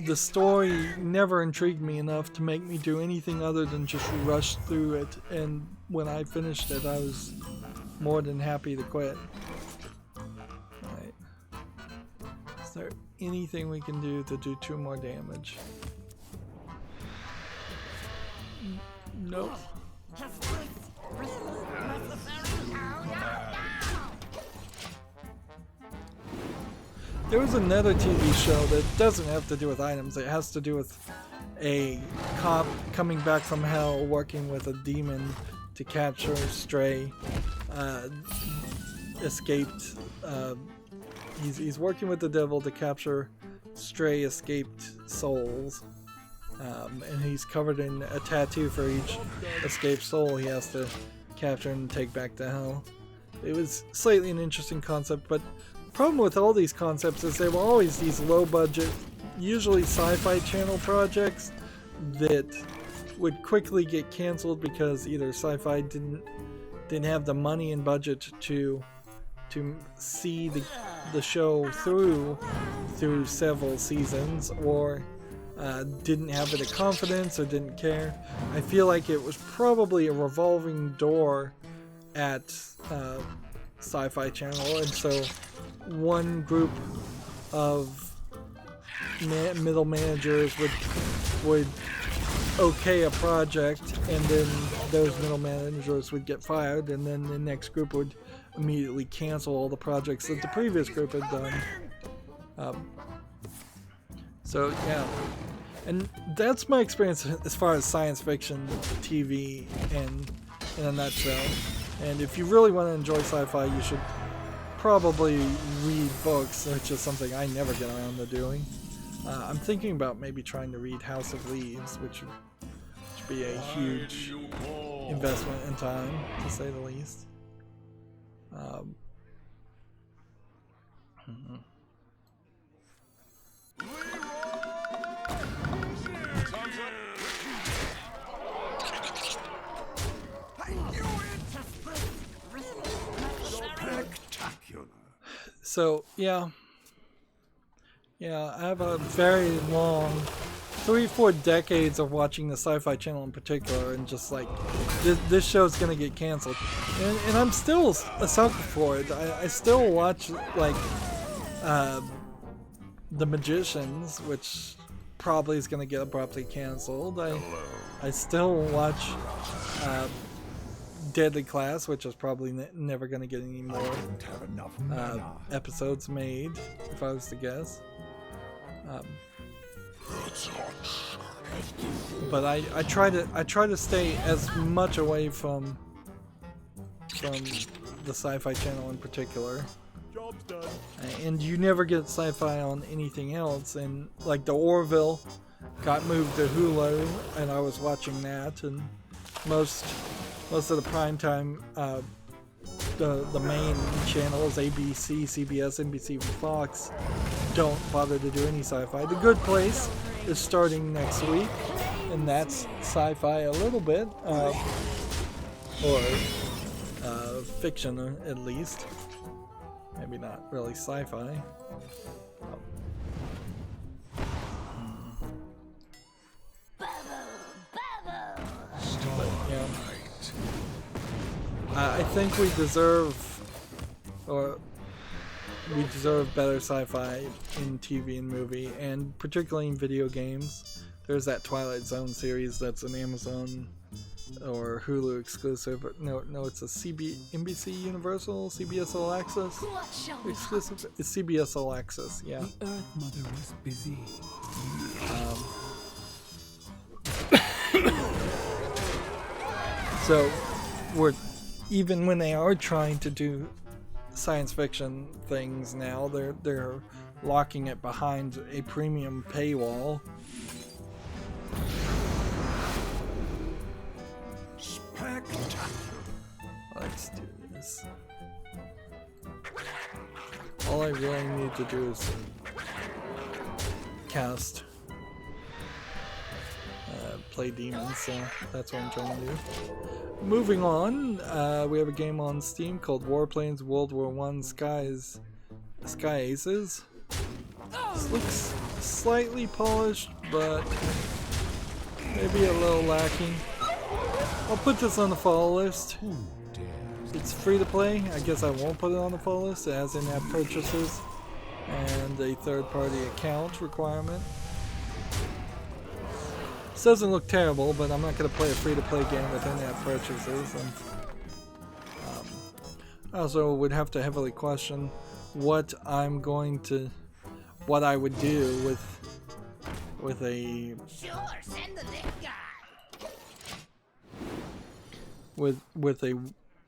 the story never intrigued me enough to make me do anything other than just rush through it, and when I finished it I was more than happy to quit. Alright. Is there anything we can do to do 2 more damage? Nope. There was another TV show that doesn't have to do with items. It has to do with a cop coming back from hell working with a demon to capture stray escaped. He's working with the devil to capture stray escaped souls. And he's covered in a tattoo for each escaped soul he has to capture and take back to hell. It was slightly an interesting concept, but the problem with all these concepts is they were always these low budget, usually sci-fi channel projects that would quickly get canceled because either sci-fi didn't have the money and budget to see the show through several seasons, or didn't have the confidence or didn't care. I feel like it was probably a revolving door at Sci-Fi Channel, and so one group of middle managers would okay a project, and then those middle managers would get fired, and then the next group would immediately cancel all the projects that the previous group had done. So yeah, and that's my experience as far as science fiction TV and in a nutshell. And if you really want to enjoy sci-fi, you should probably read books, which is something I never get around to doing. I'm thinking about maybe trying to read House of Leaves, which would be a huge investment in time, to say the least. So yeah, I have a very long 3-4 decades of watching the Sci-Fi Channel in particular, and just like this show's gonna get canceled, and I'm still a sucker for it. I still watch like The Magicians, which probably is gonna get abruptly canceled. I still watch Deadly Class, which is probably never going to get any more episodes made, if I was to guess. But I try to stay as much away from the Sci-Fi Channel in particular. Job's done. And you never get sci-fi on anything else. And like the Orville got moved to Hulu, and I was watching that, and most of the primetime, the main channels, ABC, CBS, NBC, and Fox, don't bother to do any sci-fi. The Good Place is starting next week, and that's sci-fi a little bit, or fiction at least. Maybe not really sci-fi. Yeah. I think we deserve better sci-fi in TV and movie, and particularly in video games. There's that Twilight Zone series that's an Amazon or Hulu exclusive. No, it's a NBC Universal, CBS All Access exclusive. It's CBS All Access, yeah. The Earth Mother was busy. So, even when they are trying to do science fiction things now, they're locking it behind a premium paywall. Spectacular. Let's do this. All I really need to do is cast play demons, so that's what I'm trying to do. Moving on, we have a game on Steam called Warplanes World War I Sky Aces. This looks slightly polished, but maybe a little lacking. I'll put this on the follow list. It's free to play. I guess I won't put it on the follow list. It has in-app purchases and a third-party account requirement. This doesn't look terrible, but I'm not going to play a free-to-play game with in-app purchases. And, I also would have to heavily question what I would do with a Sure, send the lit guy. with a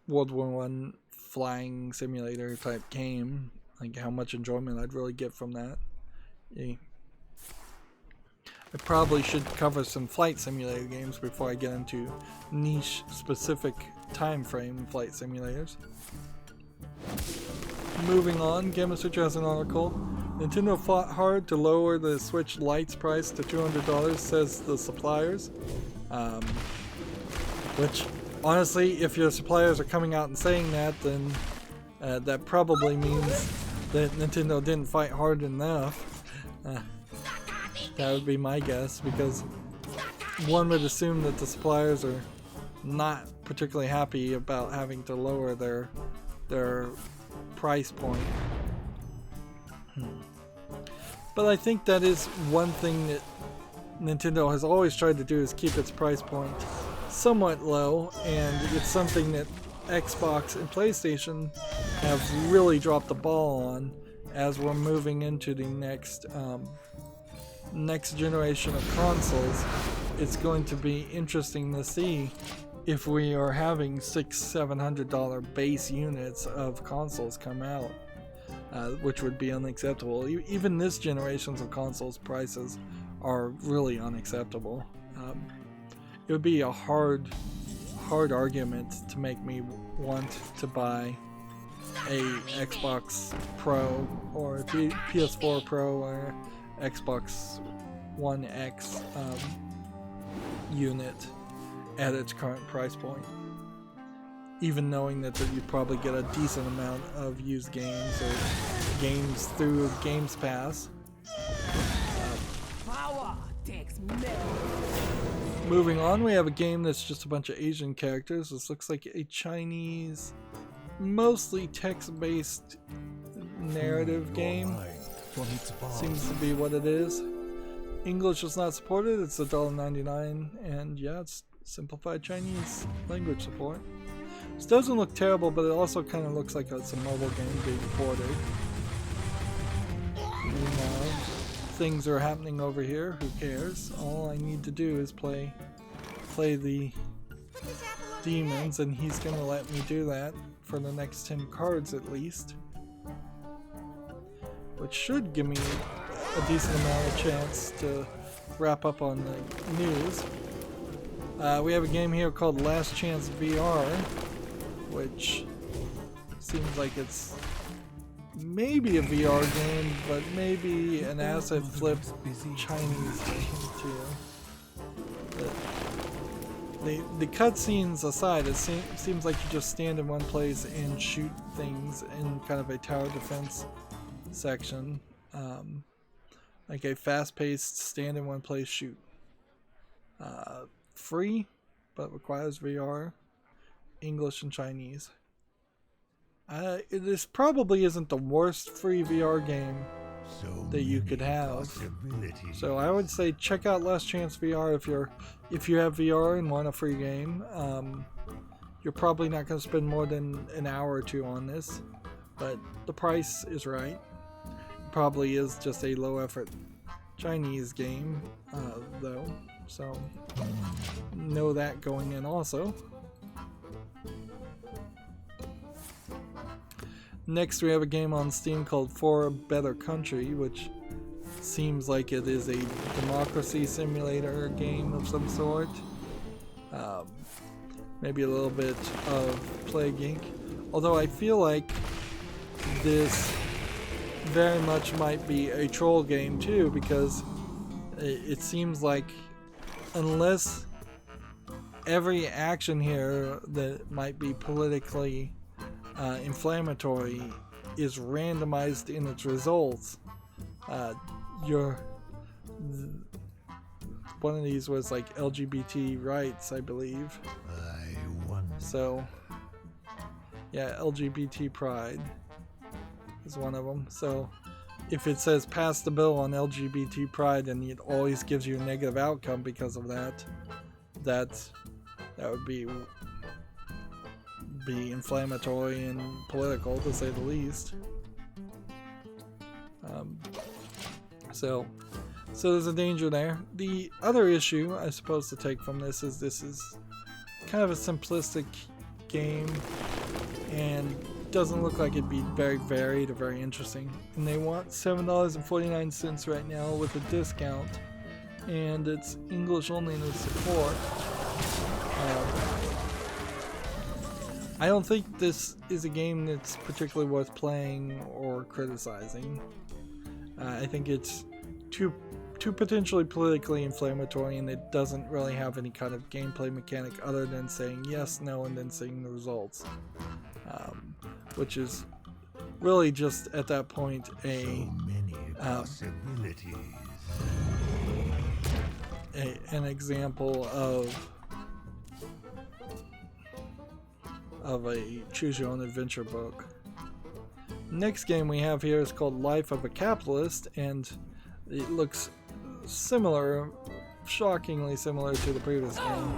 World War I flying simulator type game. Like how much enjoyment I'd really get from that. Yeah. I probably should cover some flight simulator games before I get into niche specific time frame flight simulators. Moving on, Game of Switch has an article. Nintendo fought hard to lower the Switch Lite's price to $200, says the suppliers. Which, honestly, if your suppliers are coming out and saying that, then that probably means that Nintendo didn't fight hard enough. That would be my guess, because one would assume that the suppliers are not particularly happy about having to lower their price point. But I think that is one thing that Nintendo has always tried to do, is keep its price point somewhat low, and it's something that Xbox and PlayStation have really dropped the ball on as we're moving into the next generation of consoles. It's going to be interesting to see if we are having $600-700 base units of consoles come out, which would be unacceptable. Even this generation's of consoles prices are really unacceptable. It would be a hard argument to make me want to buy a Xbox Pro or a PS4 Pro or Xbox One X unit at its current price point, even knowing that you probably get a decent amount of used games or games through Games Pass. Power takes metal. Moving on, we have a game that's just a bunch of Asian characters. This looks like a Chinese, mostly text-based narrative game. Seems to be what it is. English is not supported. It's $1.99, and yeah, it's simplified Chinese language support. This doesn't look terrible, but it also kind of looks like it's a mobile game being ported. Meanwhile, things are happening over here. Who cares? All I need to do is play the demons, and he's gonna let me do that for the next 10 cards at least, which should give me a decent amount of chance to wrap up on the news. We have a game here called Last Chance VR, which seems like it's maybe a VR game, but maybe an asset flip Chinese game too. The cutscenes aside, it seems like you just stand in one place and shoot things in kind of a tower defense section. Like a fast-paced stand in one place shoot. Free, but requires VR, English and Chinese. This probably isn't the worst free VR game that you could have. So I would say check out Last Chance VR if you have VR and want a free game. You're probably not going to spend more than an hour or two on this, but the price is right. It probably is just a low effort Chinese game though, so know that going in also. Next, we have a game on Steam called For a Better Country, which seems like it is a democracy simulator game of some sort. Maybe a little bit of Plague Inc. Although I feel like this very much might be a troll game too, because it seems like unless every action here that might be politically inflammatory is randomized in its results, one of these was like LGBT rights, I believe. So yeah, LGBT pride is one of them. So if it says pass the bill on LGBT pride and it always gives you a negative outcome because of that, that would be inflammatory and political, to say the least. So there's a danger there. The other issue I suppose to take from this is kind of a simplistic game and doesn't look like it'd be very varied or very interesting. And they want $7.49 right now with a discount, and it's English only in the support. I don't think this is a game that's particularly worth playing or criticizing. I think it's too potentially politically inflammatory, and it doesn't really have any kind of gameplay mechanic other than saying yes, no, and then seeing the results. Which is really just at that point an example of a choose your own adventure book. Next game we have here is called Life of a Capitalist, and it looks similar, shockingly similar to the previous game,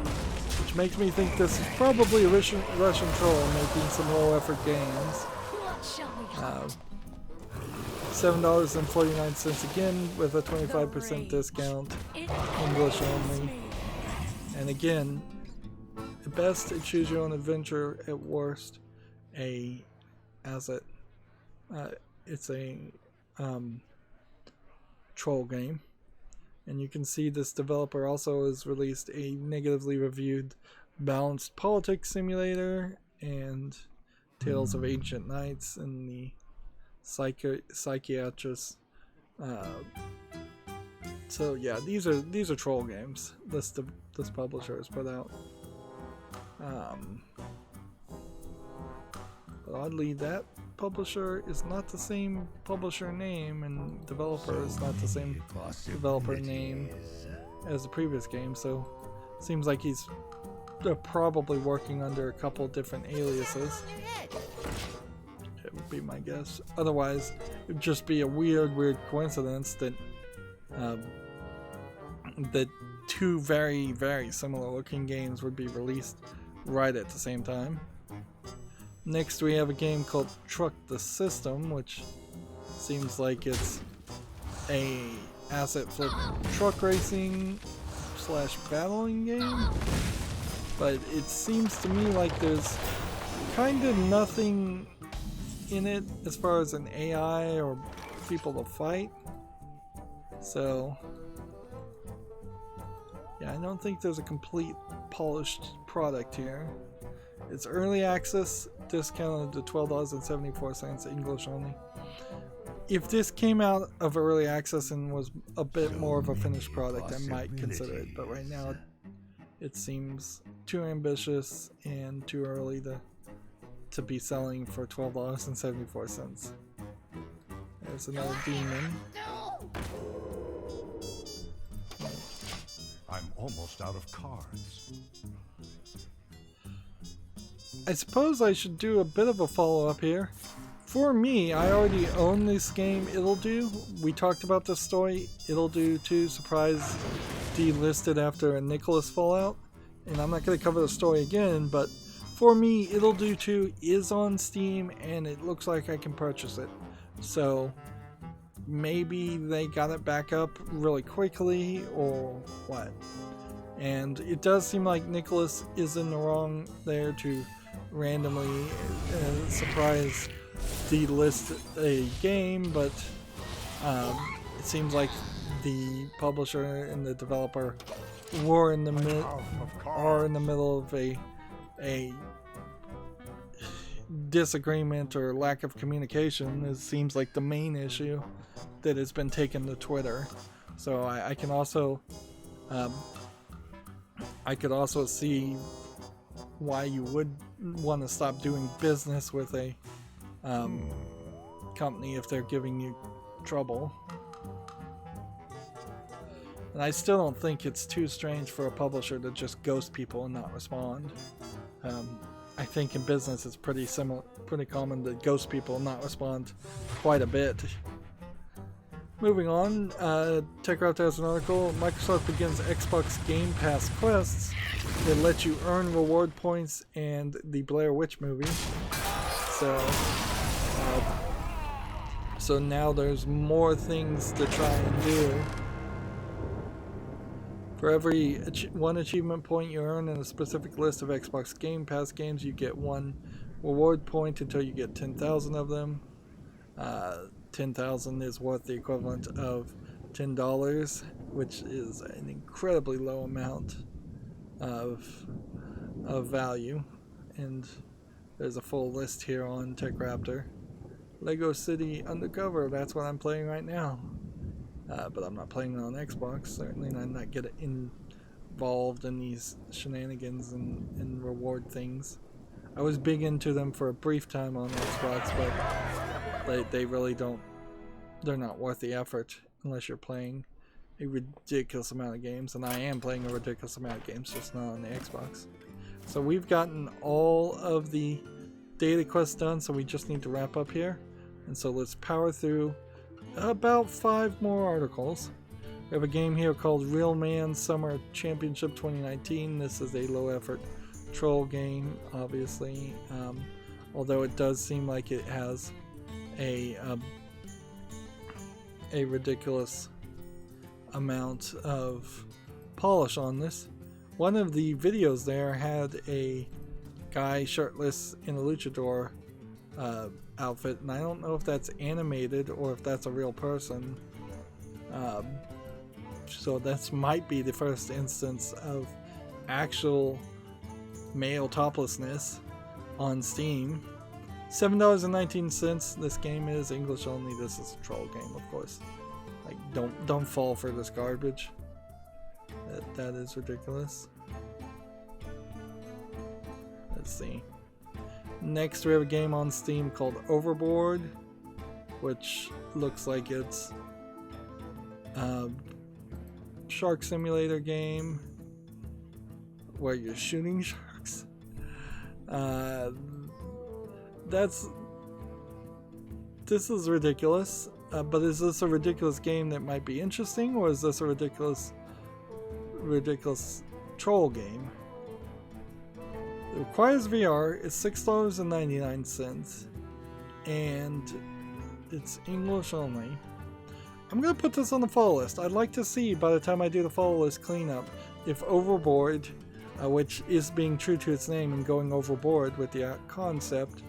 which makes me think this is probably a Russian troll making some low effort games. $7.49 again with a 25% discount, English only. And again, at best a choose your own adventure, at worst it's a troll game. And you can see this developer also has released a negatively reviewed Balanced Politics Simulator and Tales of Ancient Knights and the Psychiatrist. So yeah, these are troll games this publisher has put out. But oddly, that publisher is not the same publisher name, and developer is not the same developer name as the previous game, so it seems like they're probably working under a couple different aliases. It would be my guess. Otherwise, it would just be a weird coincidence that that two very, very similar looking games would be released right at the same time. Next we have a game called Truck the System, which seems like it's a asset flip truck racing / battling game, but it seems to me like there's kind of nothing in it as far as an AI or people to fight. So yeah, I don't think there's a complete polished product here. It's early access, discounted to $12.74, English only. If this came out of early access and was a bit more of a finished product, I might consider it, but right now it seems too ambitious and too early to be selling for $12.74. There's another demon. I'm almost out of cards. I suppose I should do a bit of a follow-up here. For me, I already own this game, It'll Do. We talked about this story, It'll Do 2, surprise delisted after a Nicholas fallout. And I'm not going to cover the story again, but for me, It'll Do 2 is on Steam, and it looks like I can purchase it. So, maybe they got it back up really quickly, or what. And it does seem like Nicholas is in the wrong there to randomly surprise delist a game, but it seems like the publisher and the developer are in the middle of a disagreement or lack of communication. It seems like the main issue that has been taken to Twitter. So I can also I could also see why you would want to stop doing business with a company if they're giving you trouble. And I still don't think it's too strange for a publisher to just ghost people and not respond. I think in business it's pretty common to ghost people and not respond quite a bit. Moving on, TechCraft has an article. Microsoft begins Xbox Game Pass quests that let you earn reward points and the Blair Witch movie. So now there's more things to try and do. For every one achievement point you earn in a specific list of Xbox Game Pass games, you get one reward point until you get 10,000 of them. 10,000 is worth the equivalent of $10, which is an incredibly low amount of value. And there's a full list here on TechRaptor. Lego City Undercover, that's what I'm playing right now. But I'm not playing it on Xbox. Certainly I'm not getting involved in these shenanigans and reward things. I was big into them for a brief time on Xbox, but they really don't, they're not worth the effort unless you're playing a ridiculous amount of games, and I am playing a ridiculous amount of games, just not on the Xbox. So we've gotten all of the daily quests done, so we just need to wrap up here. And so let's power through about 5 more articles. We have a game here called Real Man Summer Championship 2019. This is a low effort troll game, obviously, although it does seem like it has a ridiculous amount of polish on this. One of the videos there had a guy shirtless in a luchador outfit, and I don't know if that's animated or if that's a real person. So that might be the first instance of actual male toplessness on Steam. $7.19. This game is English only. This is a troll game, of course. Like, don't fall for this garbage. That is ridiculous. Let's see. Next, we have a game on Steam called Overboard, which looks like it's a shark simulator game where you're shooting sharks. This is ridiculous, but is this a ridiculous game that might be interesting, or is this a ridiculous troll game? It requires VR, it's $6.99, and it's English only. I'm going to put this on the follow list. I'd like to see, by the time I do the follow list cleanup, if Overboard, which is being true to its name and going overboard with the concept,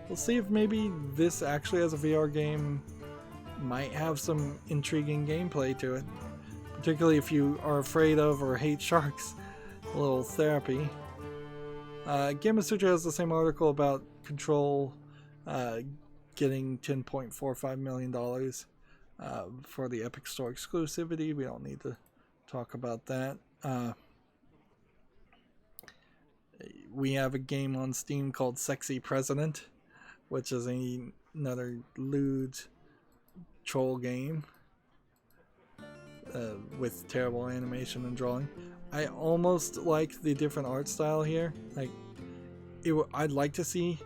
we'll see if maybe this actually as a VR game might have some intriguing gameplay to it. Particularly if you are afraid of or hate sharks. A little therapy. Gamma Sutra has the same article about Control getting $10.45 million for the Epic Store exclusivity. We don't need to talk about that. we have a game on Steam called Sexy President, which is another lewd troll game with terrible animation and drawing. I almost like the different art style here. Like, I'd like to see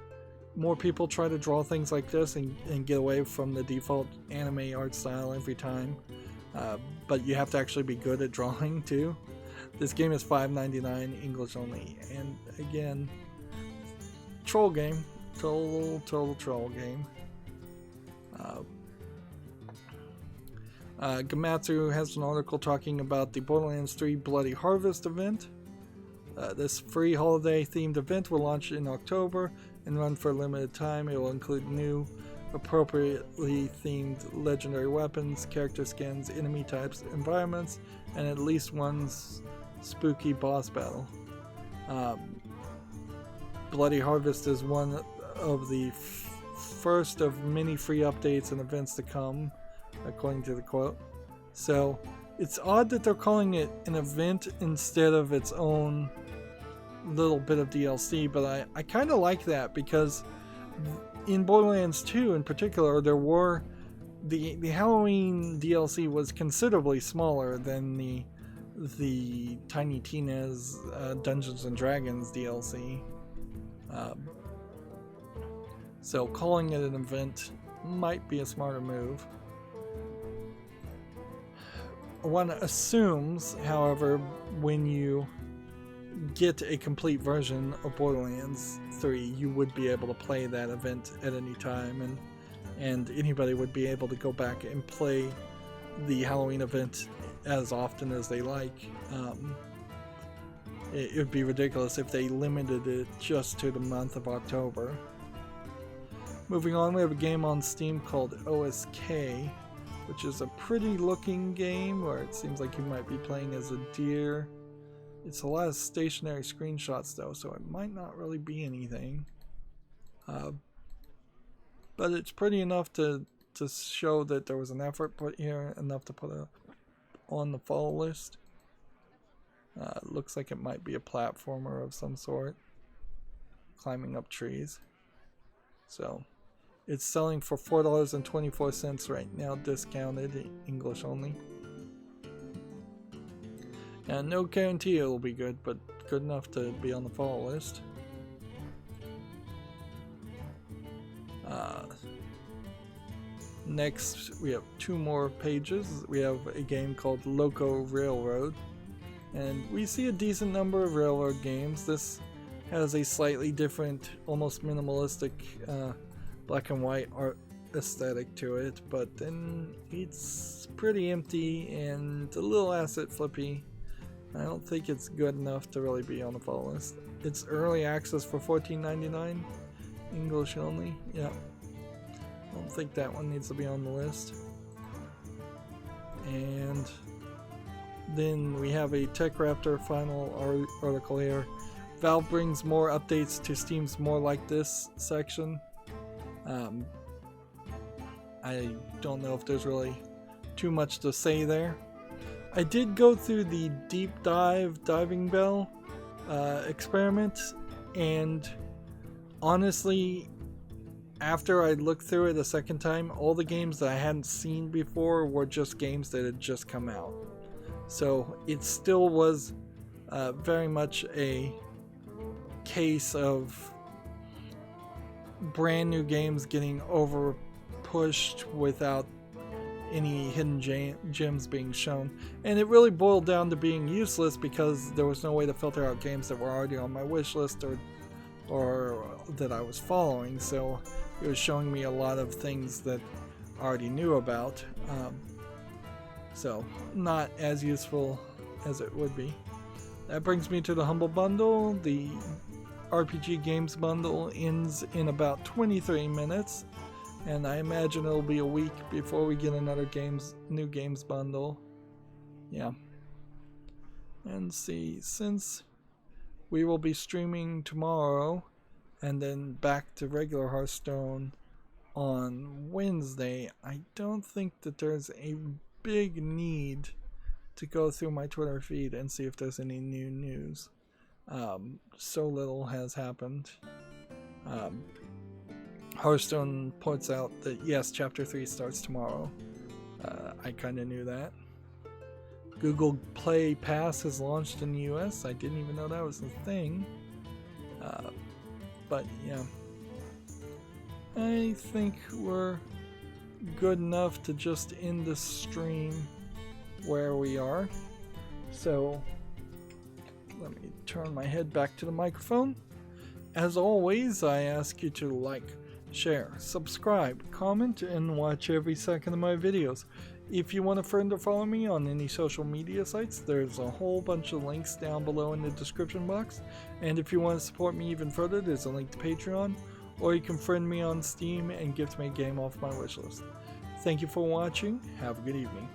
more people try to draw things like this and get away from the default anime art style every time. But you have to actually be good at drawing too. This game is $5.99 English only, and again, troll game, total troll game. Gamatsu has an article talking about the Borderlands 3 Bloody Harvest event. This free holiday themed event will launch in October and run for a limited time. It will include new, appropriately themed legendary weapons, character skins, enemy types, environments, and at least one spooky boss battle. Bloody Harvest is one of the first of many free updates and events to come, according to the quote. So it's odd that they're calling it an event instead of its own little bit of DLC, but I kind of like that, because in Borderlands 2 in particular, there were the Halloween DLC was considerably smaller than the Tiny Tina's Dungeons and Dragons DLC. So calling it an event might be a smarter move. One assumes, however, when you get a complete version of Borderlands 3, you would be able to play that event at any time, and anybody would be able to go back and play the Halloween event as often as they like. It would be ridiculous if they limited it just to the month of October. Moving on, we have a game on Steam called OSK, which is a pretty looking game where it seems like you might be playing as a deer. It's a lot of stationary screenshots though, so it might not really be anything. But it's pretty enough to show that there was an effort put here, enough to put on the follow list. Looks like it might be a platformer of some sort, climbing up trees. So it's selling for $4.24 right now, discounted, English only. And no guarantee it'll be good, but good enough to be on the follow list. Next, we have two more pages. We have a game called Loco Railroad, and we see a decent number of railroad games. This has a slightly different, almost minimalistic black and white art aesthetic to it, but then it's pretty empty and a little asset flippy. I don't think it's good enough to really be on the follow list. It's early access for $14.99, English only. Yeah, I don't think that one needs to be on the list. And then we have a TechRaptor final article here. Valve brings more updates to Steam's More Like This section. I don't know if there's really too much to say there. I did go through the deep diving bell experiment, and honestly, after I looked through it a second time, all the games that I hadn't seen before were just games that had just come out. So it still was very much a case of brand new games getting over pushed without any hidden gems being shown, and it really boiled down to being useless because there was no way to filter out games that were already on my wish list or that I was following, so it was showing me a lot of things that I already knew about, so not as useful as it would be. That brings me to the Humble Bundle. The RPG Games Bundle ends in about 23 minutes. And I imagine it'll be a week before we get another new games bundle. Yeah. And see, since we will be streaming tomorrow and then back to regular Hearthstone on Wednesday, I don't think that there's a big need to go through my Twitter feed and see if there's any new news. So little has happened. Hearthstone points out that yes, Chapter 3 starts tomorrow. I kind of knew that. Google Play Pass has launched in the US. I didn't even know that was a thing. But yeah. I think we're good enough to just end the stream where we are. So let me turn my head back to the microphone. As always, I ask you to like, share, subscribe, comment, and watch every second of my videos. If you want a friend to follow me on any social media sites, there's a whole bunch of links down below in the description box. And if you want to support me even further, there's a link to Patreon, or you can friend me on Steam and gift me a game off my wishlist. Thank you for watching. Have a good evening.